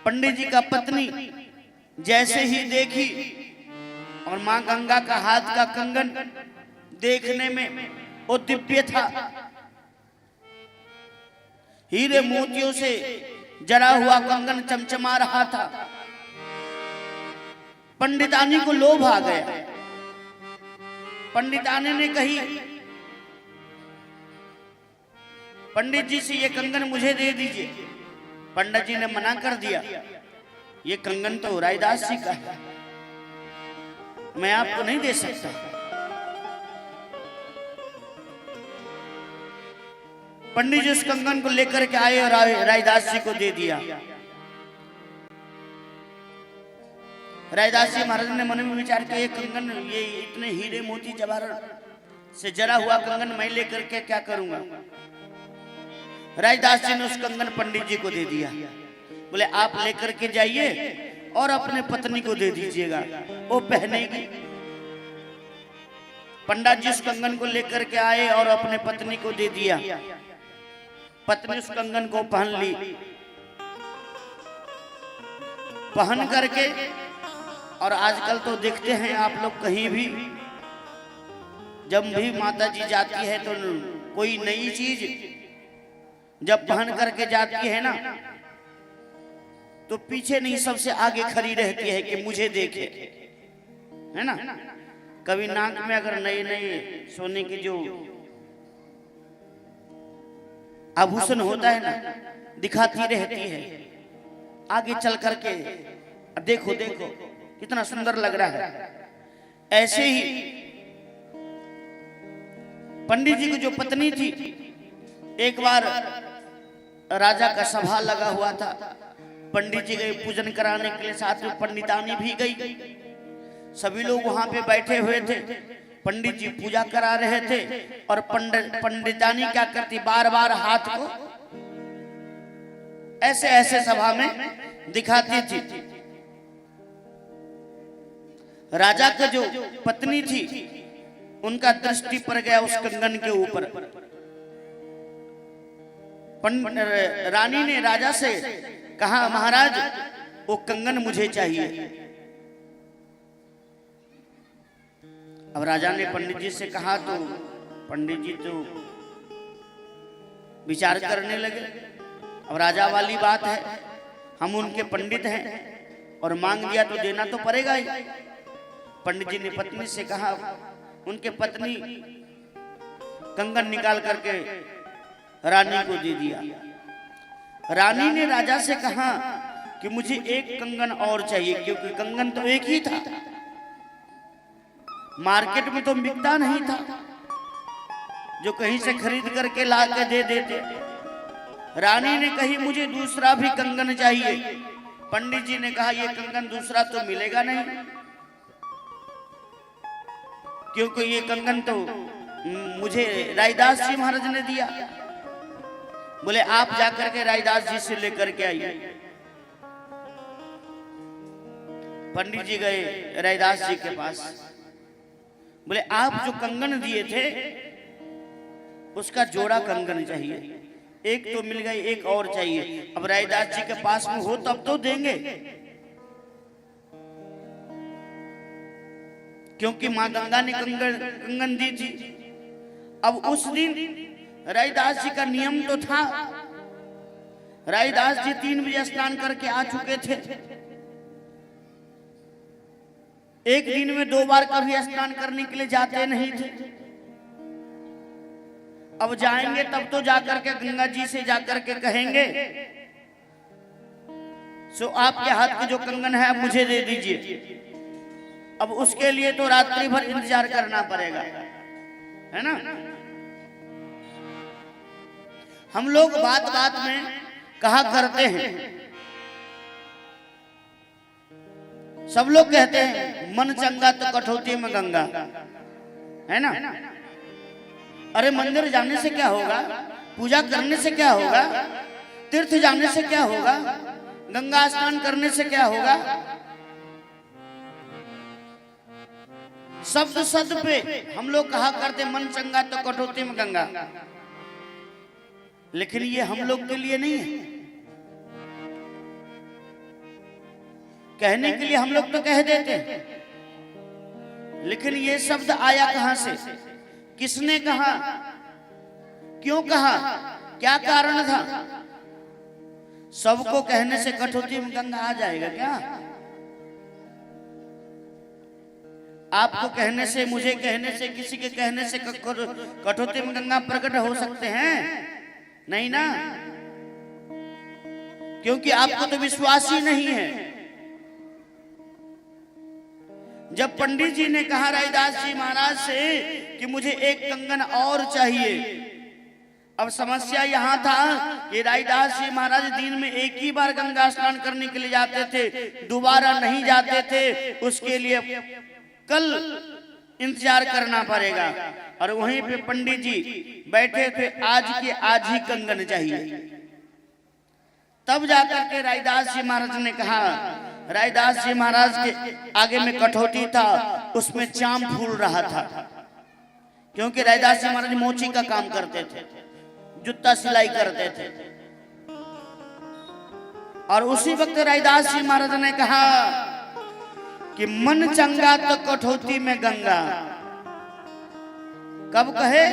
पंडित जी का पत्नी जैसे ही देखी और मां गंगा का हाथ का कंगन देखने में वो दिव्य था, हीरे मोतियों से जड़ा हुआ कंगन चमचमा रहा था। पंडितानी को लोभ आ गया। पंडितानी ने कही पंडित जी से ये कंगन मुझे दे दीजिए। पंडित जी ने मना कर दिया, ये कंगन तो रैदास जी का है, मैं आपको नहीं दे सकता। पंडित जी उस कंगन को लेकर के आए और रैदास जी को दे दिया। रैदास जी महाराज ने मन में विचार किया, ये कंगन, ये इतने हीरे मोती जवाहरात से जरा हुआ कंगन मैं लेकर के क्या करूंगा। रैदास जी ने उस कंगन पंडित जी को दे दिया। बोले आप लेकर के जाइए और अपने पत्नी को दे दीजिएगा, वो पहनेगी। पंडित जी उस कंगन को लेकर के आए और अपने पत्नी को दे दिया। पत्नी उस कंगन को पहन ली। पहन करके और आजकल तो देखते हैं आप लोग कहीं भी जब भी माता जी जाती है तो कोई नई चीज जब पहन करके जाती है ना तो पीछे नहीं सबसे आगे खड़ी रहती है कि मुझे देखे, है ना। कभी नाक में अगर नए नए सोने के जो आभूषण होता है ना दिखाती रहती है, आगे चल करके देखो देखो कितना सुंदर लग रहा है। ऐसे ही पंडित जी की जो पत्नी थी, एक बार राजा का सभा लगा हुआ था, पंडित जी गए पूजन कराने के लिए, साथ में पंडितानी भी गई। सभी लोग वहां पे बैठे हुए थे, पंडित जी पूजा करा रहे थे और पंडितानी क्या करती, बार बार हाथ को ऐसे ऐसे सभा में दिखाती थी। राजा का जो पत्नी थी उनका दृष्टि पड़ गया उस कंगन के ऊपर। रानी ने राजा से कहा, महाराज वो कंगन मुझे चाहिए। अब राजा ने पंडित जी से कहा तो पंडित जी तो विचार करने लगे। अब राजा वाली बात है, हम उनके पंडित हैं और मांग लिया तो देना तो पड़ेगा ही। पंडित जी ने पत्नी से कहा, उनके पत्नी कंगन निकाल करके रानी को दे दिया। रानी ने राजा से कहा कि मुझे एक कंगन और चाहिए, क्योंकि कंगन तो एक ही था, मार्केट में तो बिकता नहीं था, जो कहीं से खरीद करके ला के दे देते। रानी ने कही मुझे दूसरा भी कंगन चाहिए। पंडित जी ने कहा ये कंगन दूसरा तो मिलेगा नहीं, क्योंकि ये कंगन तो मुझे रैदास जी महाराज ने दिया। बोले आप जाकर के रैदास जी से लेकर के आइए। पंडित जी गए रैदास जी के पास। बोले आप जो कंगन दिए थे उसका जोड़ा कंगन चाहिए, एक तो मिल गई, एक और चाहिए। अब रैदास जी के पास में हो तब तो देंगे, क्योंकि मां गंगा ने कंगन दी थी। अब उस दिन रैदास जी का नियम तो था, रैदास जी 3 बजे स्नान करके आ चुके थे। एक दिन में 2 बार कभी स्नान करने के लिए जाते नहीं थे। अब जाएंगे तब तो जाकर के गंगा जी से जाकर के कहेंगे सो आपके हाथ की जो कंगन है आप मुझे दे दीजिए। अब उसके लिए तो रात्रि भर इंतजार करना पड़ेगा, है ना। हम लोग बात बात में कहा करते हैं, सब लोग कहते हैं मन चंगा तो कठौती में गंगा, है ना। अरे मंदिर जाने से क्या होगा, पूजा करने से क्या होगा, तीर्थ जाने से क्या होगा, गंगा स्नान करने से क्या होगा। शब्द शब्द पे हम लोग कहा करते मन चंगा तो कठौती में गंगा, लेकिन ये हम लोग के लिए नहीं है। कहने के लिए हम लोग तो कह देते हैं, लेकिन ये शब्द आया कहां से, किसने कहा, क्यों कहा, क्या कारण था। सबको कहने से कठौती में गंगा आ जाएगा क्या? आपको कहने से, मुझे कहने से, किसी के कहने से कठौती में गंगा प्रकट हो सकते हैं? नहीं ना, क्योंकि आपको तो विश्वास ही नहीं है। जब पंडित जी ने कहा रैदास जी महाराज से कि मुझे एक कंगन और चाहिए, अब समस्या यहां था कि रैदास जी महाराज दिन में एक ही बार गंगा स्नान करने के लिए जाते थे, दोबारा नहीं जाते थे। उसके लिए कल इंतजार करना पड़ेगा। और वहीं पे पंडित जी बैठे थे, आज के आज ही कंगन चाहिए। तब जाकर के रैदास जी महाराज ने कहा, रैदास जी महाराज के आगे में कठौती था, उसमें चाम फूल रहा था, क्योंकि रैदास जी महाराज मोची का काम करते थे, जूता सिलाई करते थे। और उसी वक्त रैदास जी महाराज ने कहा कि मन चंगा तो कठौती में गंगा। कब कहे?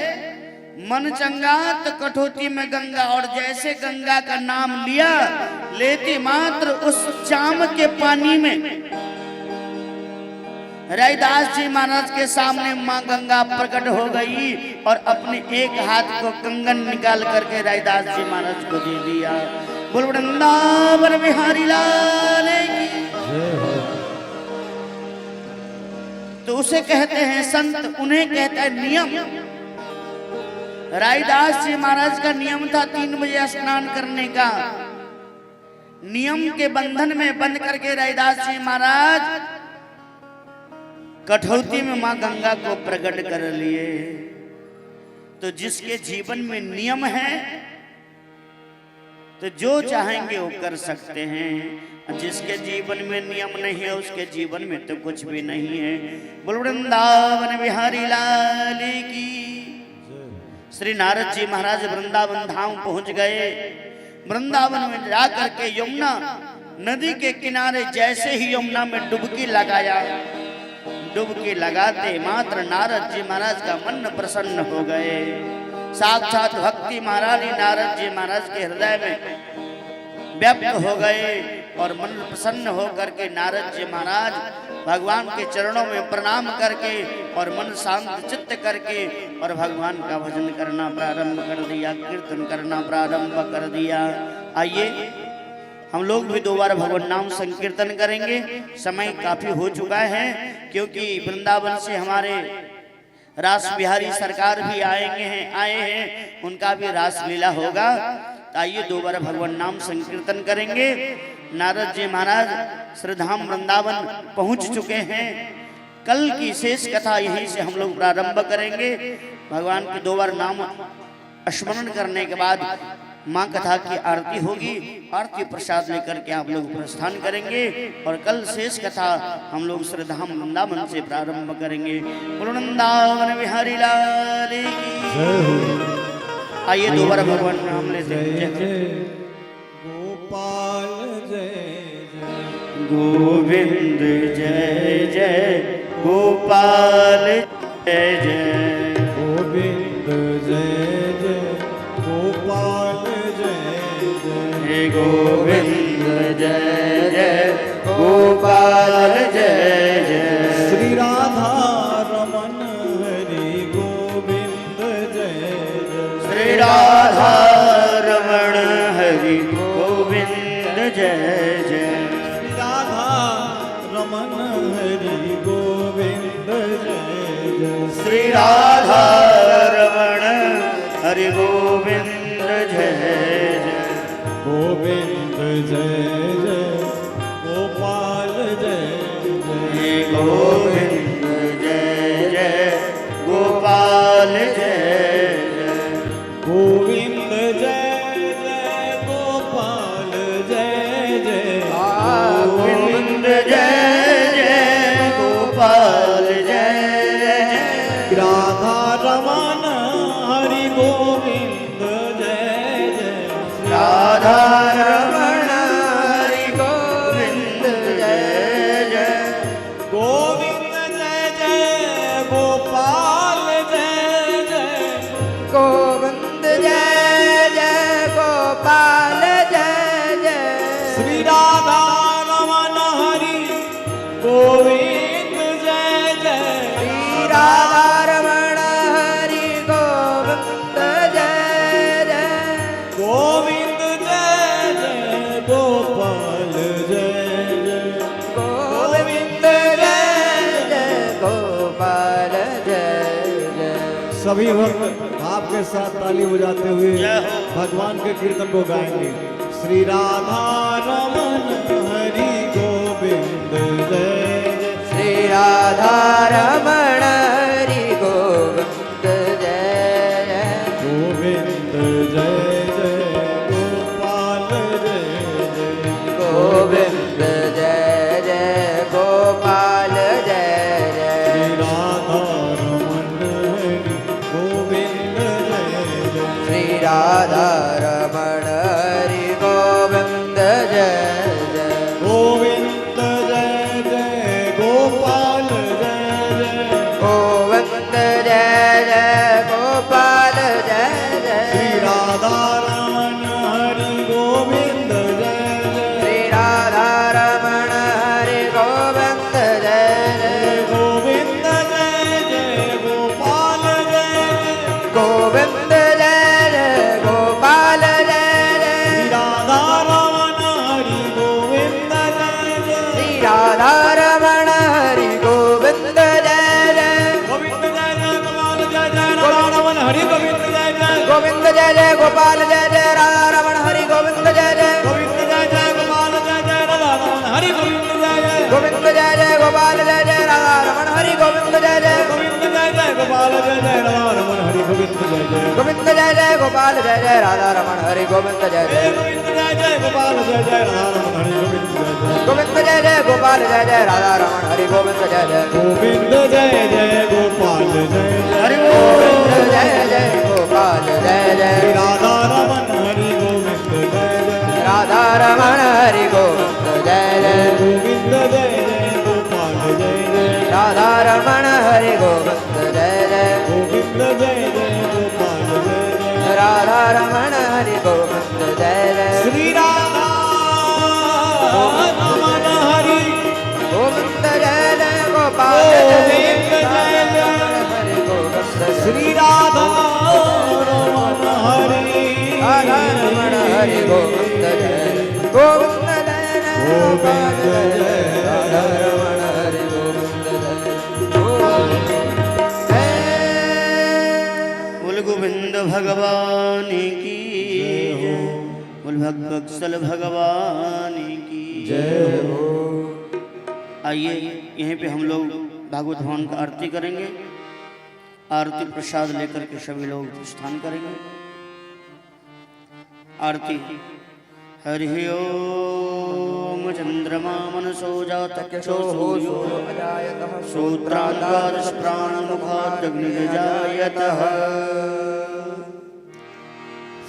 मन चंगा तो कठौती में गंगा। और जैसे गंगा का नाम लिया, लेते मात्र उस चाम के पानी में रैदास जी महाराज के सामने मां गंगा प्रकट हो गई और अपने एक हाथ को कंगन निकाल करके रैदास जी महाराज को दे दिया। बोल वृंदावन बिहारी लाल की। तो उसे कहते हैं संत, उन्हें कहता है नियम। रैदास जी महाराज का नियम था 3 बजे स्नान करने का। नियम के बंधन में बंद करके रैदास जी महाराज कठौती में मां गंगा को प्रकट कर लिए। तो जिसके जीवन में नियम है तो जो चाहेंगे वो कर सकते हैं। जिसके जीवन में नियम नहीं है उसके जीवन में तो कुछ भी नहीं है। बोल वृंदावन बिहारी लाल की। श्री नारद जी महाराज वृंदावन धाम पहुंच गए। वृंदावन में जाकर के यमुना नदी के किनारे जैसे ही यमुना में डुबकी लगाया, डुबकी लगाते मात्र नारद जी महाराज का मन प्रसन्न हो गए। साक्षात भक्ति महारानी नारद जी महाराज के हृदय में व्यक्त हो गए और मन प्रसन्न हो करके नारद जी महाराज भगवान के चरणों में प्रणाम करके और मन शांत चित्त करके और भगवान का भजन करना प्रारंभ कर दिया, कीर्तन करना प्रारंभ कर दिया। आइए हम लोग भी दोबारा भगवान नाम संकीर्तन करेंगे। समय काफी हो चुका है, क्योंकि वृंदावन से हमारे रास बिहारी सरकार भी आए हैं, उनका भी रास लीला होगा। आइए दोबारा भगवान नाम संकीर्तन करेंगे। नारद जी महाराज श्रीधाम वृंदावन पहुंच चुके हैं। कल की शेष कथा यहीं से हम लोग प्रारंभ करेंगे। भगवान के दोबारा नाम स्मरण करने के बाद मां कथा की आरती होगी। आरती प्रसाद लेकर के आप लोग प्रस्थान करेंगे और कल शेष कथा हम लोग श्रीधाम वृंदावन से प्रारंभ करेंगे। वृंदावन बिहारी लाल की। आइए दोबारा भगवान नाम लेते हैं। गोपाल जय जय गोविंद जय जय गोपाल जय जय गोविंद जय जय गोपाल जय जय हे गोविंद जय जय गोपाल जय जय श्री राधा रमन हरि गोविंद जय जय श्री राधा रमण हरि गोविंद जय जय श्री राधा रमन हरि गोविंद जय जय श्री राधा रमण हरि गोविंद जय जय गोविंद जय जय गोपाल जय हे जय गोविंद जय जय गोपाल जय जय गोविंद जय जय गोपाल जय जय गोविंद जय जय गोपाल जय जय राधा रमन हरि गोविंद जय जय राधा रमण हरि गोविंद जय जय गोविंद जय जय गोपाल जय जय गोविंद जय जय गोपाल जय जय श्री राधा रमन हरि गोविंद जय जय श्री राधा रमण हरि गोविंद जय जय गोविंद जय जय गोपाल जय जय गोविंद जय जय गोपाल जय जय सभी भक्त आपके साथ ताली बजाते हुए जय हो। भगवान के कीर्तन को गाएंगे श्री राधा रमन हरि गोविंद जय जय श्री राधा रमण हरि गोविंद जय जय गोविंद जय जय गोपाल जय जय गोविंद जय जय गोपाल जय जय श्री राधा रमन हरि गोविंद जय जय श्री राधा रमण हरि गोविंद जय जय गोविंद जय जय गोपाल जय जय गोविंद जय जय गोपाल जय श्री जय राधा रमन हरि गोविंद जय जय श्री राधा रमण हरि गोविंद जय जय गोविंद जय जय गोपाल जय जय गोविंद जय जय गोपाल जय जय श्री राधा रमन हरि गोविंद जय जय श्री राधा रमण हरि गोविंद जय जय गोविंद जय जय गोपाल जय जय राधा रमन हरि गोविंद जय जय गोविंद जय जय गोपाल जय जय राधा रमण हरि गोविंद जय जय गोविंद जय जय गोपाल जय जय राधा रमन हरि गोविंद जय जय गोविंद जय जय गोपाल जय जय राधा रमण हरि गोविंद जय जय गोविंद जय जय गोपाल जय जय राधा रमन हरि गोविंद जय जय गोविंद जय जय गोपाल जय जय राधा रमण हरि गोविंद जय हे जय गोविंद जय जय गोपाल जय जय राधा रमन हरि गोविंद जय जय गोविंद जय जय गोपाल जय जय राधा रमण हरि गोविंद जय जय गोविंद जय जय गोपाल जय जय हरि गोविंद बोल जय जय गोपाल जय श्री जय राधा रमन हरि गोविंद जय जय राधा रमण हरि गोविंद जय जय गोविंद जय जय गोपाल जय जय राधा रमण हरि गोविंद जय जय गोविंद जय जय गोपाल जय जय राधा रमण हरि गोविंद जय जय श्री राधा रमन हरि गोविंद जय जय गोपाल जय गोविंद जय जय हरि गोविंद श्री राधा रमन हरि राधा रमण हरि गोविंद जय गोविंद जय जय गोपाल जय जय राधा रमण हरि गोविंद जय बोल गोविंद भगवान की जय बोल भक्तवत्सल भगवान की जय हो आइए यहीं पे हम लोग भागवत भवन का आरती करेंगे। आरती प्रसाद लेकर के सभी लोग प्रस्थान करेंगे। आरती हरि ओम चंद्रमा मनसो जातक्षो सूर्यो श्रोत्रान्तादश प्राणमुखादग्निर्जायतः।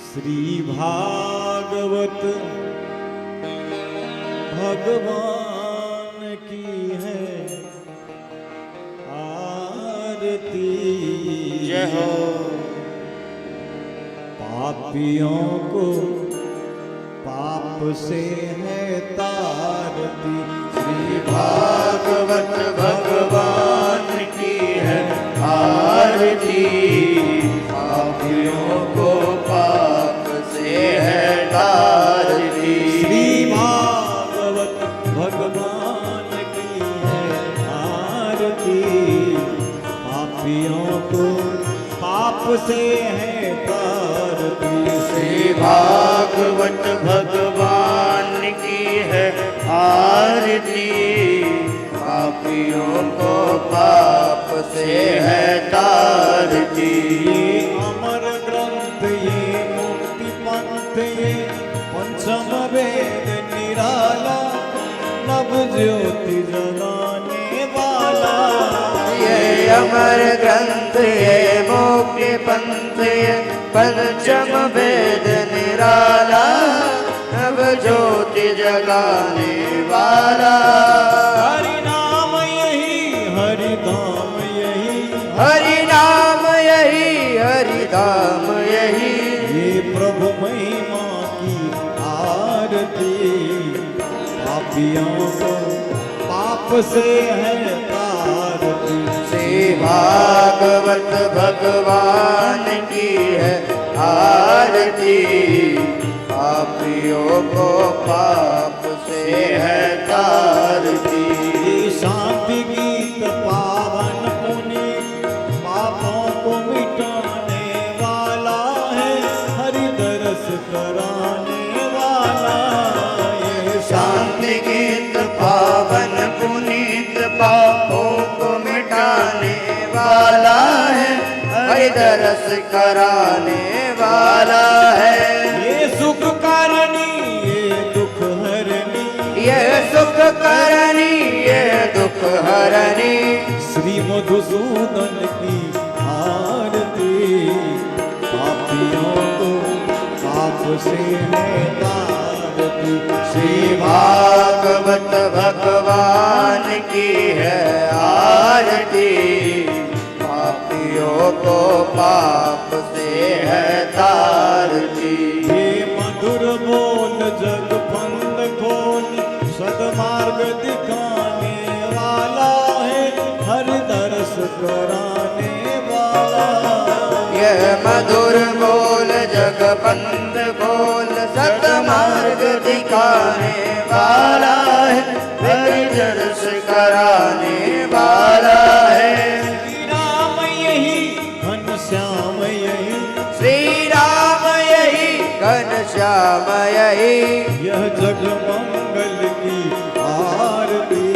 श्री भागवत भगवान की है जय हो। पापियों को पाप से है तारती, श्री भागवत भगवान की है आरती। पापियों को पाप से है तारती, श्री भागवत भगवान की है आरती। पापियों को पाप से है तारती, श्री भागवत भगवान की है आरती। पापियों को पाप से है तारती। ये अमर ग्रंथ, ये मुक्ति पंथ, ये पंचम वेद निराला, नव ज्योति जगाने वाला। ये अमर ग्रंथ, ये मुक्ति पंथ, ये पंचम वेद निराला, नव ज्योति जगाने वाला। हरि नाम यही, हरि धाम यही, हरि नाम यही, हरि धाम यही। ये प्रभु महिमा की आरती। पापियों को पाप से है तारती, श्री भागवत भगवान की है आरती। पापियों को पाप से है तारती। ये शांति गीत पावन पुनीत, पापों को मिटाने वाला है, हरि दरस कराने वाला। ये शांति गीत पावन पुनीत, पापों को मिटाने वाला है, हरि दरस कराने वाला है। ये सुख करनी, ये दुख हरनी, ये सुख करनी, ये दुख हरनी। श्री मधुसूदन की आरती। पापियों को पाप से है तारती, श्री भागवत भगवान की है आरती। पापियों को पाप से है तारती। ये मधुर बोल जग बंद खोल, सदमार्ग दिखाने वाला है, हर दरस कराने वाला। ये मधुर बोल जग बंद बोल, सतमार्ग दिखाने वाला है, हरि दरस कराने वाला है। श्री राम यही, घनश्याम यही, श्री राम यही, घनश्याम यही। यह जग मंगल की आरती।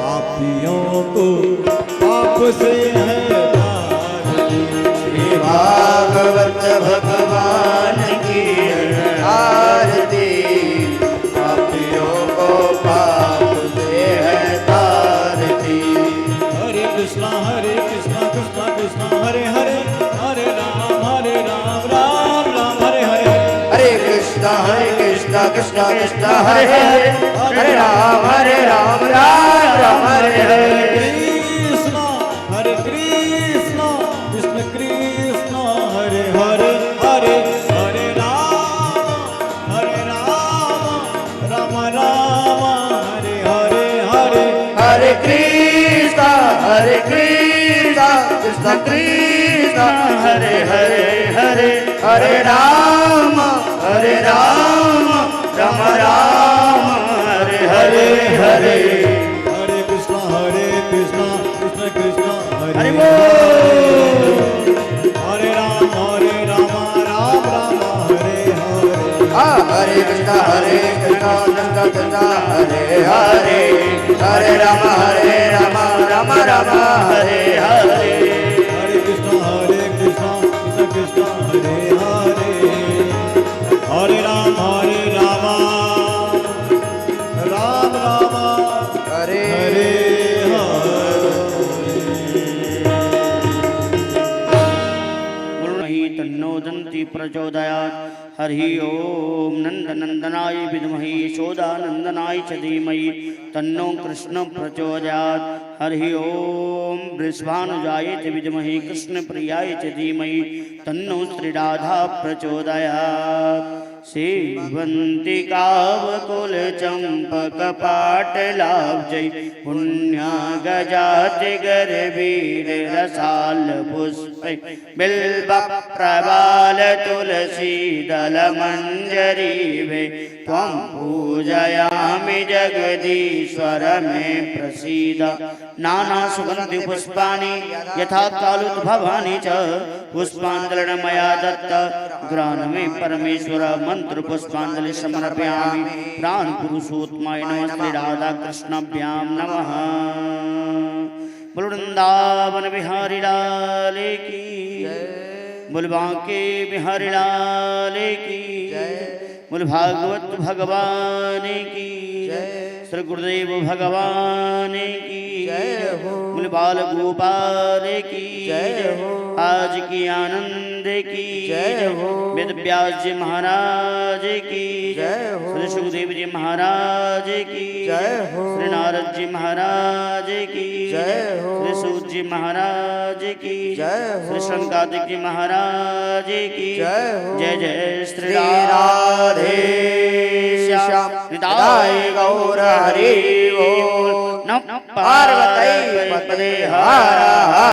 पापियों को पाप से है तारती, श्री भागवत भगवान की है आरती। पापियों को पाप से है तारती। हरे कृष्णा कृष्णा कृष्णा हरे हरे, हरे राम राम राम हरे हरे। हरे कृष्णा कृष्णा कृष्णा हरे हरे, हरे राम राम राम हरे हरे। कृष्णा हरे कृष्णा, कृष्ण कृष्णा हरे हरे, हरे हरे राम राम राम हरे हरे, हरे हरे कृष्णा कृष्णा कृष्णा हरे हरे, हरे हरे राम राम राम हरे हरे, हरे हरे कृष्णा कृष्ण कृष्ण हरे हरि बोल। हरे राम राम राम हरे हरे। हरे कृष्णा कृष्णा कृष्णा हरे हरे, हरे राम राम राम हरे हरे। हरे कृष्णा कृष्ण कृष्ण हरे हरे, हरे राम राम राम हरे हरे हरे। तन्नो दन्ति प्रचोदयात्। हरि ओम नंदनंदनाय विद्महे यशोदानंदनाय च धीमहि तन्नो कृष्ण प्रचोदयात्। हरि ओम वृषभानुजाय च विद्महे कृष्णप्रियाय च धीमहि तन्नो श्री राधा प्रचोदयात् सेवन्ति कावकुल चंपक पाटलाब्जै पुण्या गजाति गर्भीर रसाल पुष्पै बिल्व प्रबाल तुलसी दल मंजरी वे त्वं पूजयामि जगदीश्वर मे प्रसीद नाना सुगंधि पुष्पाणि यथा कालोद्भवानि च पुष्पांजलिर्न मया दत्त ग्रानमे परमेश्वर मंत्र पुष्पांजलि समर्पयामि प्राण पुरुषोत्तमाय नमस्ते राधा कृष्णाभ्यां नमः। बोल वृंदावन बिहारी लाल की बोल बांके बिहारी लाल की बोल भागवत भगवान की श्री गुरुदेव भगवान की बोल बाल गोपाल की आज की आनंद की वेद व्यास जी महाराज की श्री सुखदेव जी महाराज की श्री नारद जी महाराज की श्री सूत जी महाराज की श्री शंकादिक जी महाराज की जय जय श्री राधे श्याम निताय गौर हरि बोल नमः पार्वती पते हर